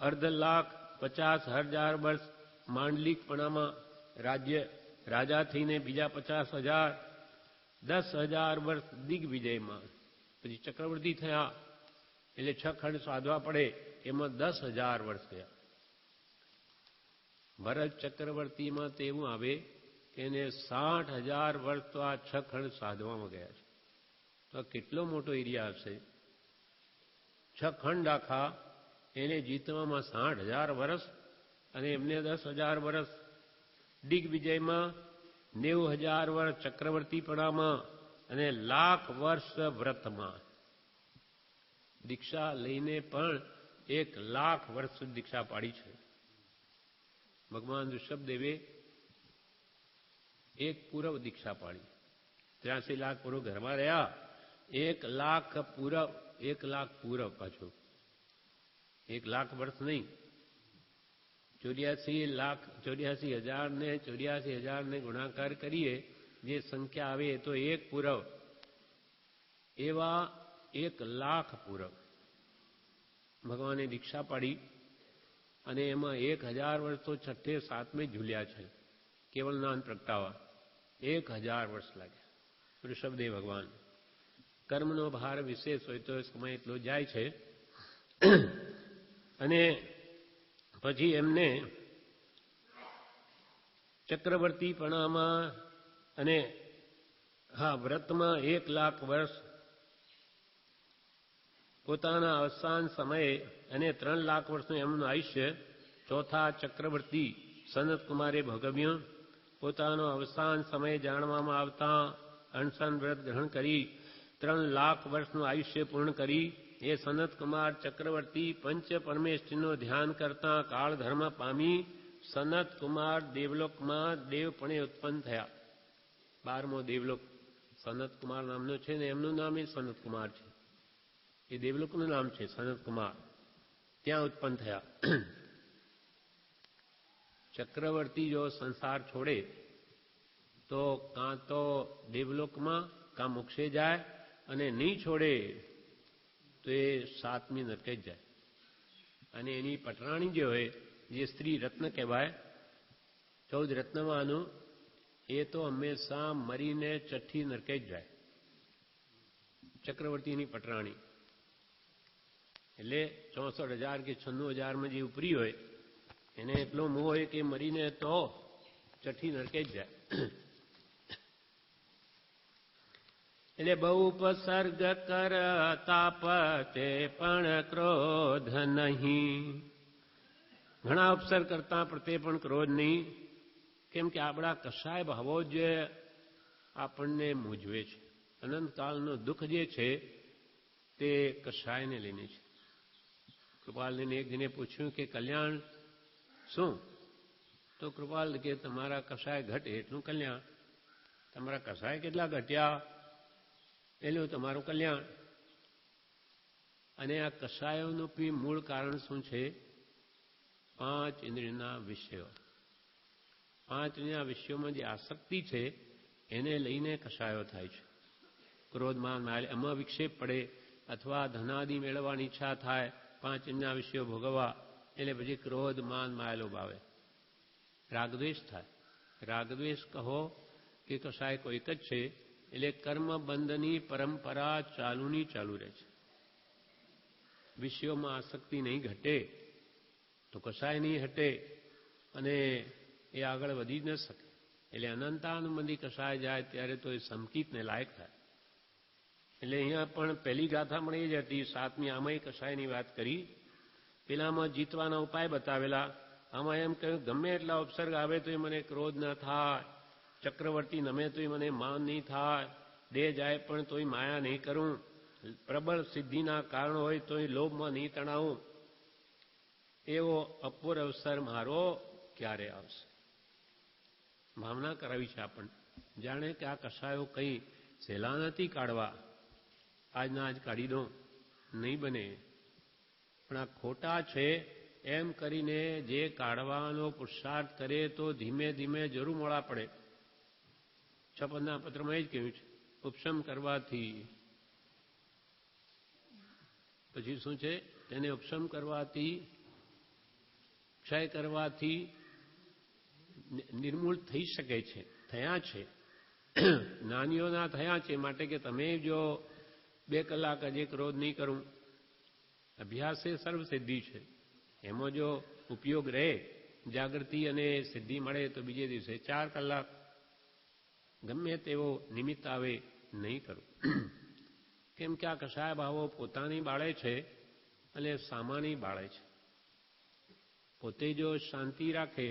2,50,000 વર્ષ માંડલિકપણામાં રાજ્ય રાજા થઈને બીજા 50,000 10,000 વર્ષ દિગ્વિજયમાં, પછી ચક્રવર્તી થયા એટલે 6 ખંડ સાધવા પડે, એમાં 10,000 વર્ષ થયા. ભરત ચક્રવર્તીમાં તો એવું આવે કે એને 60,000 વર્ષ તો આ 6 ખંડ સાધવામાં ગયા છે. તો કેટલો મોટો એરિયા હશે. 6 ખંડ આખા એને જીતવામાં 60,000 વર્ષ અને એમને 10,000 વર્ષ. દિગ્વિજયમાં 90,000 વર્ષ ચક્રવર્તીપણામાં અને 1,00,000 વર્ષ વ્રતમાં. દીક્ષા લઈને પણ 1,00,000 વર્ષ સુધી દીક્ષા પાડી છે. ભગવાન ઋષભદેવે 1 પૂરવ દીક્ષા પાડી. 83 લાખ પૂર્વ ઘરમાં રહ્યા. 1,00,000 પૂરવ, 1,00,000 પૂરવ પાછું 1,00,000 વર્ષ નહીં. 84,00,000 ને 84,000 ને ગુણાકાર કરીએ જે સંખ્યા આવે એ તો 1 પૂરવ. એવા 1,00,000 પૂરવ ભગવાને દીક્ષા પાડી અને એમાં 1,000 વર્ષ તો 6ઠે 7મે ઝૂલ્યા છે. કેવલ જ્ઞાન પ્રગટાવવા 1,000 વર્ષ લાગ્યા ઋષભદેવ ભગવાન. કર્મનો ભાર વિશેષ હોય તો સમય એટલો જાય છે. અને પછી એમને ચક્રવર્તીપણામાં અને વ્રતમાં 1,00,000 વર્ષ, પોતાના અવસાન સમયે અને 3,00,000 વર્ષનું એમનું આયુષ્ય ચોથા ચક્રવર્તી સનતકુમારે ભોગવ્યું. પોતાનો અવસાન સમય જાણવામાં આવતા અનશન વ્રત ગ્રહણ કરી 3,00,000 વર્ષનું આયુષ્ય પૂર્ણ કરી. એ સનતકુમાર ચક્રવર્તી પંચ પરમેષ્ઠીનું ધ્યાન કરતા કાળધર્મ પામી સનતકુમાર દેવલોકમાં દેવપણે ઉત્પન્ન થયા. 12મો દેવલોક સનતકુમાર નામનો છે ને એમનું નામ એ સનતકુમાર છે. એ દેવલોકનું નામ છે સનતકુમાર. ત્યાં ઉત્પન્ન થયા. ચક્રવર્તી જો સંસાર છોડે તો કાં તો દેવલોકમાં કાં મોક્ષે જાય, અને નહીં છોડે તો એ 7મી નરકે જ જાય. અને એની પટરાણી જે હોય જે સ્ત્રી રત્ન કહેવાય, 14 રત્નમાંનું, એ તો હંમેશા મરીને 6ઠ્ઠી નરકે જ જાય. ચક્રવર્તીની પટરાણી એટલે 64,000 કે 96,000માં જે ઉપરી હોય એને એટલો મોહ હોય કે મરીને તો 6ઠ્ઠી નરકે જ જાય. એટલે બહુ ઉપસર્ગ કરતા પતે પણ ક્રોધ નહીં. ઘણા ઉપસર્ગ કરતા પ્રત્યે પણ ક્રોધ નહીં. કેમ કે આપણા કસાય ભાવો જ આપણને મૂંઝવે છે. અનંતકાળનું દુઃખ જે છે તે કસાયને લઈને છે. કૃપાલને એક દિને પૂછ્યું કે કલ્યાણ શું? તો કૃપાલ કે તમારા કસાય ઘટે એટલું કલ્યાણ. તમારા કસાય કેટલા ઘટ્યા એટલું તમારું કલ્યાણ. અને આ કસાયોનું બી મૂળ કારણ શું છે? 5 ઇન્દ્રિયના વિષયો. 5 ઇન્દ્રિયના વિષયોમાં જે આસક્તિ છે એને લઈને કસાયો થાય છે. ક્રોધમાં એમાં વિક્ષેપ પડે અથવા ધનાદિ મેળવવાની ઈચ્છા થાય, 5 ઇન્દ્રિયના વિષયો ભોગવવા, એટલે પછી ક્રોધ માન માયા લોભ આવે. રાગદ્વેષ થાય. રાગદ્વેષ કહો કે કસાય કોઈ એક જ છે. એટલે કર્મબંધની પરંપરા ચાલુની ચાલુ રહે છે. વિષયોમાં આસક્તિ નહીં ઘટે તો કસાય નહીં હટે અને એ આગળ વધી જ ન શકે. એટલે અનંતાનુબંધી કસાય જાય ત્યારે તો એ સંકિતને લાયક થાય. એટલે અહીંયા પણ પહેલી ગાથા પણ એ જ હતી. 7મી આમાંય કસાયની વાત કરી. પેલામાં જીતવાના ઉપાય બતાવેલા. આમાં એમ કહ્યું ગમે એટલા ઉપસર્ગ આવે તો મને ક્રોધ ન થાય, ચક્રવર્તી નમે તોય મને માન નહીં થાય, દેહ જાય પણ તોય માયા નહીં કરું, પ્રબળ સિદ્ધિના કારણ હોય તોય લોભમાં નહીં તણાવું. એવો અપૂર અવસર મારો ક્યારે આવશે? ભાવના કરાવી છે આપણને. જાણે કે આ કસાયો કંઈ સહેલા નથી કાઢવા. આજના આજ કાઢી દો, નહીં બને. પણ આ ખોટા છે એમ કરીને જે કાઢવાનો પુરુષાર્થ કરે તો ધીમે ધીમે જરૂર મોડા પડે. 56ના પત્રમાં એ જ કહ્યું છે, ઉપશમ કરવાથી. પછી શું છે? તેને ઉપશમ કરવાથી, ક્ષય કરવાથી નિર્મૂળ થઈ શકે છે, થયા છે. જ્ઞાનીઓના થયા છે માટે કે તમે જો 2 કલાક હજી ક્રોધ નહીં કરું, અભ્યાસ એ સર્વસિદ્ધિ છે. એમાં જો ઉપયોગ રહે, જાગૃતિ અને સિદ્ધિ મળે તો બીજે દિવસે 4 કલાક ગમે તેવો નિમિત્ત આવે નહીં કરું. કેમ કે આ કશાય ભાવો પોતાની બાળે છે અને સામાની બાળે છે. પોતે જો શાંતિ રાખે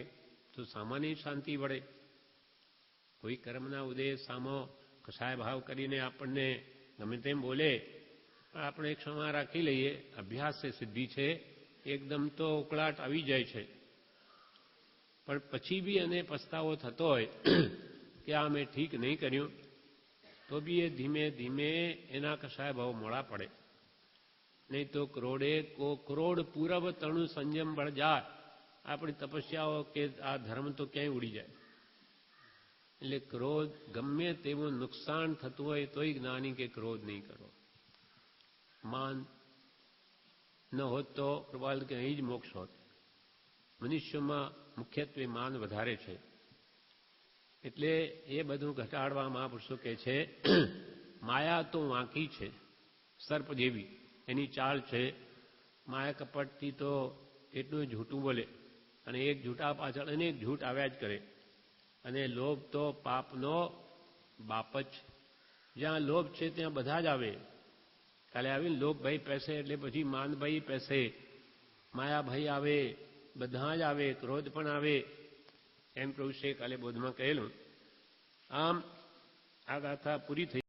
તો સામાની શાંતિ વળે. કોઈ કર્મના ઉદય સામો કશાય ભાવ કરીને આપણને ગમે તેમ બોલે, આપણે ક્ષમા રાખી લઈએ. અભ્યાસ એ સિદ્ધિ છે. એકદમ તો ઉકળાટ આવી જાય છે, પણ પછી બી એને પસ્તાવો થતો હોય કે આ મેં ઠીક નહીં કર્યું, તો બી એ ધીમે ધીમે એના કશાય ભાવ મોડા પડે. નહીં તો ક્રોડે ક્રોડ પૂરબ તણુ સંયમ બળ જાય. આપણી તપસ્યાઓ કે આ ધર્મ તો ક્યાંય ઉડી જાય. એટલે ક્રોધ ગમે તેવું નુકસાન થતું હોય તોય જ્ઞાની કે ક્રોધ નહીં કરો. માન ન હોત તો પ્રભુપાદ કે અહીં જ મોક્ષ હોત. મનુષ્યમાં મુખ્યત્વે માન વધારે છે. એટલે એ બધું ઘટાડવા મહાપુરુષો કહે છે માયા તો વાંકી છે, સર્પ જેવી એની ચાલ છે. માયા કપટથી તો એટલું જૂઠું બોલે અને એક જૂઠા પાછળ અનેક જૂઠ આવ્યા જ કરે. અને લોભ તો પાપનો બાપ જ. જ્યાં લોભ છે ત્યાં બધા જ આવે. કાલે આવીને લોભભાઈ પેસે એટલે પછી માનભાઈ પેસે, માયાભાઈ આવે, બધા જ આવે, ક્રોધ પણ આવે. એમ પ્રભુ કાલે બોધમાં કહેલું. આમ આ ગાથા પૂરી થઈ.